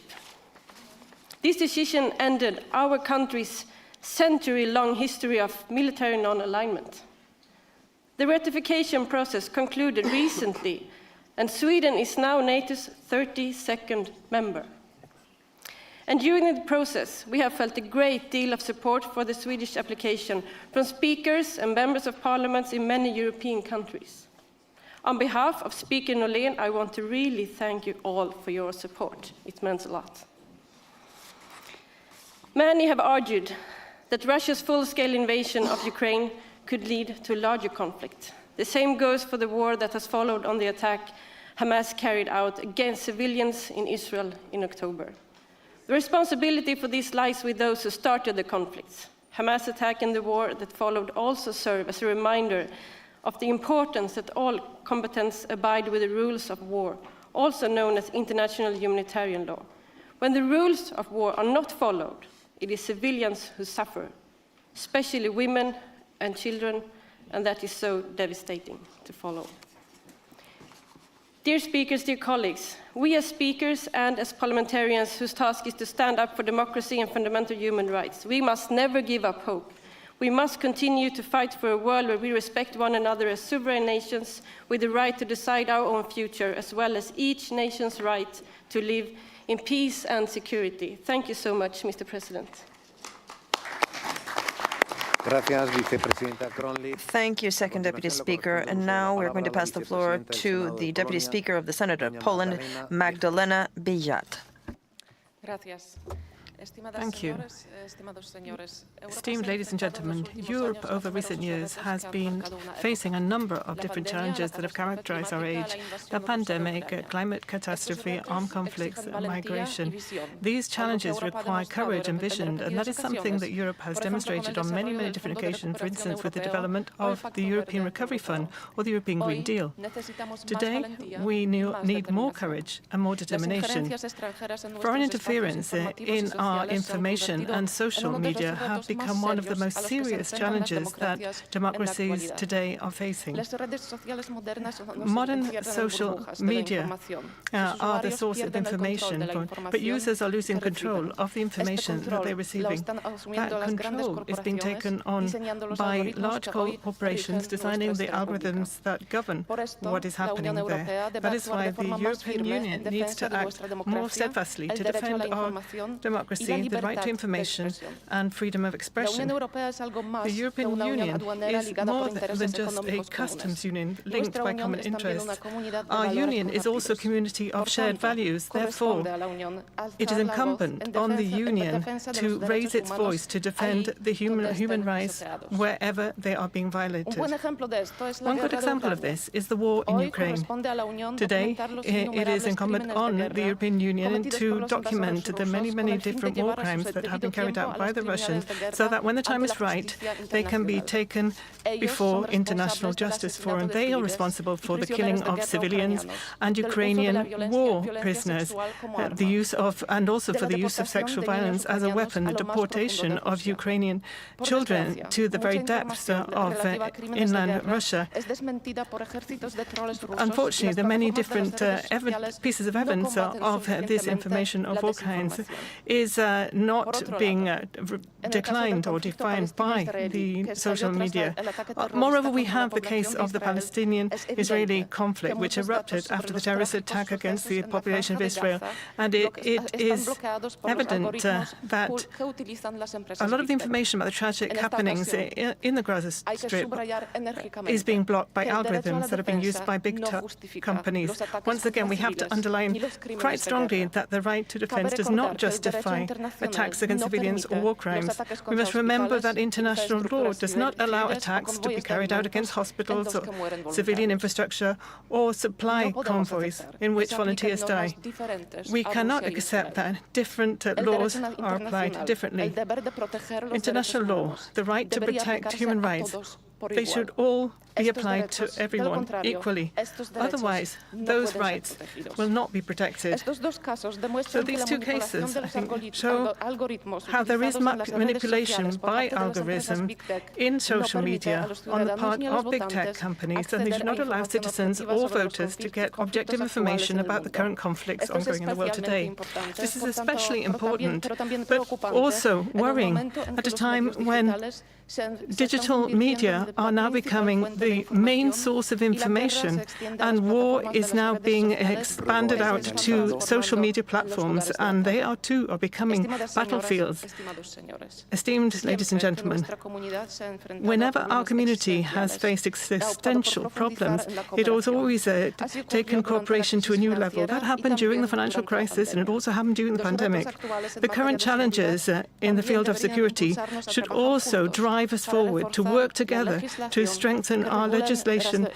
This decision ended our country's century-long history of military non-alignment. The ratification process concluded recently, and Sweden is now NATO's 32nd member. And during the process, we have felt a great deal of support for the Swedish application from speakers and members of parliaments in many European countries. On behalf of Speaker Norlén, I want to really thank you all for your support. It meant a lot. Many have argued that Russia's full-scale invasion of Ukraine could lead to a larger conflict. The same goes for the war that has followed on the attack Hamas carried out against civilians in Israel in October. The responsibility for this lies with those who started the conflicts. Hamas' attack and the war that followed also serve as a reminder of the importance that all combatants abide with the rules of war, also known as international humanitarian law. When the rules of war are not followed, it is civilians who suffer, especially women and children, and that is so devastating to follow. Dear speakers, dear colleagues, we as speakers and as parliamentarians whose task is to stand up for democracy and fundamental human rights, we must never give up hope. We must continue to fight for a world where we respect one another as sovereign nations with the right to decide our own future, as well as each nation's right to live in peace and security. Thank you so much, Mr. President. Thank you, Second Deputy Speaker. And now we're going to pass the floor to the Deputy Speaker of the Senate of Poland, Magdalena Bijat. Thank you. Esteemed ladies and gentlemen, Europe over recent years has been facing a number of different challenges that have characterized our age: the pandemic, climate catastrophe, armed conflicts, and migration. These challenges require courage and vision, and that is something that Europe has demonstrated on many, many different occasions, for instance, with the development of the European Recovery Fund or the European Green Deal. Today, we need more courage and more determination. Foreign interference in our information and social media have become one of the most serious challenges that democracies today are facing. Modern social media are the source of information, but users are losing control of the information that they're receiving. That control is being taken on by large corporations designing the algorithms that govern what is happening there. That is why the European Union needs to act more steadfastly to defend our democracy, the right to information and freedom of expression. The European Union is more than just a customs union linked by common interests. Our union is also a community of shared values. Therefore, it is incumbent on the Union to raise its voice to defend the human rights wherever they are being violated. One good example of this is the war in Ukraine. Today, it is incumbent on the European Union to document the many, many different war crimes that have been carried out by the Russians, so that when the time is right, they can be taken before International Justice Forum. They are responsible for the killing of civilians and Ukrainian war prisoners, and also for the use of sexual violence as a weapon, the deportation of Ukrainian children to the very depths of inland Russia. Unfortunately, the many different pieces of evidence of this information of all kinds is not being declined or defined by the social media. Moreover, we have the case of the Palestinian-Israeli conflict, which erupted after the terrorist attack against the population of Israel. And it is evident that a lot of the information about the tragic happenings in the Gaza Strip is being blocked by algorithms that are being used by big tech companies. Once again, we have to underline quite strongly that the right to defense does not justify attacks against civilians or war crimes. We must remember that international law does not allow attacks to be carried out against hospitals or civilian infrastructure or supply convoys in which volunteers die. We cannot accept that different laws are applied differently. International law, the right to protect human rights, they should all be applied to everyone equally. Otherwise, those rights will not be protected. So these two cases, I think, show how there is manipulation by algorithms in social media on the part of big tech companies, and they should not allow citizens or voters to get objective information about the current conflicts ongoing in the world today. This is especially important, but also worrying at a time when digital media are now becoming the main source of information, and war is now being expanded out to social media platforms, and they are becoming battlefields. Esteemed ladies and gentlemen, whenever our community has faced existential problems, it has always taken cooperation to a new level. That happened during the financial crisis, and it also happened during the pandemic. The current challenges in the field of security should also drive us forward to work together to strengthen our legislation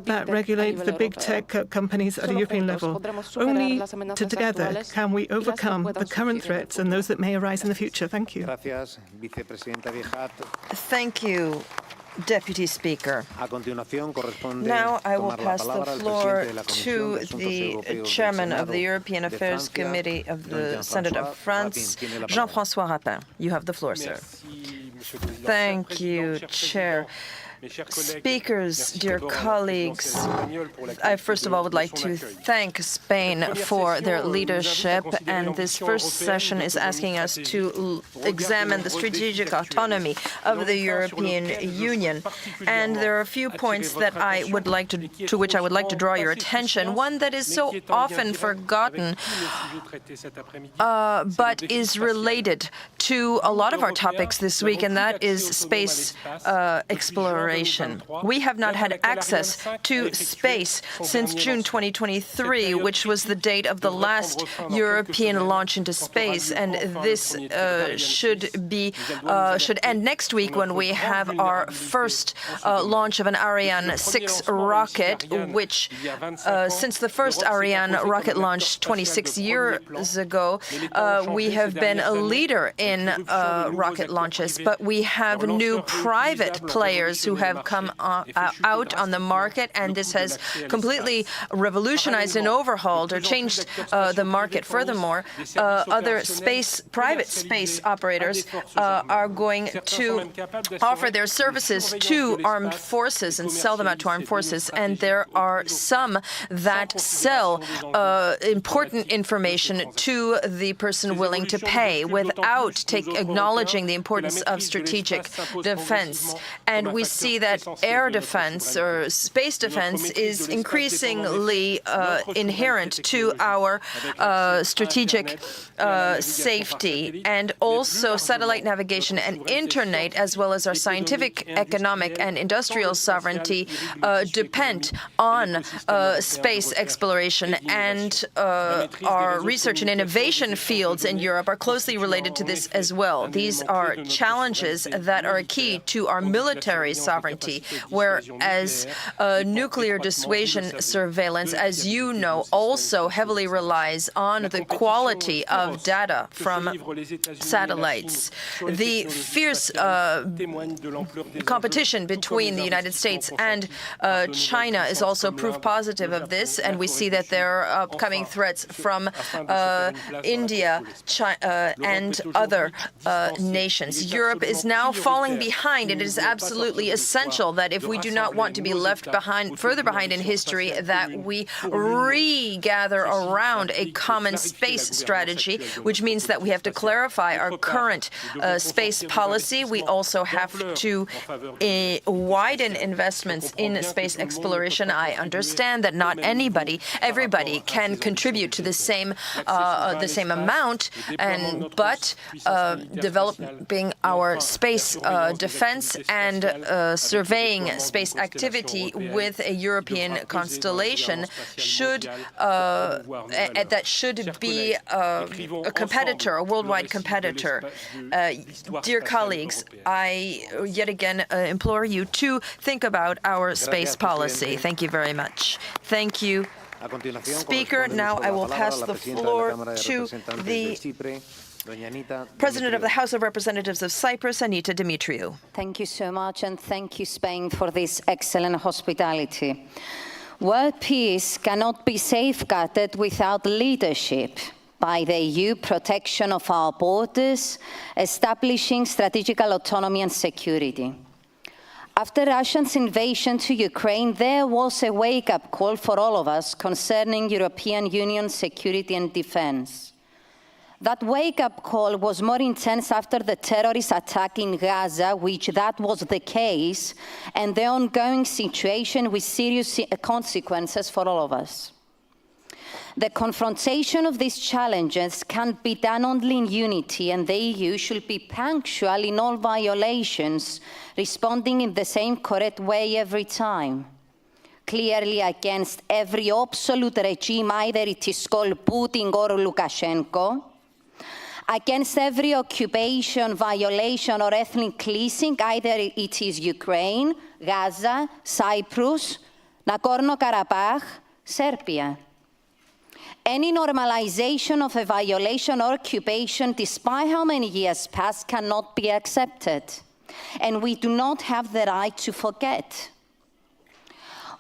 that regulates the big tech companies at a European level. Only together can we overcome the current threats and those that may arise in the future. Thank you. Thank you, Deputy Speaker. Now I will pass the floor to the Chairman of the European Affairs Committee of the Senate of France, Jean-François Rapin. You have the floor, sir. Thank you, Chair. Speakers, dear colleagues, I first of all would like to thank Spain for their leadership, and this first session is asking us to examine the strategic autonomy of the European Union. And there are a few points that to which I would like to draw your attention. One that is so often forgotten, but is related to a lot of our topics this week, and that is space exploration. exploration. We have not had access to space since June 2023, which was the date of the last European launch into space, and this should end next week when we have our first launch of an Ariane 6 rocket, which since the first Ariane rocket launch 26 years ago, we have been a leader in rocket launches, but we have new private players who have come out on the market, and this has completely revolutionized and overhauled or changed the market. Furthermore, other private space operators are going to offer their services to armed forces and sell them out to armed forces, and there are some that sell important information to the person willing to pay without acknowledging the importance of strategic defense. And we see that air defense or space defense is increasingly inherent to our strategic safety, and also satellite navigation and internet, as well as our scientific, economic, and industrial sovereignty depend on space exploration, and our research and innovation fields in Europe are closely related to this as well. These are challenges that are key to our military sovereignty, whereas nuclear dissuasion surveillance, as you know, also heavily relies on the quality of data from satellites. The fierce competition between the United States and China is also proof positive of this, and we see that there are upcoming threats from India, China, and other nations. Europe is now falling behind, and it is absolutely essential that if we do not want to be left further behind in history, that we regather around a common space strategy, which means that we have to clarify our current space policy. We also have to widen investments in space exploration. I understand that not everybody can contribute to the same amount, but developing our space defense and surveying space activity with a European constellation should be a competitor, a worldwide competitor. Dear colleagues, I yet again implore you to think about our space policy. Thank you very much. Thank you, Speaker. Now I will pass the floor to the President of the House of Representatives of Cyprus, Anita Dimitriou. Thank you so much, and thank you, Spain, for this excellent hospitality. World peace cannot be safeguarded without leadership by the EU, protection of our borders, establishing strategical autonomy and security. After Russia's invasion to Ukraine, there was a wake-up call for all of us concerning European Union security and defense. That wake-up call was more intense after the terrorist attack in Gaza, which that was the case, and the ongoing situation with serious consequences for all of us. The confrontation of these challenges can be done only in unity, and the EU should be punctual in all violations, responding in the same correct way every time. Clearly against every absolute regime, either it is called Putin or Lukashenko, against every occupation, violation, or ethnic cleansing, either it is Ukraine, Gaza, Cyprus, Nagorno-Karabakh, Serbia. Any normalization of a violation or occupation, despite how many years pass, cannot be accepted. And we do not have the right to forget.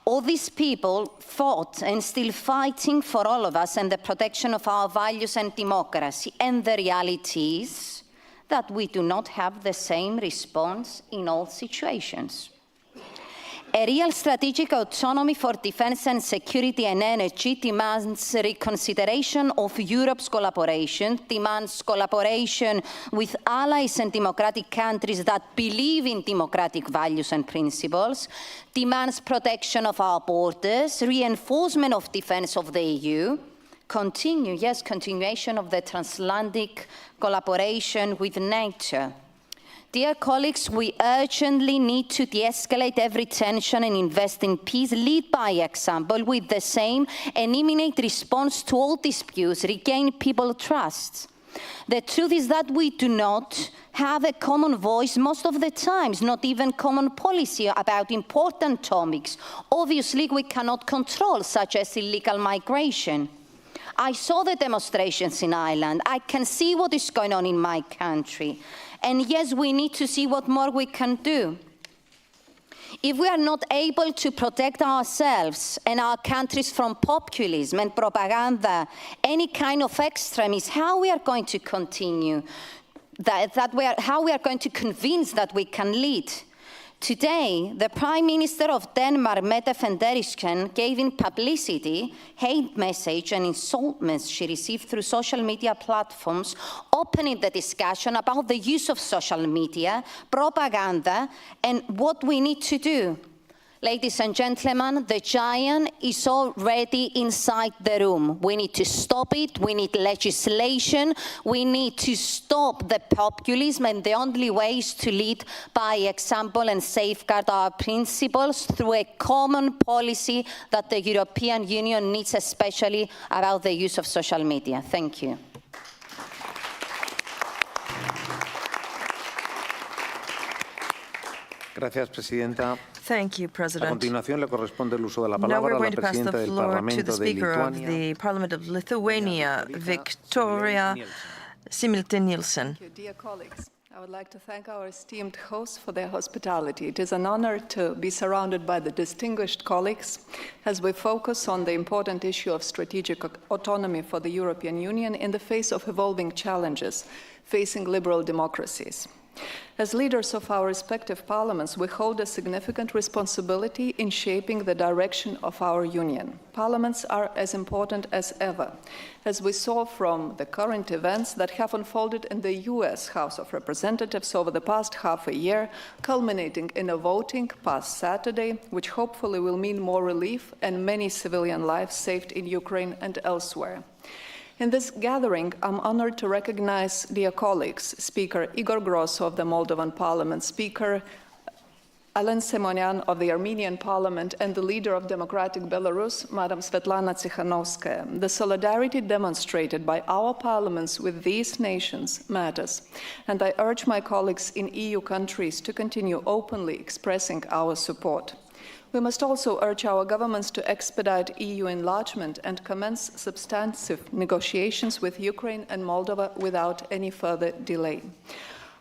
All these people fought and still fighting for all of us and the protection of our values and democracy. And the reality is that we do not have the same response in all situations. A real strategic autonomy for defense and security and energy demands reconsideration of Europe's collaboration, demands collaboration with allies and democratic countries that believe in democratic values and principles, demands protection of our borders, reinforcement of defense of the EU, continuation of the transatlantic collaboration with NATO. Dear colleagues, we urgently need to de-escalate every tension and invest in peace. Lead by example with the same and imminent response to all disputes, regain people's trust. The truth is that we do not have a common voice most of the times, not even common policy about important topics. Obviously, we cannot control, such as illegal migration. I saw the demonstrations in Ireland. I can see what is going on in my country. And yes, we need to see what more we can do. If we are not able to protect ourselves and our countries from populism and propaganda, any kind of extremism, how we are going to continue, how we are going to convince that we can lead? Today, the Prime Minister of Denmark, Mette Frederiksen, gave in publicity hate message and insults she received through social media platforms, opening the discussion about the use of social media, propaganda, and what we need to do. Ladies and gentlemen, the giant is already inside the room. We need to stop it. We need legislation. We need to stop the populism, and the only way is to lead by example and safeguard our principles through a common policy that the European Union needs, especially about the use of social media. Thank you. Gracias, Presidenta. Thank you, President. A continuación le corresponde el uso de la Now palabra we're a la going to pass the Presidenta del floor to Parlamento the de Speaker of Lituania. the Parliament of Lithuania, Victoria Similtin-Nielsen. Dear colleagues, I would like to thank our esteemed hosts for their hospitality. It is an honor to be surrounded by the distinguished colleagues as we focus on the important issue of strategic autonomy for the European Union in the face of evolving challenges facing liberal democracies. As leaders of our respective parliaments, we hold a significant responsibility in shaping the direction of our union. Parliaments are as important as ever, as we saw from the current events that have unfolded in the US House of Representatives over the past half a year, culminating in a voting past Saturday, which hopefully will mean more relief and many civilian lives saved in Ukraine and elsewhere. In this gathering, I'm honored to recognize dear colleagues, Speaker Igor Grosso of the Moldovan Parliament, Speaker Alen Semonian of the Armenian Parliament, and the leader of Democratic Belarus, Madam Svetlana Tsikhanouskaya. The solidarity demonstrated by our parliaments with these nations matters, and I urge my colleagues in EU countries to continue openly expressing our support. We must also urge our governments to expedite EU enlargement and commence substantive negotiations with Ukraine and Moldova without any further delay.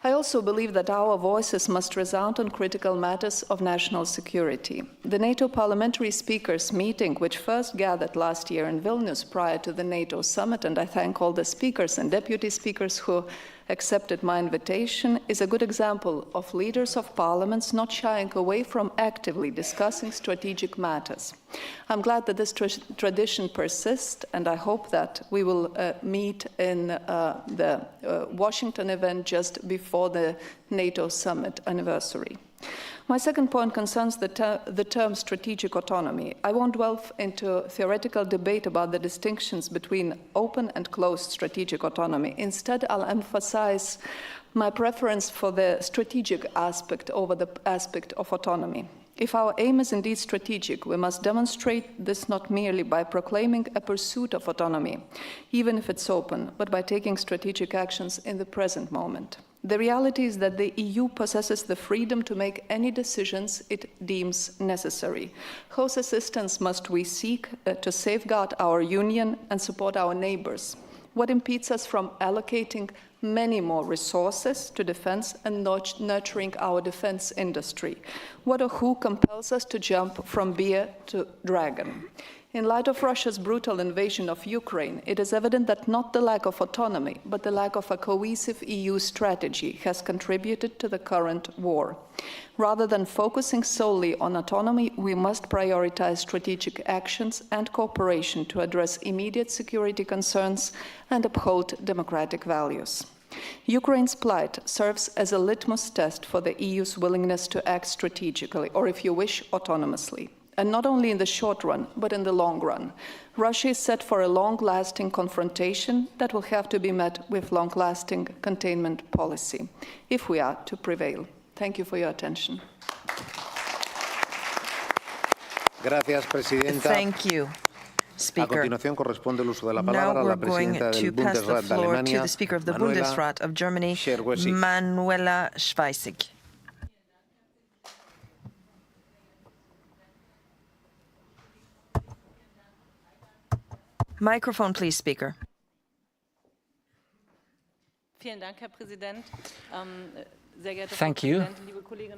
I also believe that our voices must resound on critical matters of national security. The NATO Parliamentary Speakers meeting, which first gathered last year in Vilnius prior to the NATO summit, and I thank all the speakers and deputy speakers who accepted my invitation, is a good example of leaders of parliaments not shying away from actively discussing strategic matters. I'm glad that this tradition persists, and I hope that we will meet in the Washington event just before the NATO summit anniversary. My second point concerns the term strategic autonomy. I won't delve into theoretical debate about the distinctions between open and closed strategic autonomy. Instead, I'll emphasize my preference for the strategic aspect over the aspect of autonomy. If our aim is indeed strategic, we must demonstrate this not merely by proclaiming a pursuit of autonomy, even if it's open, but by taking strategic actions in the present moment. The reality is that the EU possesses the freedom to make any decisions it deems necessary. Whose assistance must we seek to safeguard our union and support our neighbors? What impedes us from allocating many more resources to defense and nurturing our defense industry? What or who compels us to jump from bear to dragon? In light of Russia's brutal invasion of Ukraine, it is evident that not the lack of autonomy, but the lack of a cohesive EU strategy has contributed to the current war. Rather than focusing solely on autonomy, we must prioritize strategic actions and cooperation to address immediate security concerns and uphold democratic values. Ukraine's plight serves as a litmus test for the EU's willingness to act strategically, or if you wish, autonomously. and not only in the short run, but in the long run. Russia is set for a long-lasting confrontation that will have to be met with long-lasting containment policy, if we are to prevail. Thank you for your attention. Gracias, Presidenta. Thank you, Speaker. Now we're going to pass the floor to the Speaker of the Bundesrat of Germany, Manuela Schwesig. Microphone, please, Speaker. Thank you,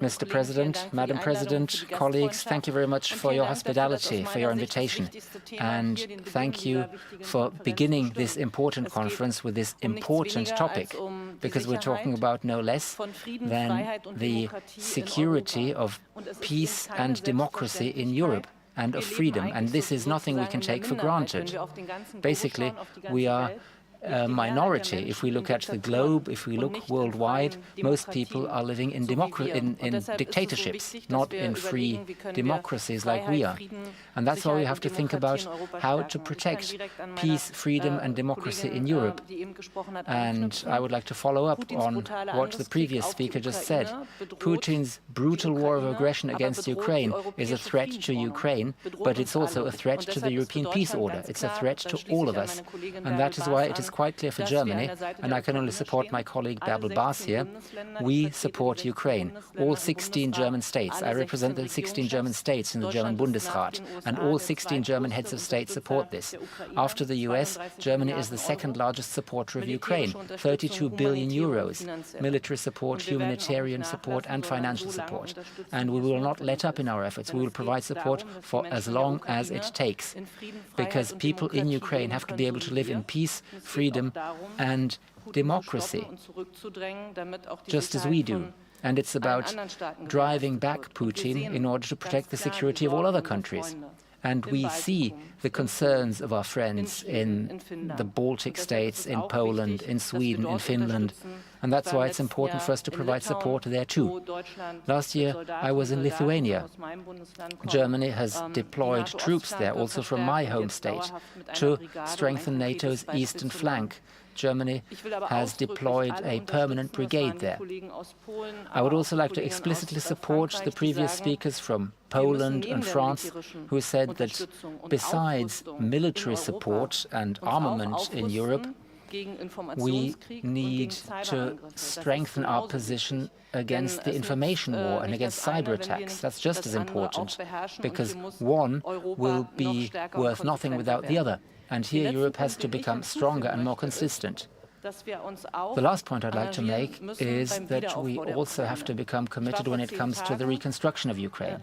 Mr. President, Madam President, colleagues. Thank you very much for your hospitality, for your invitation. And thank you for beginning this important conference with this important topic, because we're talking about no less than the security of peace and democracy in Europe and of freedom. And this is nothing we can take for granted. Basically, we are a minority. If we look at the globe, if we look worldwide, most people are living in dictatorships, not in free democracies like we are. And that's why we have to think about how to protect peace, freedom and democracy in Europe. And I would like to follow up on what the previous speaker just said. Putin's brutal war of aggression against Ukraine is a threat to Ukraine, but it's also a threat to the European peace order. It's a threat to all of us. And that is why it is quite clear for Germany, and I can only support my colleague Bärbel Bas here, we support Ukraine, all 16 German states. I represent the 16 German states in the German Bundesrat, and all 16 German heads of state support this. After the US, Germany is the second largest supporter of Ukraine, 32 billion euros, military support, humanitarian support and financial support. And we will not let up in our efforts. We will provide support for as long as it takes, because people in Ukraine have to be able to live in peace, freedom and democracy, just as we do. And it's about driving back Putin in order to protect the security of all other countries. And we see the concerns of our friends in the Baltic states, in Poland, in Sweden, in Finland. And that's why it's important for us to provide support there too. Last year, I was in Lithuania. Germany has deployed troops there, also from my home state, to strengthen NATO's eastern flank. Germany has deployed a permanent brigade there. I would also like to explicitly support the previous speakers from Poland and France who said that besides military support and armament in Europe, we need to strengthen our position against the information war and against cyber attacks. That's just as important, because one will be worth nothing without the other. And here Europe has to become stronger and more consistent. The last point I'd like to make is that we also have to become committed when it comes to the reconstruction of Ukraine.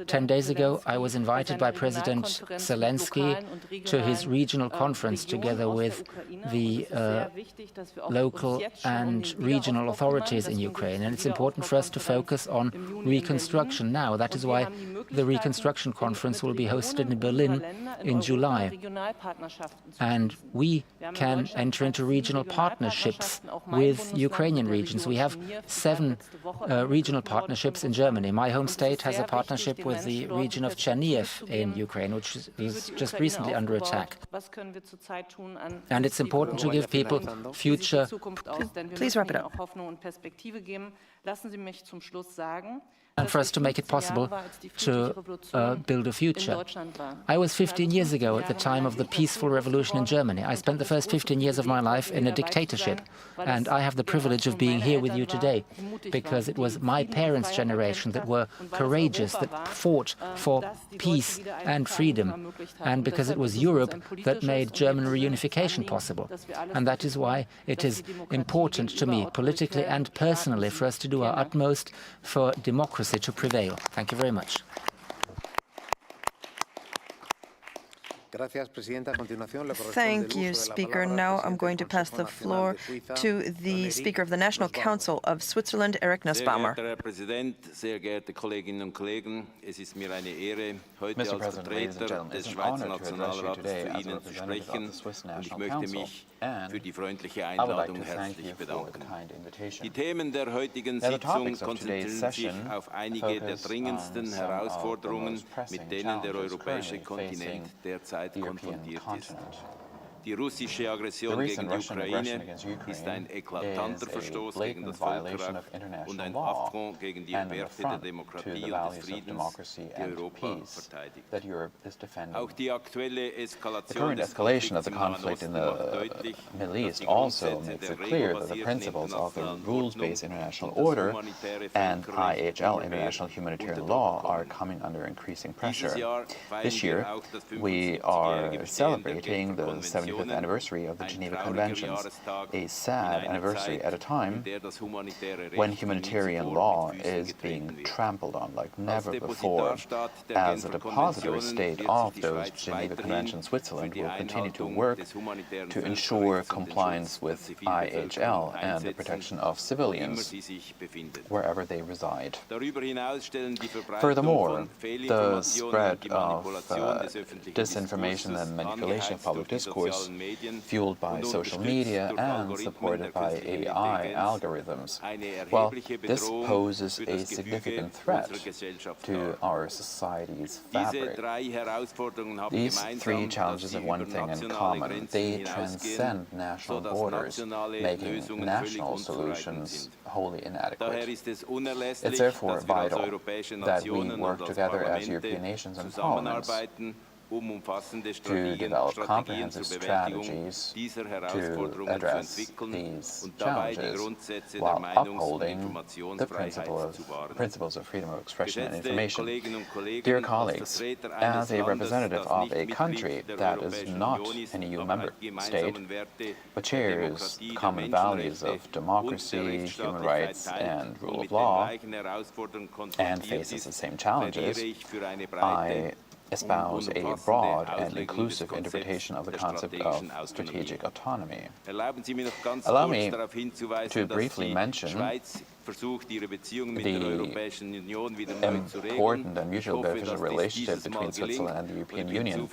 10 days ago, I was invited by President Zelensky to his regional conference together with the local and regional authorities in Ukraine. And it's important for us to focus on reconstruction now. That is why the reconstruction conference will be hosted in Berlin in July. And we can enter into regional partnerships with Ukrainian regions. We have 7 regional partnerships in Germany. My home state has a partnership with the region of Chernihiv in Ukraine, which is just recently under attack. And it's important to give people future. Please wrap it up. And for us to make it possible to build a future. I was 15 years ago at the time of the peaceful revolution in Germany. I spent the first 15 years of my life in a dictatorship, and I have the privilege of being here with you today because it was my parents' generation that were courageous, that fought for peace and freedom, and because it was Europe that made German reunification possible. And that is why it is important to me, politically and personally, for us to do our utmost for democracy to prevail. Thank you very much. Thank you, Speaker. Now I'm going to pass the floor to the Speaker of the National Council of Switzerland, Eric Nussbaumer. Mr. President, ladies and gentlemen, it's an honor to address you today as a representative of the Swiss National Council, and I would like to thank you for the kind invitation. Now, the topics of today's session focus on some of the most pressing challenges currently facing the European continent. Die russische Aggression gegen die Ukraine ist ein eklatanter Verstoß gegen das Völkerrecht und ein Affront gegen die Werte der Demokratie und des Friedens, die Europa verteidigt. Auch die aktuelle Eskalation des escalation of the conflict in the Middle East also makes it clear that the principles of the rules-based international order and IHL, international humanitarian law, are coming under increasing pressure. This year, we are celebrating the 75th anniversary of the Geneva Conventions, a sad anniversary at a time when humanitarian law is being trampled on like never before. As a depository state of those Geneva Conventions, Switzerland will continue to work to ensure compliance with IHL and the protection of civilians wherever they reside. Furthermore, the spread of disinformation and manipulation of public discourse fueled by social media and supported by AI algorithms. Well, this poses a significant threat to our society's fabric. These three challenges have one thing in common. They transcend national borders, making national solutions wholly inadequate. It's therefore vital that we work together as European nations and parliaments to develop comprehensive strategies to address these challenges while upholding the principles of freedom of expression and information. Dear colleagues, as a representative of a country that is not an EU member state, but shares common values of democracy, human rights, and rule of law, and faces the same challenges, I espouse a broad and inclusive interpretation of the concept of strategic autonomy. Allow me to briefly mention the important and mutual beneficial relationship between Switzerland and the European Union.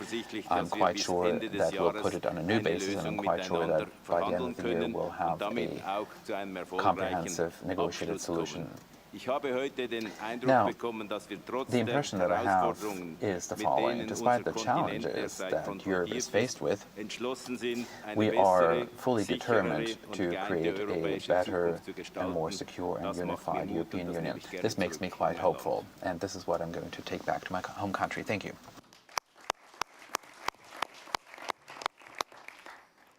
I'm quite sure that we'll put it on a new basis, and I'm quite sure that by the end of the year we'll have a comprehensive negotiated solution. Now, the impression that I have is the following. Despite the challenges that Europe is faced with, we are fully determined to create a better and more secure and unified European Union. This makes me quite hopeful, and this is what I'm going to take back to my home country. Thank you.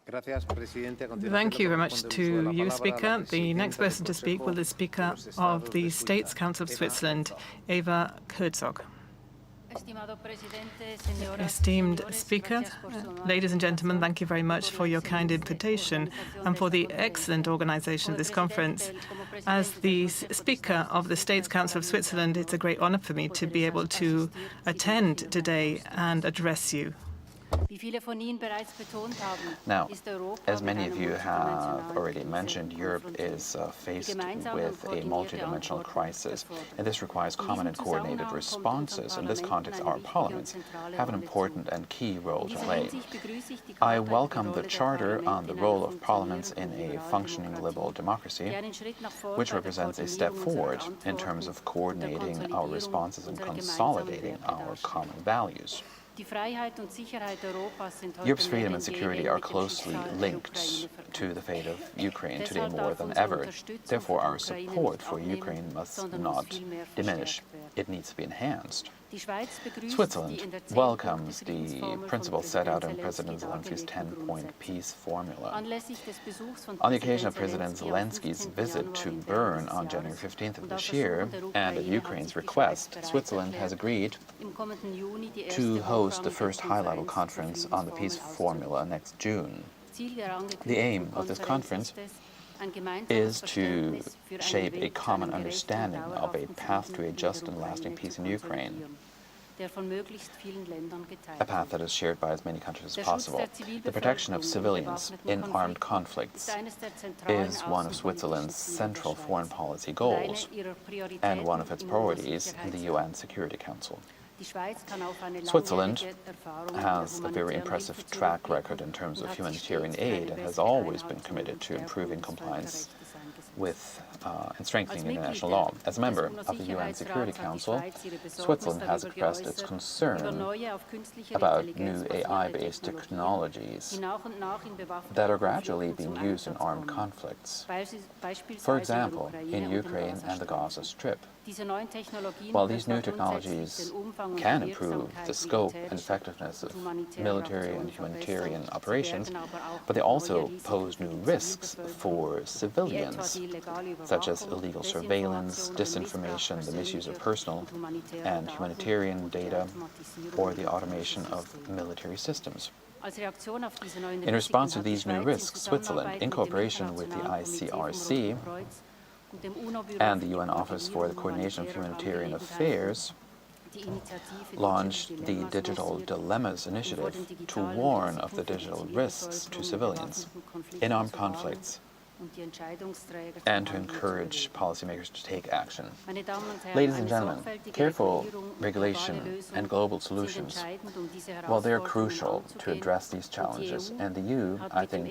Thank you very much to you, Speaker. The next person to speak will be the Speaker of the States Council of Switzerland, Eva Herzog. Esteemed Speaker, ladies and gentlemen, thank you very much for your kind invitation and for the excellent organization of this conference. As the Speaker of the States Council of Switzerland, it's a great honor for me to be able to attend today and address you. Now, as many of you have already mentioned, Europe is faced with a multidimensional crisis, and this requires common and coordinated responses. In this context, our parliaments have an important and key role to play. I welcome the Charter on the role of parliaments in a functioning liberal democracy, which represents a step forward in terms of coordinating our responses and consolidating our common values. Europe's freedom and security are closely linked to the fate of Ukraine today more than ever. Therefore, our support for Ukraine must not diminish. It needs to be enhanced. Switzerland welcomes the principles set out in President Zelensky's 10-point peace formula. On the occasion of President Zelensky's visit to Bern on January 15th of this year, and at Ukraine's request, Switzerland has agreed to host the first high-level conference on the peace formula next June. The aim of this conference is to shape a common understanding of a path to a just and lasting peace in Ukraine. a path that is shared by as many countries as possible. The protection of civilians in armed conflicts is one of Switzerland's central foreign policy goals and one of its priorities in the UN Security Council. Switzerland has a very impressive track record in terms of humanitarian aid and has always been committed to improving compliance with and strengthening international law. As a member of the UN Security Council, Switzerland has expressed its concern about new AI-based technologies that are gradually being used in armed conflicts. For example, in Ukraine and the Gaza Strip. While these new technologies can improve the scope and effectiveness of military and humanitarian operations, but they also pose new risks for civilians, such as illegal surveillance, disinformation, the misuse of personal and humanitarian data, or the automation of military systems. In response to these new risks, Switzerland, in cooperation with the ICRC, and the UN Office for the Coordination of Humanitarian Affairs, launched the Digital Dilemmas Initiative to warn of the digital risks to civilians in armed conflicts and to encourage policymakers to take action. Ladies and gentlemen, careful regulation and global solutions, well, they're crucial to address these challenges, and the EU, I think,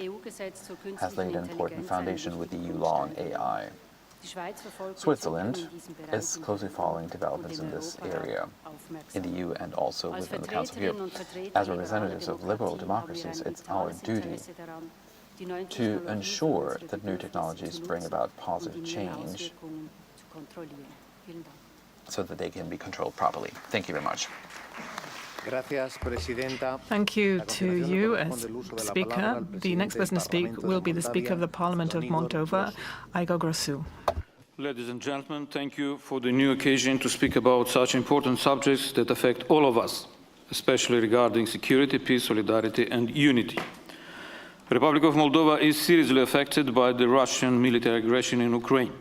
has laid an important foundation with the EU law on AI. Switzerland is closely following developments in this area in the EU and also within the Council of Europe. As representatives of liberal democracies, it's our duty to ensure that new technologies bring about positive change so that they can be controlled properly. Thank you very much. Thank you to you as Speaker. The next person to speak will be the Speaker of the Parliament of Moldova, Igor Grosu. Ladies and gentlemen, thank you for the new occasion to speak about such important subjects that affect all of us, especially regarding security, peace, solidarity and unity. The Republic of Moldova is seriously affected by the Russian military aggression in Ukraine.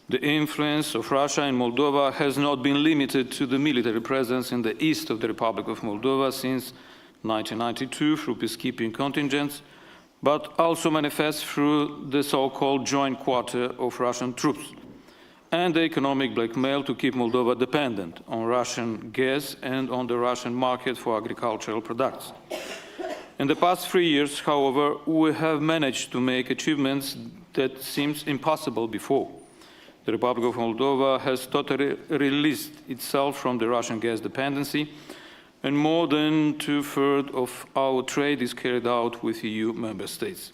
The influence of Russia in Moldova has not been limited to the military presence in the east of the Republic of Moldova since 1992 through peacekeeping contingents, but also manifests through the so-called joint quarter of Russian troops and the economic blackmail to keep Moldova dependent on Russian gas and on the Russian market for agricultural products. In the past 3 years, however, we have managed to make achievements that seemed impossible before. The Republic of Moldova has totally released itself from the Russian gas dependency, and more than 2/3 of our trade is carried out with EU member states.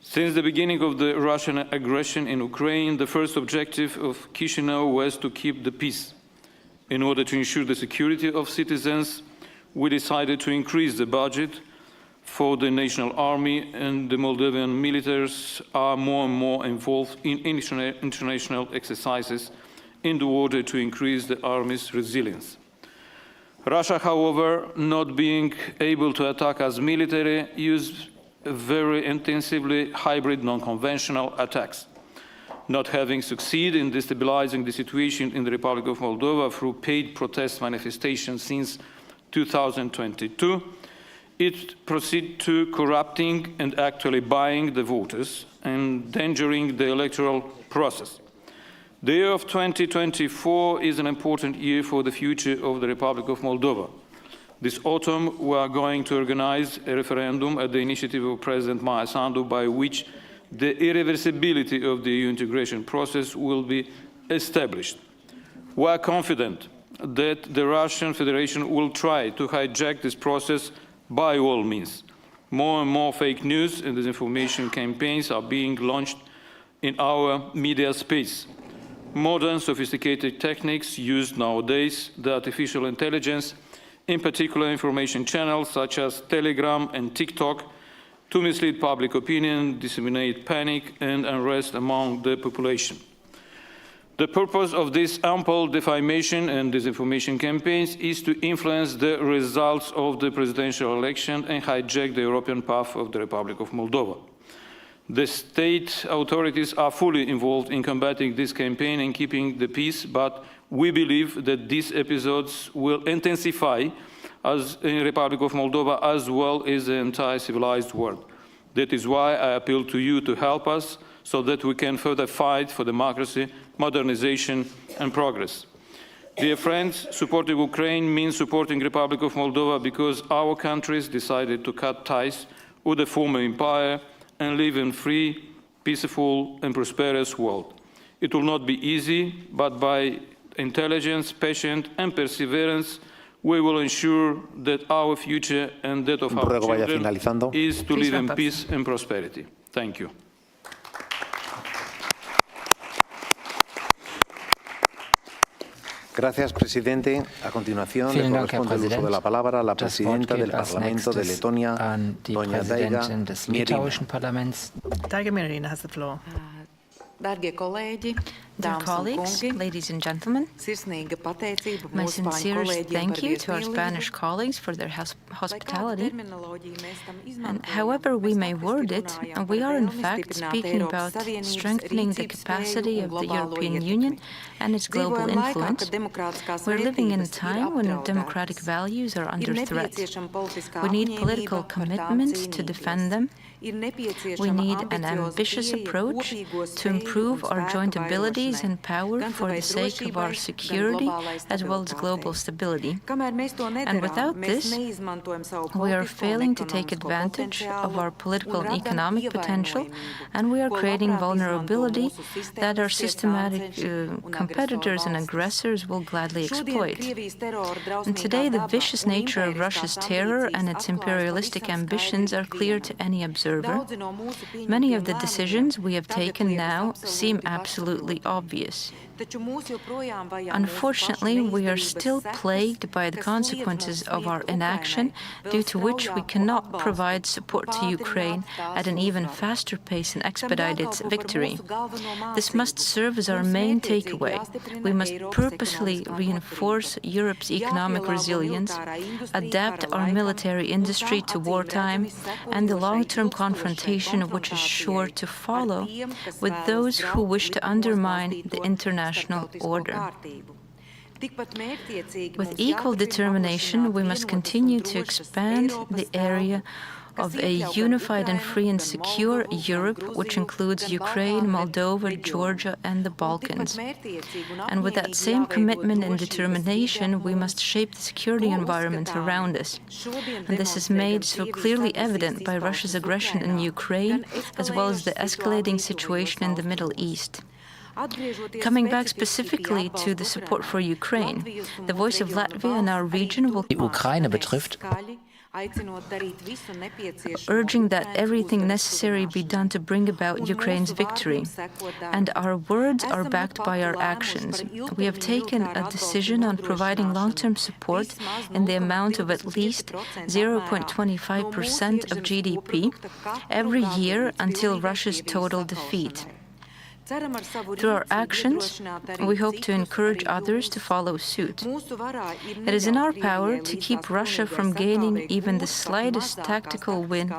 Since the beginning of the Russian aggression in Ukraine, the first objective of Chisinau was to keep the peace. In order to ensure the security of citizens, we decided to increase the budget for the national army, and the Moldovan militaries are more and more involved in international exercises in order to increase the army's resilience. Russia, however, not being able to attack us militarily, used very intensively hybrid non-conventional attacks. Not having succeeded in destabilizing the situation in the Republic of Moldova through paid protest manifestations since 2022, it proceeded to corrupting and actually buying the voters, endangering the electoral process. The year of 2024 is an important year for the future of the Republic of Moldova. This autumn, we are going to organize a referendum at the initiative of President Maia Sandu, by which the irreversibility of the EU integration process will be established. We are confident that the Russian Federation will try to hijack this process by all means. More and more fake news and disinformation campaigns are being launched in our media space. Modern sophisticated techniques used nowadays, the artificial intelligence, in particular information channels such as Telegram and TikTok, to mislead public opinion, disseminate panic and unrest among the population. The purpose of these ample defamation and disinformation campaigns is to influence the results of the presidential election and hijack the European path of the Republic of Moldova. The state authorities are fully involved in combating this campaign and keeping the peace, but we believe that these episodes will intensify as in the Republic of Moldova as well as the entire civilized world. That is why I appeal to you to help us so that we can further fight for democracy, modernization and progress. Dear friends, supporting Ukraine means supporting the Republic of Moldova because our countries decided to cut ties with the former empire and live in a free, peaceful and prosperous world. It will not be easy, but by intelligence, patience and perseverance, we will ensure that our future and that of our children is to live in peace and prosperity. Thank you. Gracias, presidente. A continuación, le corresponde el uso de la palabra a la presidenta del Parlamento de Letonia, doña Daiga Mirina has the floor. Dear colleagues, ladies and gentlemen, my sincerest thank you to our Spanish colleagues for their hospitality. And however we may word it, we are in fact speaking about strengthening the capacity of the European Union and its global influence. We're living in a time when democratic values are under threat. We need political commitments to defend them. We need an ambitious approach to improve our joint abilities and power for the sake of our security as well as global stability. And without this, we are failing to take advantage of our political and economic potential, and we are creating vulnerability that our systematic competitors and aggressors will gladly exploit. And today, the vicious nature of Russia's terror and its imperialistic ambitions are clear to any observer. Many of the decisions we have taken now seem absolutely obvious. Unfortunately, we are still plagued by the consequences of our inaction, due to which we cannot provide support to Ukraine at an even faster pace and expedite its victory. This must serve as our main takeaway. We must purposefully reinforce Europe's economic resilience, adapt our military industry to wartime, and the long-term confrontation which is sure to follow with those who wish to undermine the international order. With equal determination, we must continue to expand the area of a unified and free and secure Europe, which includes Ukraine, Moldova, Georgia, and the Balkans. And with that same commitment and determination, we must shape the security environment around us. And this is made so clearly evident by Russia's aggression in Ukraine, as well as the escalating situation in the Middle East. Coming back specifically to the support for Ukraine, the voice of Latvia in our region will Ukraine betrifft, urging that everything necessary be done to bring about Ukraine's victory. And our words are backed by our actions. We have taken a decision on providing long-term support in the amount of at least 0.25% of GDP every year until Russia's total defeat. Through our actions, we hope to encourage others to follow suit. It is in our power to keep Russia from gaining even the slightest tactical win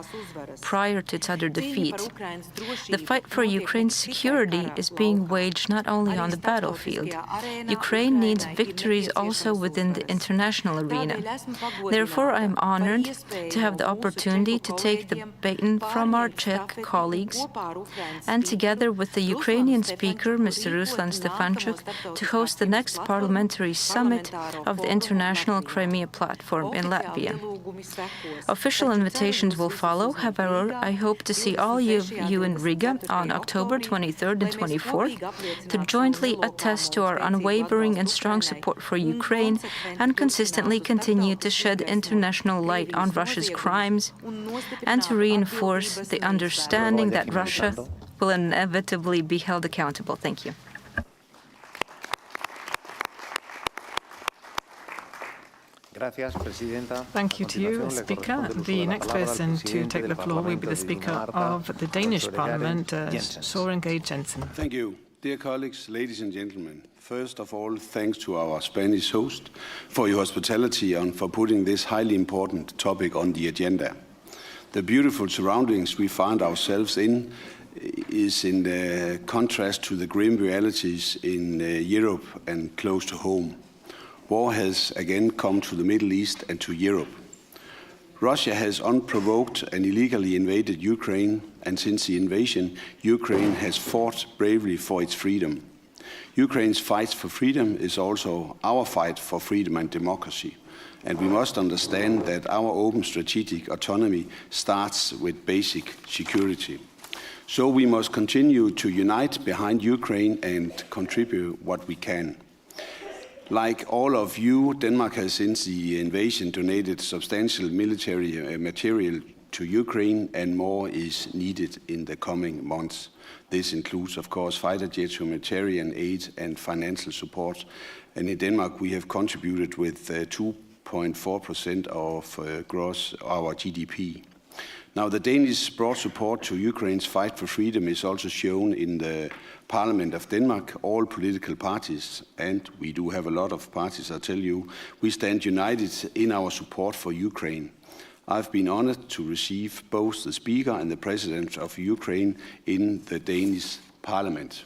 prior to its utter defeat. The fight for Ukraine's security is being waged not only on the battlefield. Ukraine needs victories also within the international arena. Therefore, I am honored to have the opportunity to take the baton from our Czech colleagues and together with the Ukrainian speaker, Mr. Ruslan Stefanchuk, to host the next Parliamentary Summit of the International Crimea Platform in Latvia. Official invitations will follow. However, I hope to see all of you in Riga on October 23rd and 24th to jointly attest to our unwavering and strong support for Ukraine and consistently continue to shed international light on Russia's crimes and to reinforce the understanding that Russia will inevitably be held accountable. Thank you. Thank you to you, Speaker. The next person to take the floor will be the Speaker of the Danish Parliament, Søren Gade Jensen. Thank you. Dear colleagues, ladies and gentlemen, first of all, thanks to our Spanish host for your hospitality and for putting this highly important topic on the agenda. The beautiful surroundings we find ourselves in is in contrast to the grim realities in Europe and close to home. War has again come to the Middle East and to Europe. Russia has unprovoked and illegally invaded Ukraine, and since the invasion, Ukraine has fought bravely for its freedom. Ukraine's fight for freedom is also our fight for freedom and democracy. And we must understand that our open strategic autonomy starts with basic security. So we must continue to unite behind Ukraine and contribute what we can. Like all of you, Denmark has since the invasion donated substantial military material to Ukraine, and more is needed in the coming months. This includes, of course, fighter jets, humanitarian aid and financial support. And in Denmark, we have contributed with 2.4% of gross our GDP. Now, the Danish broad support to Ukraine's fight for freedom is also shown in the Parliament of Denmark. All political parties, and we do have a lot of parties, I tell you, we stand united in our support for Ukraine. I've been honored to receive both the Speaker and the President of Ukraine in the Danish Parliament.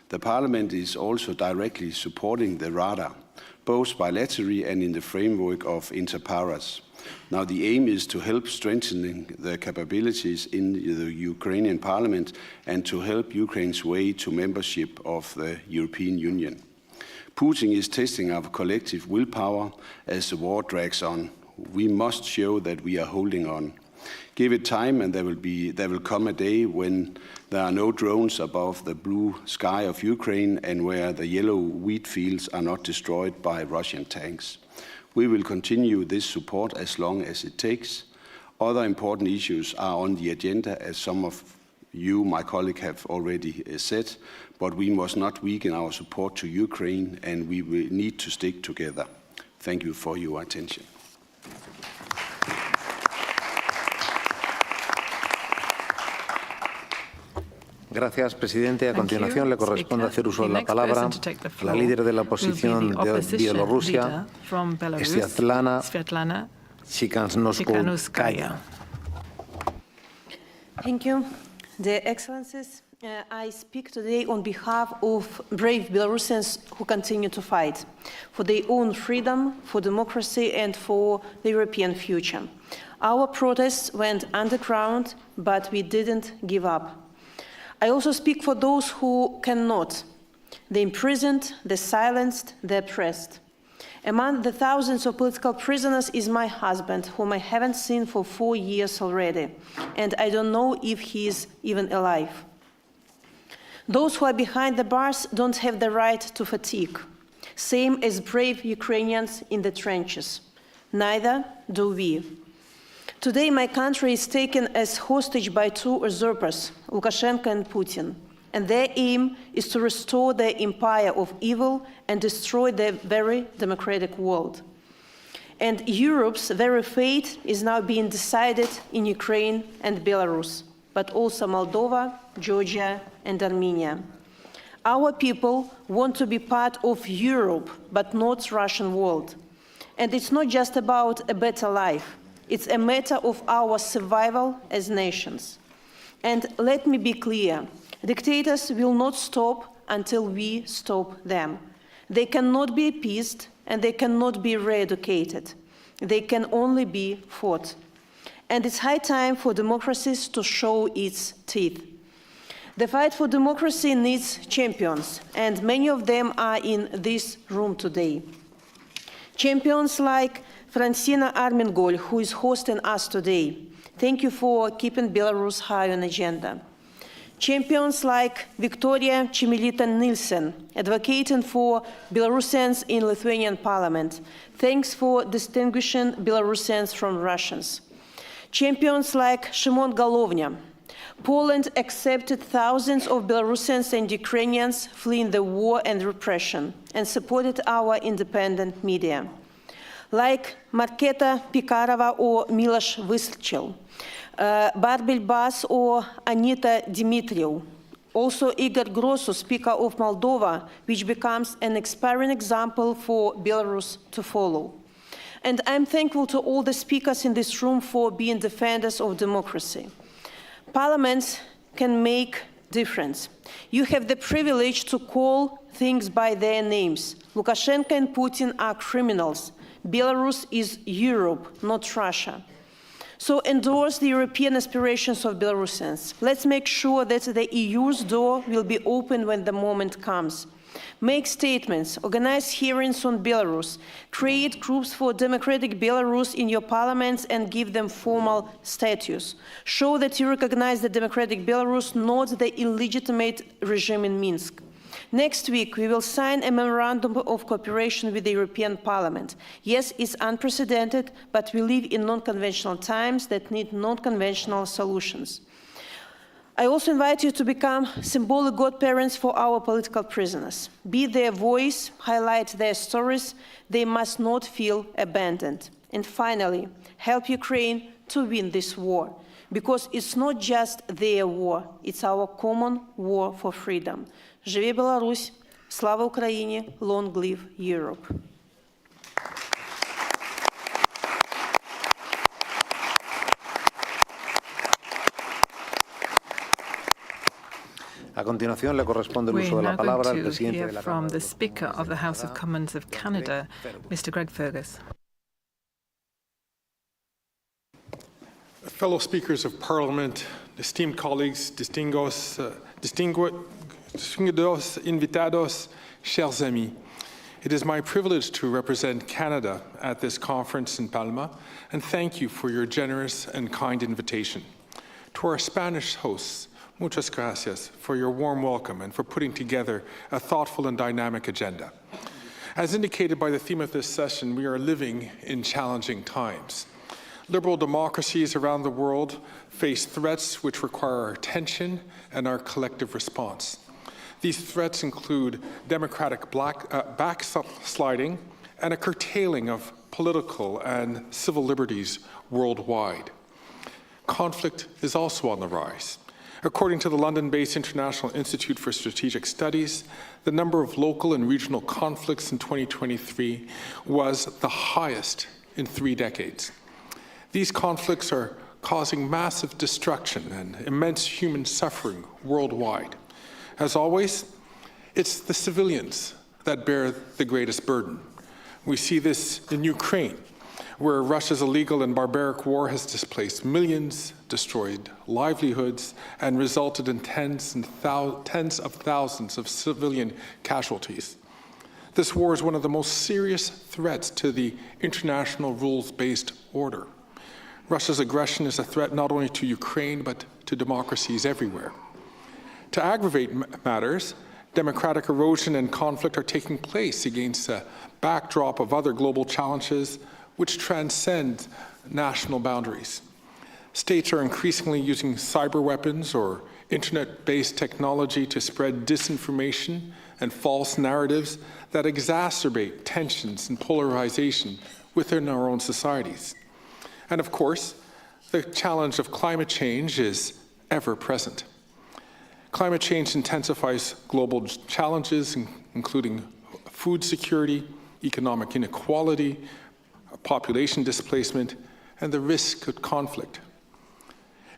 The Parliament is also directly supporting the Rada, both bilaterally and in the framework of inter pares. Now, the aim is to help strengthening the capabilities in the Ukrainian Parliament and to help Ukraine's way to membership of the European Union. Putin is testing our collective willpower as the war drags on. We must show that we are holding on. Give it time, and there will come a day when there are no drones above the blue sky of Ukraine and where the yellow wheat fields are not destroyed by Russian tanks. We will continue this support as long as it takes. Other important issues are on the agenda, as some of you, my colleague, have already said, but we must not weaken our support to Ukraine, and we will need to stick together. Thank you for your attention. Gracias, presidente. A continuación le corresponde hacer uso de la palabra a la líder de la oposición de Bielorrusia, Svetlana Tsikhanouskaya. Thank you. Dear Excellencies, I speak today on behalf of brave Belarusians who continue to fight for their own freedom, for democracy, and for the European future. Our protests went underground, but we didn't give up. I also speak for those who cannot, the imprisoned, the silenced, the oppressed. Among the thousands of political prisoners is my husband, whom I haven't seen for 4 years already, and I don't know if he is even alive. Those who are behind the bars don't have the right to fatigue, same as brave Ukrainians in the trenches. Neither do we. Today, my country is taken as hostage by two usurpers, Lukashenko and Putin, and their aim is to restore their empire of evil and destroy their very democratic world. And Europe's very fate is now being decided in Ukraine and Belarus, but also Moldova, Georgia, and Armenia. Our people want to be part of Europe, but not Russian world. And it's not just about a better life. It's a matter of our survival as nations. And let me be clear, dictators will not stop until we stop them. They cannot be appeased and they cannot be re-educated. They can only be fought. And it's high time for democracies to show its teeth. The fight for democracy needs champions, and many of them are in this room today. Champions like Francina Armengol, who is hosting us today. Thank you for keeping Belarus high on the agenda. Champions like Victoria Chemilita-Nilsen, advocating for Belarusians in Lithuanian parliament. Thanks for distinguishing Belarusians from Russians. Champions like Shimon Golovnya. Poland accepted thousands of Belarusians and Ukrainians fleeing the war and repression and supported our independent media. Like Marketa Pikarova or Miloš Vystrčil, Barbil Bas or Anita Dimitriou. Also Igor Grosu, Speaker of Moldova, which becomes an inspiring example for Belarus to follow. And I'm thankful to all the speakers in this room for being defenders of democracy. Parliaments can make difference. You have the privilege to call things by their names. Lukashenko and Putin are criminals. Belarus is Europe, not Russia. So endorse the European aspirations of Belarusians. Let's make sure that the EU's door will be open when the moment comes. Make statements, organize hearings on Belarus, create groups for democratic Belarus in your parliaments and give them formal status. Show that you recognize the democratic Belarus, not the illegitimate regime in Minsk. Next week, we will sign a memorandum of cooperation with the European Parliament. Yes, it's unprecedented, but we live in non-conventional times that need non-conventional solutions. I also invite you to become symbolic godparents for our political prisoners. Be their voice, highlight their stories. They must not feel abandoned. And finally, help Ukraine to win this war, because it's not just their war, it's our common war for freedom. Живи Беларусь! Слава Украине! Long live Europe! A continuación, le corresponde el uso de la palabra al presidente de la Cámara. From the Speaker of the House of Commons of Canada, Mr. Greg Fergus. Fellow Speakers of Parliament, esteemed colleagues, distinguidos invitados, chers amis. It is my privilege to represent Canada at this conference in Palma, and thank you for your generous and kind invitation. To our Spanish hosts, muchas gracias for your warm welcome and for putting together a thoughtful and dynamic agenda. As indicated by the theme of this session, we are living in challenging times. Liberal democracies around the world face threats which require our attention and our collective response. These threats include democratic backsliding and a curtailing of political and civil liberties worldwide. Conflict is also on the rise. According to the London-based International Institute for Strategic Studies, the number of local and regional conflicts in 2023 was the highest in 3 decades. These conflicts are causing massive destruction and immense human suffering worldwide. As always, it's the civilians that bear the greatest burden. We see this in Ukraine, where Russia's illegal and barbaric war has displaced millions, destroyed livelihoods, and resulted in tens of thousands of civilian casualties. This war is one of the most serious threats to the international rules-based order. Russia's aggression is a threat not only to Ukraine, but to democracies everywhere. To aggravate matters, democratic erosion and conflict are taking place against a backdrop of other global challenges which transcend national boundaries. States are increasingly using cyber weapons or internet-based technology to spread disinformation and false narratives that exacerbate tensions and polarization within our own societies. And of course, the challenge of climate change is ever present. Climate change intensifies global challenges, including food security, economic inequality, population displacement, and the risk of conflict.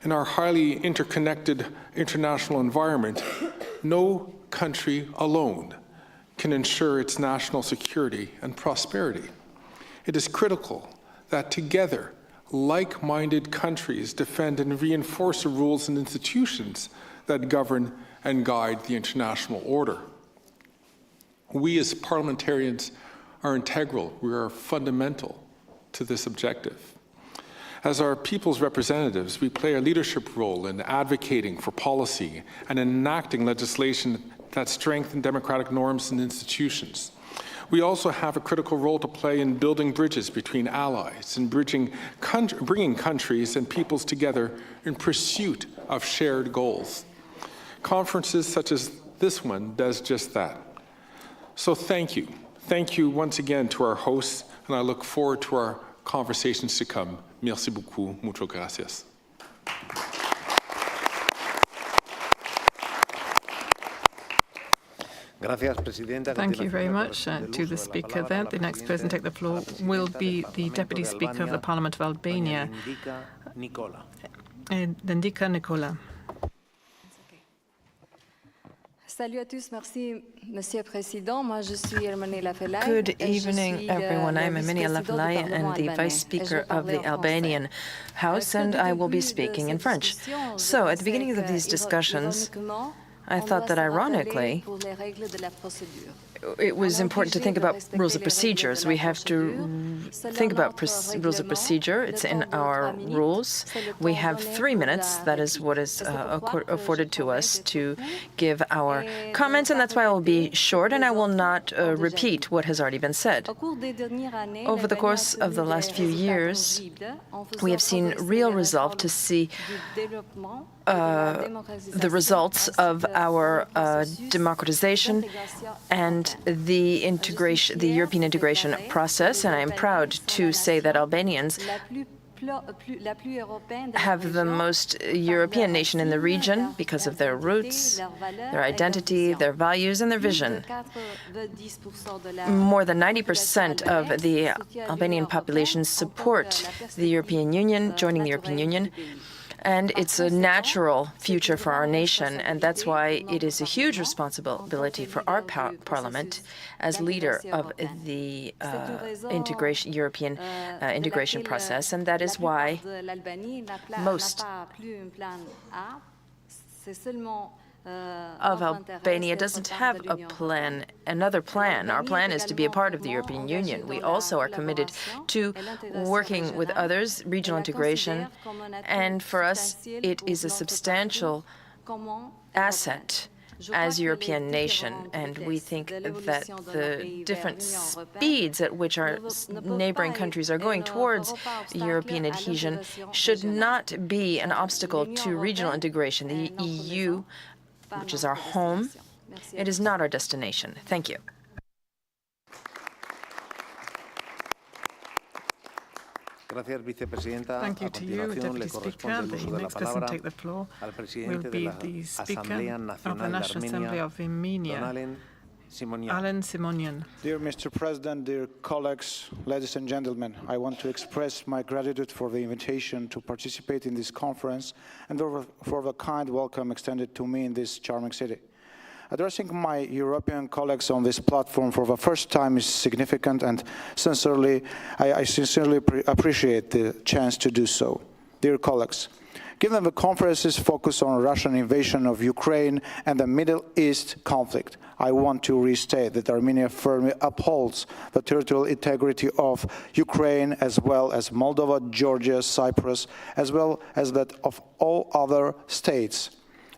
In our highly interconnected international environment, no country alone can ensure its national security and prosperity. It is critical that together, like-minded countries defend and reinforce the rules and institutions that govern and guide the international order. We as parliamentarians are integral, we are fundamental to this objective. As our people's representatives, we play a leadership role in advocating for policy and enacting legislation that strengthen democratic norms and institutions. We also have a critical role to play in building bridges between allies and bringing countries and peoples together in pursuit of shared goals. Conferences such as this one does just that. So thank you. Thank you once again to our hosts, and I look forward to our conversations to come. Merci beaucoup. Muchas gracias. Thank you very much to the Speaker there. The next person to take the floor will be the Deputy Speaker of the Parliament of Albania, Dendika Nicola. Good evening, everyone. I'm Erminia Lafelai and the Vice Speaker of the Albanian House, and I will be speaking in French. So, at the beginning of these discussions, I thought that ironically, it was important to think about rules of procedures. We have to think about rules of procedure. It's in our rules. We have 3 minutes. That is what is afforded to us to give our comments, and that's why I will be short, and I will not repeat what has already been said. Over the course of the last few years, we have seen real resolve to see the results of our democratization and the European integration process, and I am proud to say that Albanians have the most European nation in the region because of their roots, their identity, their values, and their vision. More than 90% of the Albanian population support the European Union, joining the European Union. And it's a natural future for our nation, and that's why it is a huge responsibility for our parliament as leader of the European integration process, and that is why most of Albania doesn't have another plan. Our plan is to be a part of the European Union. We also are committed to working with others, regional integration, and for us it is a substantial asset as a European nation, and we think that the different speeds at which our neighboring countries are going towards European adhesion should not be an obstacle to regional integration. The EU, which is our home, it is not our destination. Thank you. Thank you to you, Deputy Speaker. The next person to take the floor will be the Speaker of the National Assembly of Armenia, Alen Simonian. Dear Mr. President, dear colleagues, ladies and gentlemen, I want to express my gratitude for the invitation to participate in this conference and for the kind welcome extended to me in this charming city. Addressing my European colleagues on this platform for the first time is significant, and I sincerely appreciate the chance to do so. Dear colleagues, given the conference's focus on Russian invasion of Ukraine and the Middle East conflict, I want to restate that Armenia firmly upholds the territorial integrity of Ukraine, as well as Moldova, Georgia, Cyprus, as well as that of all other states.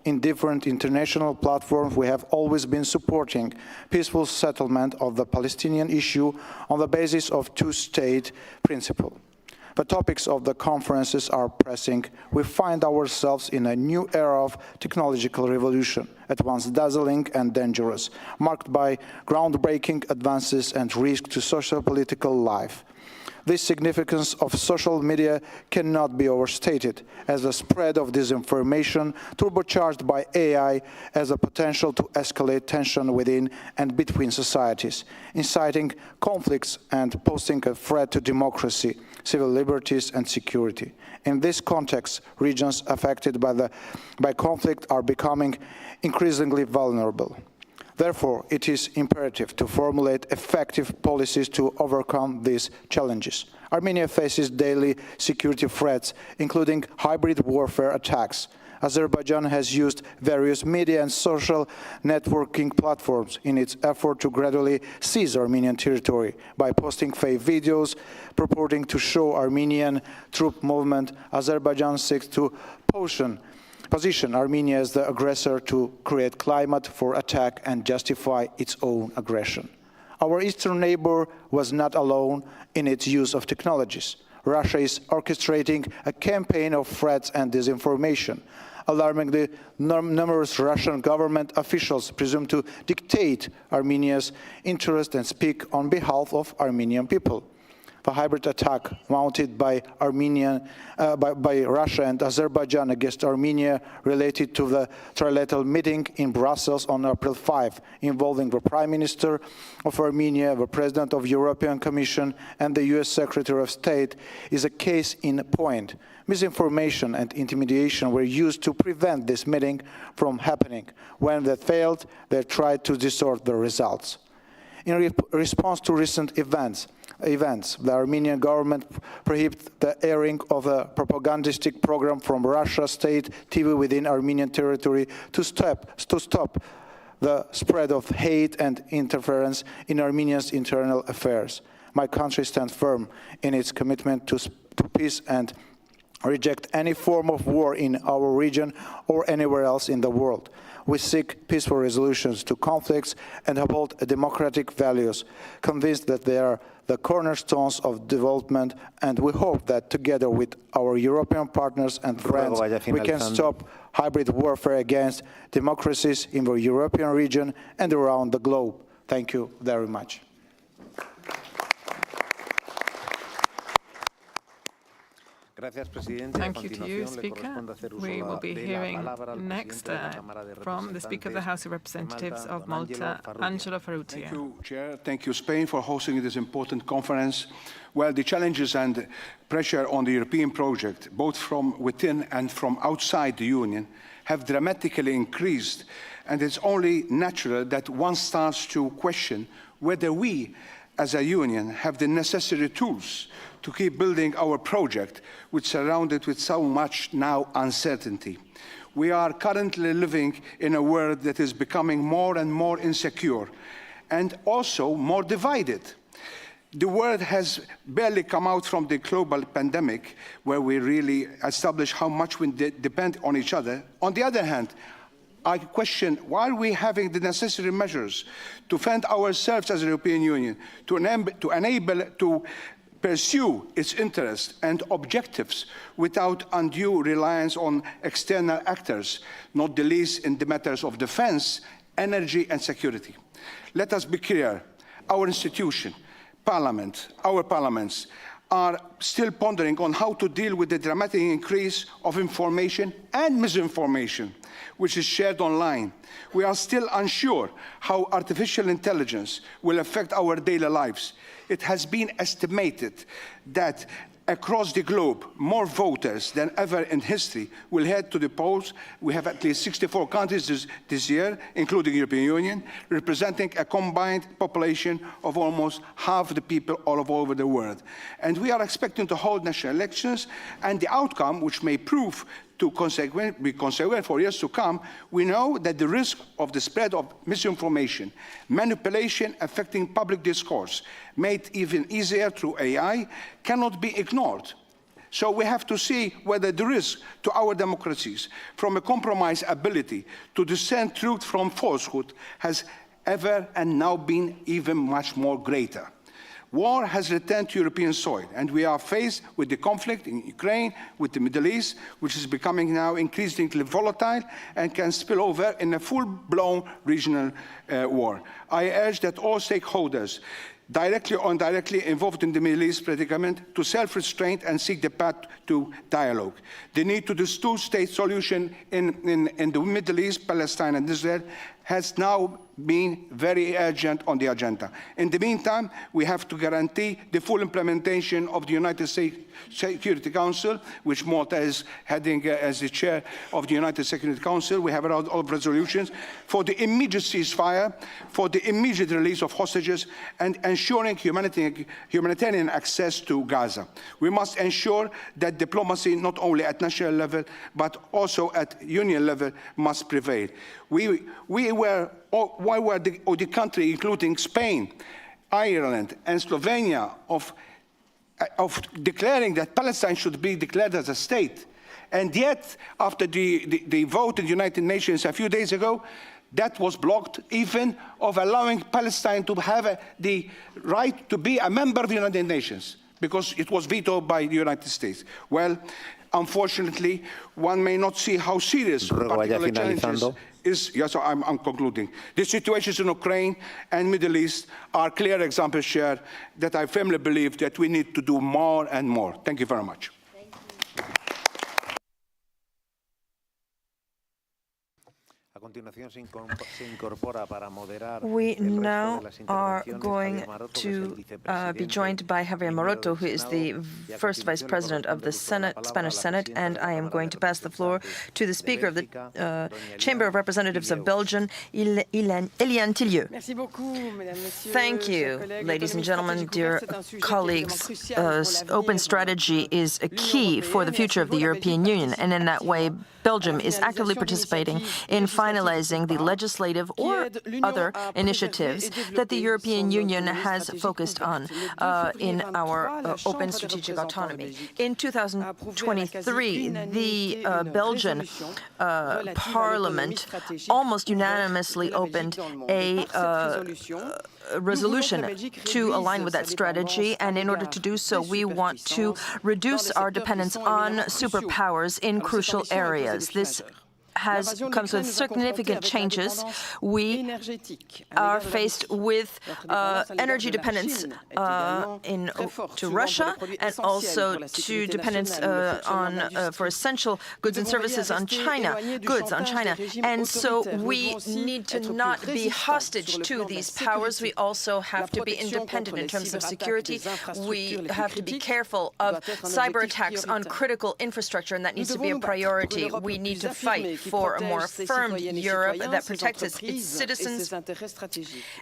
In different international platforms, we have always been supporting peaceful settlement of the Palestinian issue on the basis of two-state principle. The topics of the conferences are pressing. We find ourselves in a new era of technological revolution, at once dazzling and dangerous, marked by groundbreaking advances and risk to social-political life. The significance of social media cannot be overstated, as the spread of disinformation, turbocharged by AI, has a potential to escalate tension within and between societies, inciting conflicts and posing a threat to democracy, civil liberties and security. In this context, regions affected by conflict are becoming increasingly vulnerable. Therefore, it is imperative to formulate effective policies to overcome these challenges. Armenia faces daily security threats, including hybrid warfare attacks. Azerbaijan has used various media and social networking platforms in its effort to gradually seize Armenian territory. By posting fake videos purporting to show Armenian troop movement, Azerbaijan seeks to position Armenia as the aggressor to create climate for attack and justify its own aggression. Our eastern neighbor was not alone in its use of technologies. Russia is orchestrating a campaign of threats and disinformation. Alarmingly, numerous Russian government officials presume to dictate Armenia's interests and speak on behalf of Armenian people. the hybrid attack mounted by Russia and Azerbaijan against Armenia related to the trilateral meeting in Brussels on April 5, involving the Prime Minister of Armenia, the President of the European Commission, and the US Secretary of State, is a case in point. Misinformation and intimidation were used to prevent this meeting from happening. When that failed, they tried to distort the results. In response to recent events, the Armenian government prohibited the airing of a propagandistic program from Russia state TV within Armenian territory to stop the spread of hate and interference in Armenia's internal affairs. My country stands firm in its commitment to peace and reject any form of war in our region or anywhere else in the world. We seek peaceful resolutions to conflicts and uphold democratic values, convinced that they are the cornerstones of development, and we hope that together with our European partners and friends, we can stop hybrid warfare against democracies in the European region and around the globe. Thank you very much. Thank you to you, Speaker. We will be hearing next from the Speaker of the House of Representatives of Malta, Angelo Ferrutia. Thank you, Chair. Thank you, Spain, for hosting this important conference. Well, the challenges and pressure on the European project, both from within and from outside the Union, have dramatically increased, and it's only natural that one starts to question whether we, as a Union, have the necessary tools to keep building our project, which is surrounded with so much now uncertainty. We are currently living in a world that is becoming more and more insecure and also more divided. The world has barely come out from the global pandemic, where we really establish how much we depend on each other. On the other hand, I question, why are we having the necessary measures to fend ourselves as a European Union, to enable to pursue its interests and objectives without undue reliance on external actors, not the least in the matters of defense, energy and security? Let us be clear, our institution, Parliament, our parliaments, are still pondering on how to deal with the dramatic increase of information and misinformation which is shared online. We are still unsure how artificial intelligence will affect our daily lives. It has been estimated that across the globe, more voters than ever in history will head to the polls. We have at least 64 countries this year, including the European Union, representing a combined population of almost half the people all over the world. And we are expecting to hold national elections, and the outcome, which may prove to be consequent for years to come, we know that the risk of the spread of misinformation, manipulation affecting public discourse, made even easier through AI, cannot be ignored. So we have to see whether the risk to our democracies from a compromised ability to discern truth from falsehood has ever and now been even much more greater. War has returned to European soil, and we are faced with the conflict in Ukraine, with the Middle East, which is becoming now increasingly volatile and can spill over in a full-blown regional war. I urge that all stakeholders, directly or indirectly involved in the Middle East predicament, to self-restraint and seek the path to dialogue. The need to this two-state solution in the Middle East, Palestine and Israel, has now been very urgent on the agenda. In the meantime, we have to guarantee the full implementation of the United States Security Council, which Malta is heading as the chair of the United Security Council. We have a lot of resolutions for the immediate ceasefire, for the immediate release of hostages, and ensuring humanitarian access to Gaza. We must ensure that diplomacy, not only at national level, but also at union level, must prevail. Why were the country, including Spain, Ireland, and Slovenia, of declaring that Palestine should be declared as a state? And yet, after the vote in the United Nations a few days ago, that was blocked, even of allowing Palestine to have the right to be a member of the United Nations, because it was vetoed by the United States. Well, unfortunately, one may not see how serious particular challenges is. Yes, I'm concluding. The situations in Ukraine and Middle East are clear examples, Chair, that I firmly believe that we need to do more and more. Thank you very much. We now are going to be joined by Javier Maroto, who is the first Vice President of the Spanish Senate, and I am going to pass the floor to the Speaker of the Chamber of Representatives of Belgium, Eliane Tillieu. Thank you, ladies and gentlemen, dear colleagues. Open strategy is a key for the future of the European Union, and in that way, Belgium is actively participating in finalizing the legislative or other initiatives that the European Union has focused on in our open strategic autonomy. In 2023, the Belgian Parliament almost unanimously opened a resolution to align with that strategy, and in order to do so, we want to reduce our dependence on superpowers in crucial areas. This comes with significant changes. We are faced with energy dependence to Russia, and also to dependence for essential goods and services on China, And so we need to not be hostage to these powers. We also have to be independent in terms of security. We have to be careful of cyber attacks on critical infrastructure, and that needs to be a priority. We need to fight for a more firm Europe that protects its citizens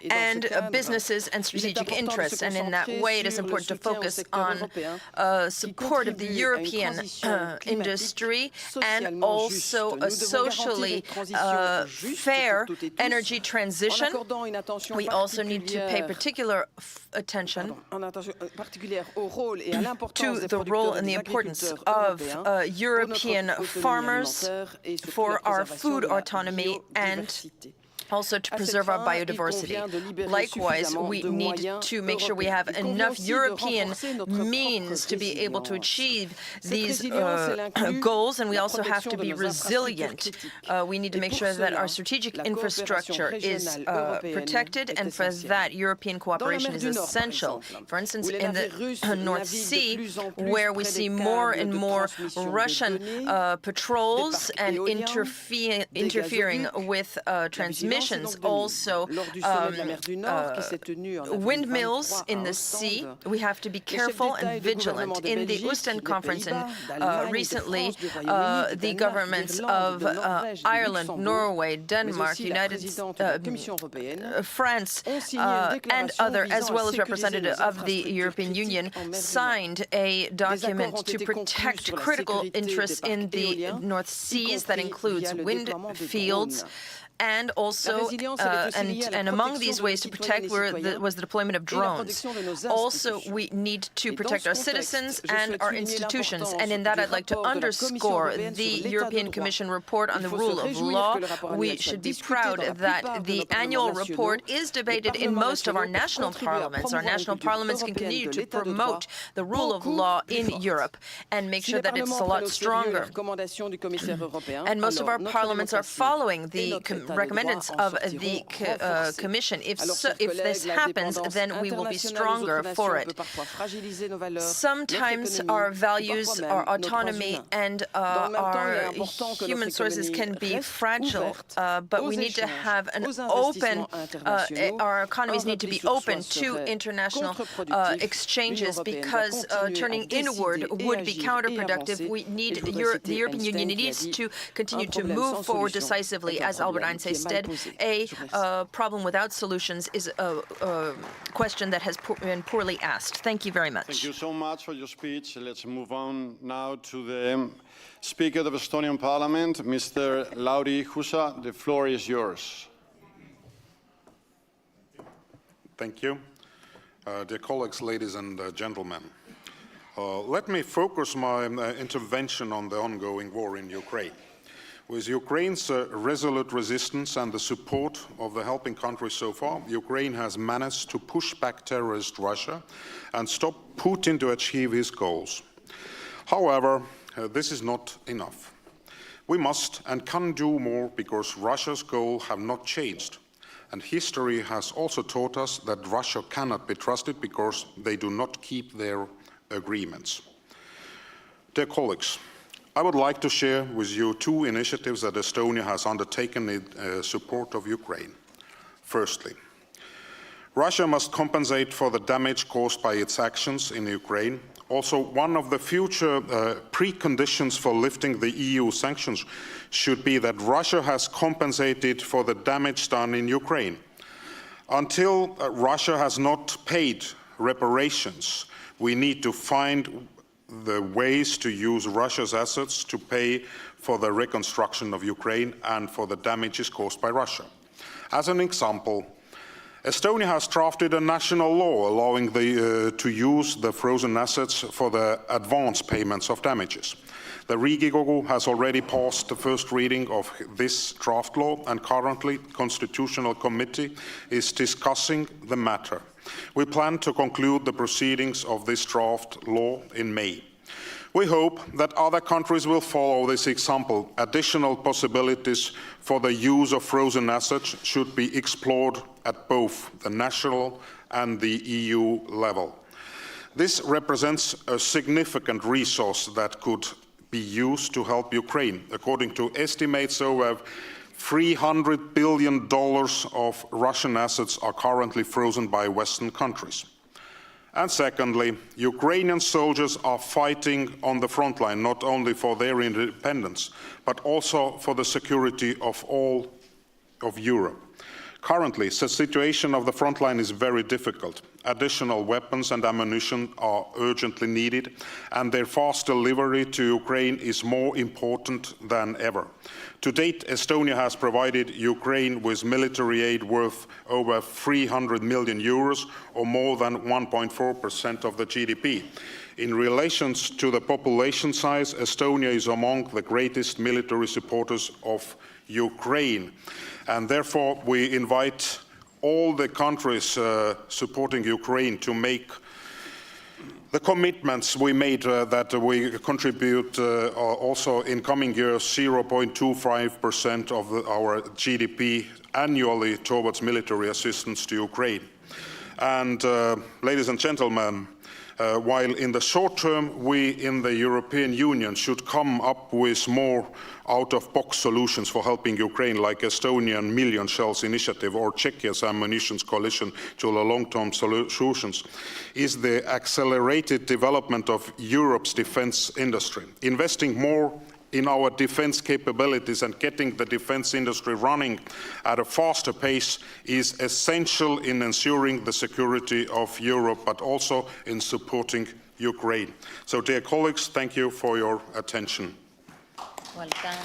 and businesses and strategic interests. And in that way, it is important to focus on support of the European industry and also a socially fair energy transition. We also need to pay particular attention to the role and the importance of European farmers for our food autonomy and also to preserve our biodiversity. Likewise, we need to make sure we have enough European means to be able to achieve these goals, and we also have to be resilient. We need to make sure that our strategic infrastructure is protected, and for that, European cooperation is essential. For instance, in the North Sea, where we see more and more Russian patrols and interfering with transmission, also windmills in the sea. We have to be careful and vigilant. In the Ostend conference recently, the governments of Ireland, Norway, Denmark, France, and other, as well as representatives of the European Union, signed a document to protect critical interests in the North Seas that includes wind fields. And also, and among these ways to protect was the deployment of drones. Also, we need to protect our citizens and our institutions. And in that, I'd like to underscore the European Commission report on the rule of law. We should be proud that the annual report is debated in most of our national parliaments. Our national parliaments can continue to promote the rule of law in Europe and make sure that it's a lot stronger. And most of our parliaments are following the recommendations of the Commission. If this happens, then we will be stronger for it. Sometimes our values, our autonomy, and our human sources can be fragile, but we need to have an open, our economies need to be open to international exchanges, because turning inward would be counterproductive. We need the European Union needs to continue to move forward decisively. As Albert Einstein said, a problem without solutions is a question that has been poorly asked. Thank you very much. Thank you so much for your speech. Let's move on now to the Speaker of the Estonian Parliament, Mr. Lauri Husa. The floor is yours. Thank you. Dear colleagues, ladies and gentlemen, let me focus my intervention on the ongoing war in Ukraine. With Ukraine's resolute resistance and the support of the helping countries so far, Ukraine has managed to push back terrorist Russia and stop Putin to achieve his goals. However, this is not enough. We must and can do more because Russia's goals have not changed. And history has also taught us that Russia cannot be trusted because they do not keep their agreements. Dear colleagues, I would like to share with you two initiatives that Estonia has undertaken in support of Ukraine. Firstly, Russia must compensate for the damage caused by its actions in Ukraine. Also, one of the future preconditions for lifting the EU sanctions should be that Russia has compensated for the damage done in Ukraine. Until Russia has not paid reparations, we need to find the ways to use Russia's assets to pay for the reconstruction of Ukraine and for the damages caused by Russia. As an example, Estonia has drafted a national law allowing to use the frozen assets for the advance payments of damages. The Riigikogu has already passed the first reading of this draft law, and currently the Constitutional Committee is discussing the matter. We plan to conclude the proceedings of this draft law in May. We hope that other countries will follow this example. Additional possibilities for the use of frozen assets should be explored at both the national and the EU level. This represents a significant resource that could be used to help Ukraine. According to estimates, over $300 billion of Russian assets are currently frozen by Western countries. And secondly, Ukrainian soldiers are fighting on the front line, not only for their independence, but also for the security of all of Europe. Currently, the situation of the front line is very difficult. Additional weapons and ammunition are urgently needed, and their fast delivery to Ukraine is more important than ever. To date, Estonia has provided Ukraine with military aid worth over 300 million euros, or more than 1.4% of the GDP. In relation to the population size, Estonia is among the greatest military supporters of Ukraine. And therefore, we invite all the countries supporting Ukraine to make the commitments we made that we contribute also in coming years 0.25% of our GDP annually towards military assistance to Ukraine. And ladies and gentlemen, while in the short term we in the European Union should come up with more out-of-box solutions for helping Ukraine, like Estonian Million Shells Initiative or Czechia's Ammunitions Coalition to the long-term solutions, is the accelerated development of Europe's defense industry. Investing more in our defense capabilities and getting the defense industry running at a faster pace is essential in ensuring the security of Europe, but also in supporting Ukraine. So, dear colleagues, thank you for your attention. Well done.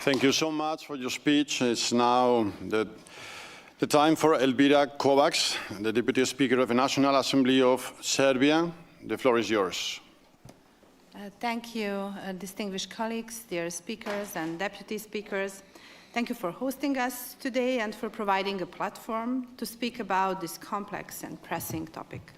Thank you so much for your speech. It's now the time for Elvira Kovacs, the Deputy Speaker of the National Assembly of Serbia. The floor is yours. Thank you, distinguished colleagues, dear speakers and deputy speakers. Thank you for hosting us today and for providing a platform to speak about this complex and pressing topic.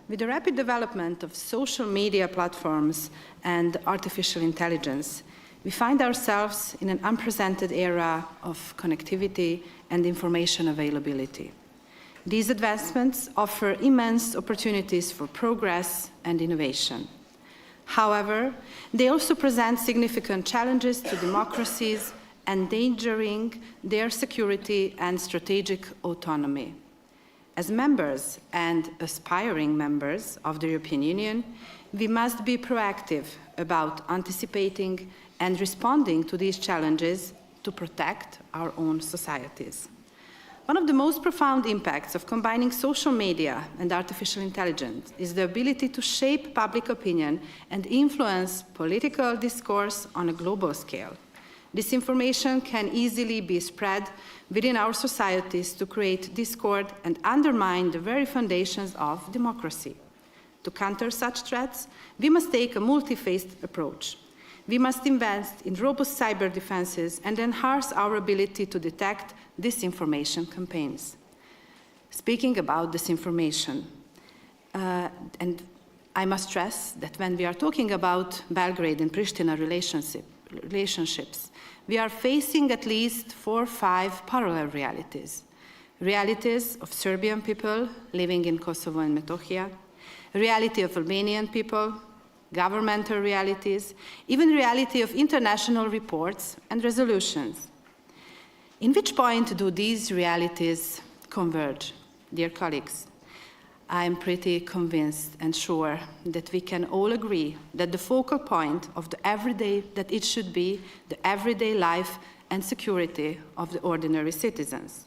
With the rapid development of social media platforms and artificial intelligence, we find ourselves in an unprecedented era of connectivity and information availability. These advancements offer immense opportunities for progress and innovation. However, they also present significant challenges to democracies, endangering their security and strategic autonomy. As members and aspiring members of the European Union, we must be proactive about anticipating and responding to these challenges to protect our own societies. One of the most profound impacts of combining social media and artificial intelligence is the ability to shape public opinion and influence political discourse on a global scale. Disinformation can easily be spread within our societies to create discord and undermine the very foundations of democracy. To counter such threats, we must take a multi-phased approach. We must invest in robust cyber defenses and enhance our ability to detect disinformation campaigns. Speaking about disinformation, and I must stress that when we are talking about Belgrade and Pristina relationships, we are facing at least 4 or 5 parallel realities. Realities of Serbian people living in Kosovo and Metohija, reality of Albanian people, governmental realities, even reality of international reports and resolutions. In which point do these realities converge? Dear colleagues, I am pretty convinced and sure that we can all agree that the focal point of the everyday, that it should be the everyday life and security of the ordinary citizens.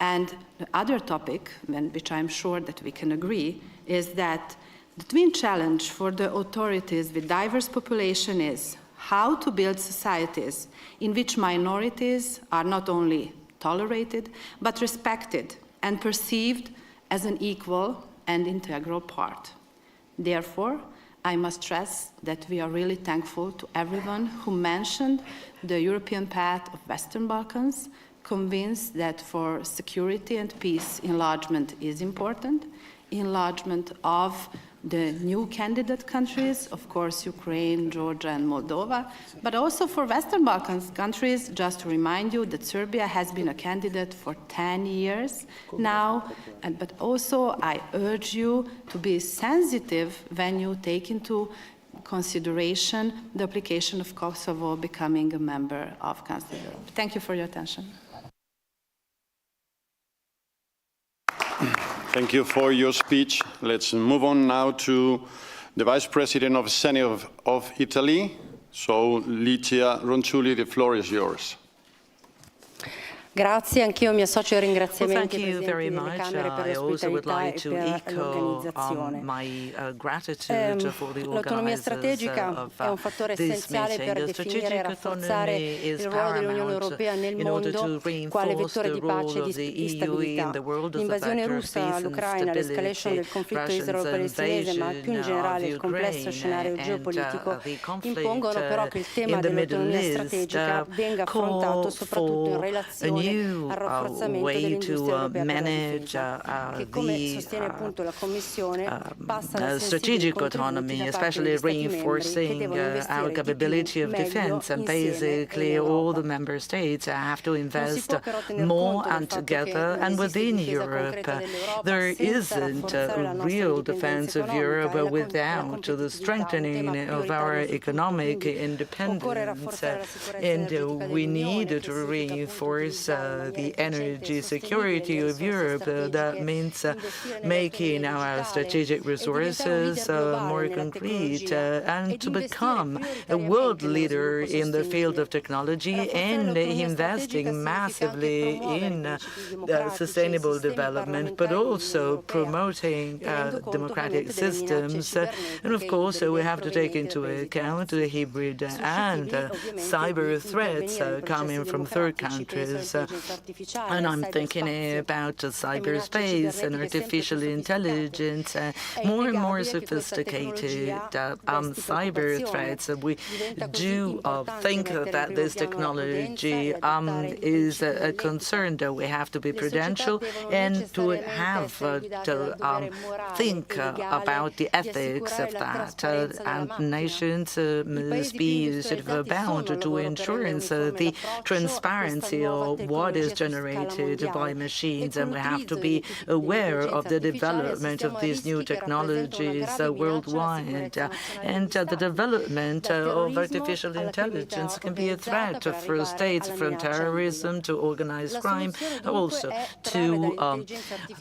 And the other topic, which I'm sure that we can agree, is that the twin challenge for the authorities with diverse population is how to build societies in which minorities are not only tolerated, but respected and perceived as an equal and integral part. Therefore, I must stress that we are really thankful to everyone who mentioned the European path of Western Balkans, convinced that for security and peace, enlargement is important, enlargement of the new candidate countries, of course, Ukraine, Georgia, and Moldova, but also for Western Balkans countries, just to remind you that Serbia has been a candidate for 10 years now, but also I urge you to be sensitive when you take into consideration the application of Kosovo becoming a member of Council of Europe. Thank you for your attention. Thank you for your speech. Let's move on now to the Vice President of the Senate of Italy. So, Licia Ronzulli, the floor is yours. Grazie, anch'io mi associo ai ringraziamenti ai presidenti delle Camere per l'ospitalità e per l'organizzazione. L'autonomia strategica è un fattore essenziale per definire e rafforzare il ruolo dell'Unione Europea nel mondo quale vettore di pace e di stabilità. L'invasione russa all'Ucraina, l'escalation del conflitto israelo-palestinese, ma più in generale il complesso scenario geopolitico impongono però che il tema dell'autonomia strategica venga affrontato soprattutto in relazione al way to manage the strategic autonomy, especially reinforcing our capability of defense. And basically, all the member states have to invest more and together. And within Europe, there isn't a real defense of Europe without the strengthening of our economic independence. And we need to reinforce the energy security of Europe. That means making our strategic resources more concrete and to become a world leader in the field of technology and investing massively in sustainable development, but also promoting democratic systems. And of course, we have to take into account the hybrid and cyber threats coming from third countries. And I'm thinking about cyberspace and artificial intelligence, more and more sophisticated cyber threats. We do think that this technology is a concern, that we have to be prudential and to have to think about the ethics of that. And nations must be sort of bound to ensure the transparency of what is generated by machines, and we have to be aware of the development of these new technologies worldwide. And the development of artificial intelligence can be a threat for states, from terrorism to organized crime, also to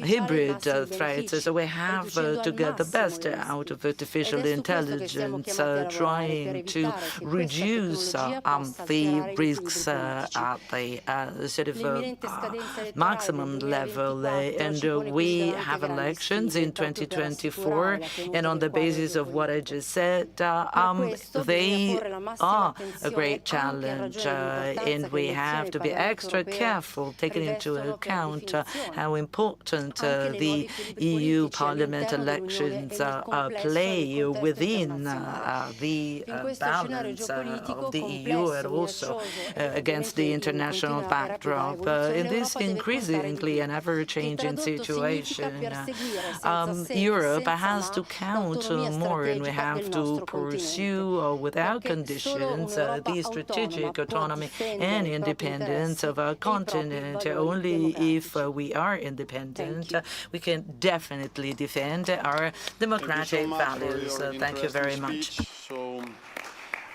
hybrid threats. So we have to get the best out of artificial intelligence, trying to reduce the risks at the sort of maximum level, and we have elections in 2024, and on the basis of what I just said, they are a great challenge, and we have to be extra careful, taking into account how important the EU Parliament elections play within the balance of the EU and also against the international backdrop. In this increasingly and ever-changing situation, Europe has to count more, and we have to pursue without conditions the strategic autonomy and independence of our continent. Only if we are independent, we can definitely defend our democratic values. Thank you very much. So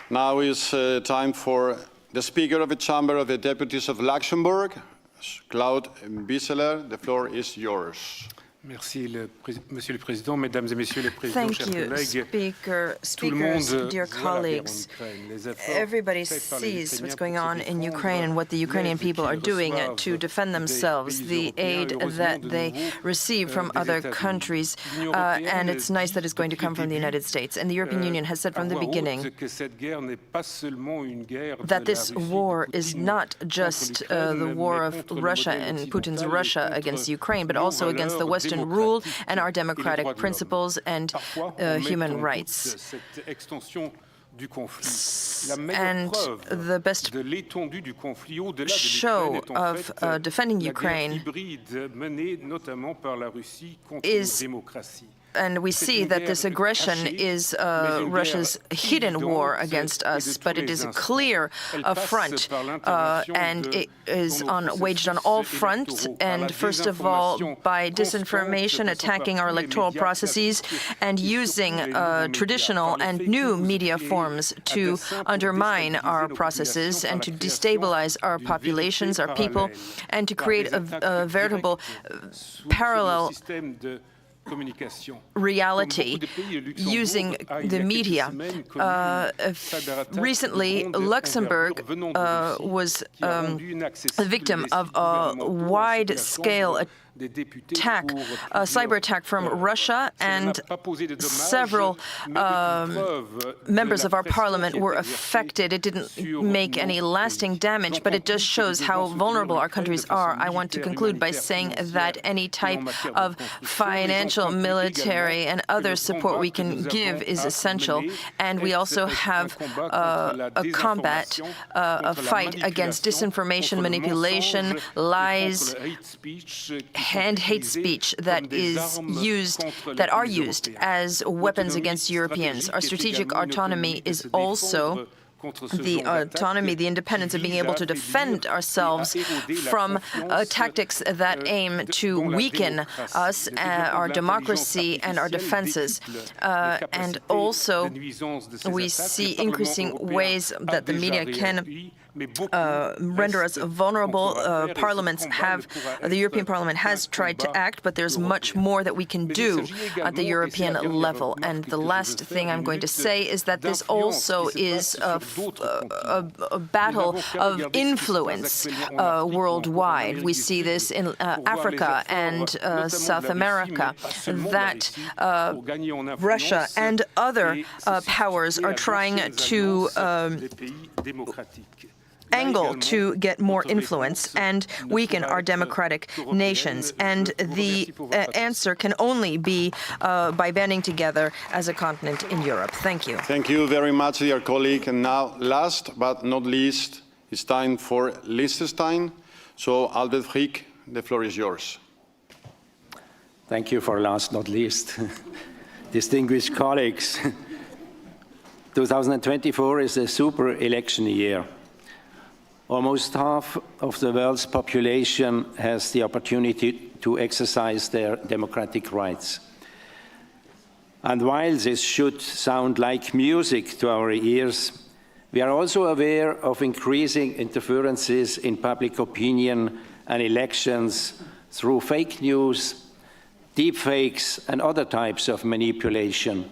now is time for the Speaker of the Chamber of the Deputies of Luxembourg, Claude Bisseler. The floor is yours. Merci, Monsieur le Président, Mesdames et Messieurs les Présidents, chers collègues. Speakers, dear colleagues. Everybody sees what's going on in Ukraine and what the Ukrainian people are doing to defend themselves, the aid that they receive from other countries, and it's nice that it's going to come from the United States. And the European Union has said from the beginning that this war is not just the war of Russia and Putin's Russia against Ukraine, but also against the Western rule and our democratic principles and human rights. And the best show of defending Ukraine is, and we see that this aggression is Russia's hidden war against us, but it is a clear affront, and it is waged on all fronts, and first of all by disinformation, attacking our electoral processes, and using traditional and new media forms to undermine our processes and to destabilize our populations, our people, and to create a veritable parallel reality using the media. Recently, Luxembourg was a victim of a wide-scale attack, a cyber attack from Russia, and several members of our parliament were affected. It didn't make any lasting damage, but it just shows how vulnerable our countries are. I want to conclude by saying that any type of financial, military, and other support we can give is essential, and we also have a combat, a fight against disinformation, manipulation, lies, and hate speech that are used as weapons against Europeans. Our strategic autonomy is also the autonomy, the independence of being able to defend ourselves from tactics that aim to weaken us, our democracy, and our defenses. And also, we see increasing ways that the media can render us vulnerable. The European Parliament has tried to act, but there's much more that we can do at the European level. And the last thing I'm going to say is that this also is a battle of influence worldwide. We see this in Africa and South America, that Russia and other powers are trying to angle to get more influence and weaken our democratic nations. And the answer can only be by banding together as a continent in Europe. Thank you. Thank you very much, dear colleague. And now, last but not least, it's time for Liechtenstein. So, Albert Frick, the floor is yours. Thank you for last not least. Distinguished colleagues, 2024 is a super election year. Almost half of the world's population has the opportunity to exercise their democratic rights. And while this should sound like music to our ears, we are also aware of increasing interferences in public opinion and elections through fake news, deepfakes, and other types of manipulation.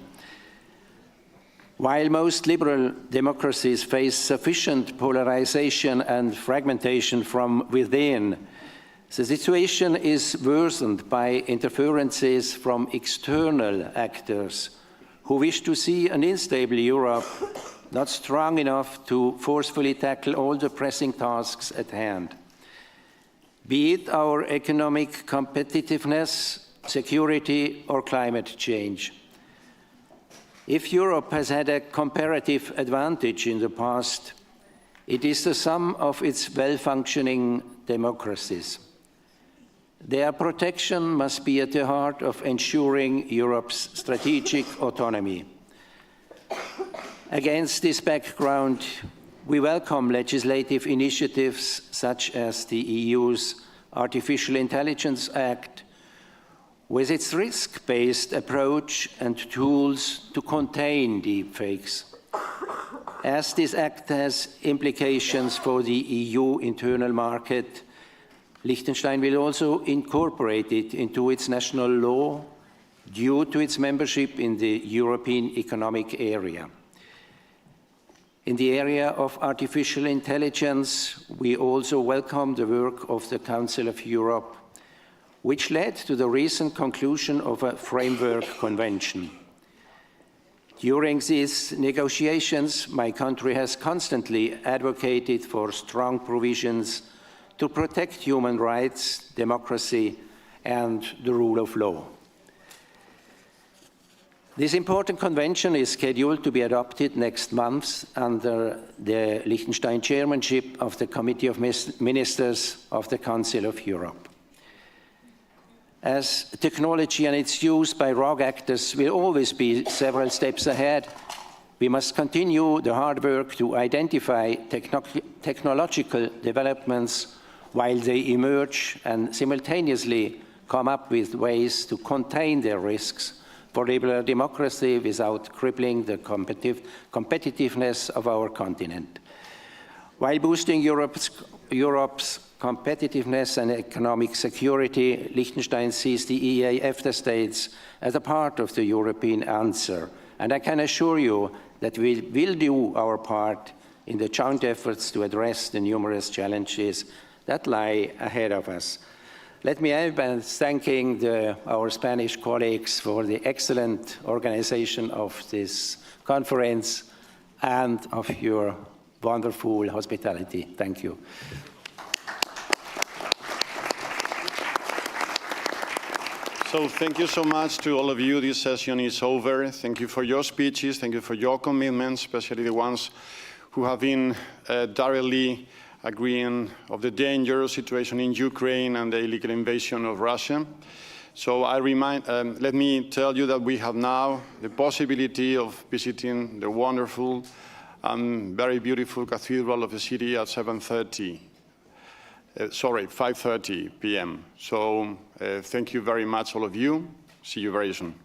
While most liberal democracies face sufficient polarization and fragmentation from within, the situation is worsened by interferences from external actors who wish to see an unstable Europe not strong enough to forcefully tackle all the pressing tasks at hand. Be it our economic competitiveness, security, or climate change. If Europe has had a comparative advantage in the past, it is the sum of its well-functioning democracies. Their protection must be at the heart of ensuring Europe's strategic autonomy. Against this background, we welcome legislative initiatives such as the EU's Artificial Intelligence Act, with its risk-based approach and tools to contain deepfakes. As this act has implications for the EU internal market, Liechtenstein will also incorporate it into its national law due to its membership in the European Economic Area. In the area of artificial intelligence, we also welcome the work of the Council of Europe, which led to the recent conclusion of a framework convention. During these negotiations, my country has constantly advocated for strong provisions to protect human rights, democracy, and the rule of law. This important convention is scheduled to be adopted next month under the Liechtenstein chairmanship of the Committee of Ministers of the Council of Europe. As technology and its use by rogue actors will always be several steps ahead, we must continue the hard work to identify technological developments while they emerge and simultaneously come up with ways to contain their risks for liberal democracy without crippling the competitiveness of our continent. While boosting Europe's competitiveness and economic security, Liechtenstein sees the EEA-EFTA states as a part of the European answer. And I can assure you that we will do our part in the joint efforts to address the numerous challenges that lie ahead of us. Let me end by thanking our Spanish colleagues for the excellent organization of this conference and of your wonderful hospitality. Thank you. So thank you so much to all of you. This session is over. Thank you for your speeches. Thank you for your commitments, especially the ones who have been directly agreeing of the dangerous situation in Ukraine and the illegal invasion of Russia. So let me tell you that we have now the possibility of visiting the wonderful and very beautiful cathedral of the city at 5:30 p.m. So thank you very much, all of you. See you very soon.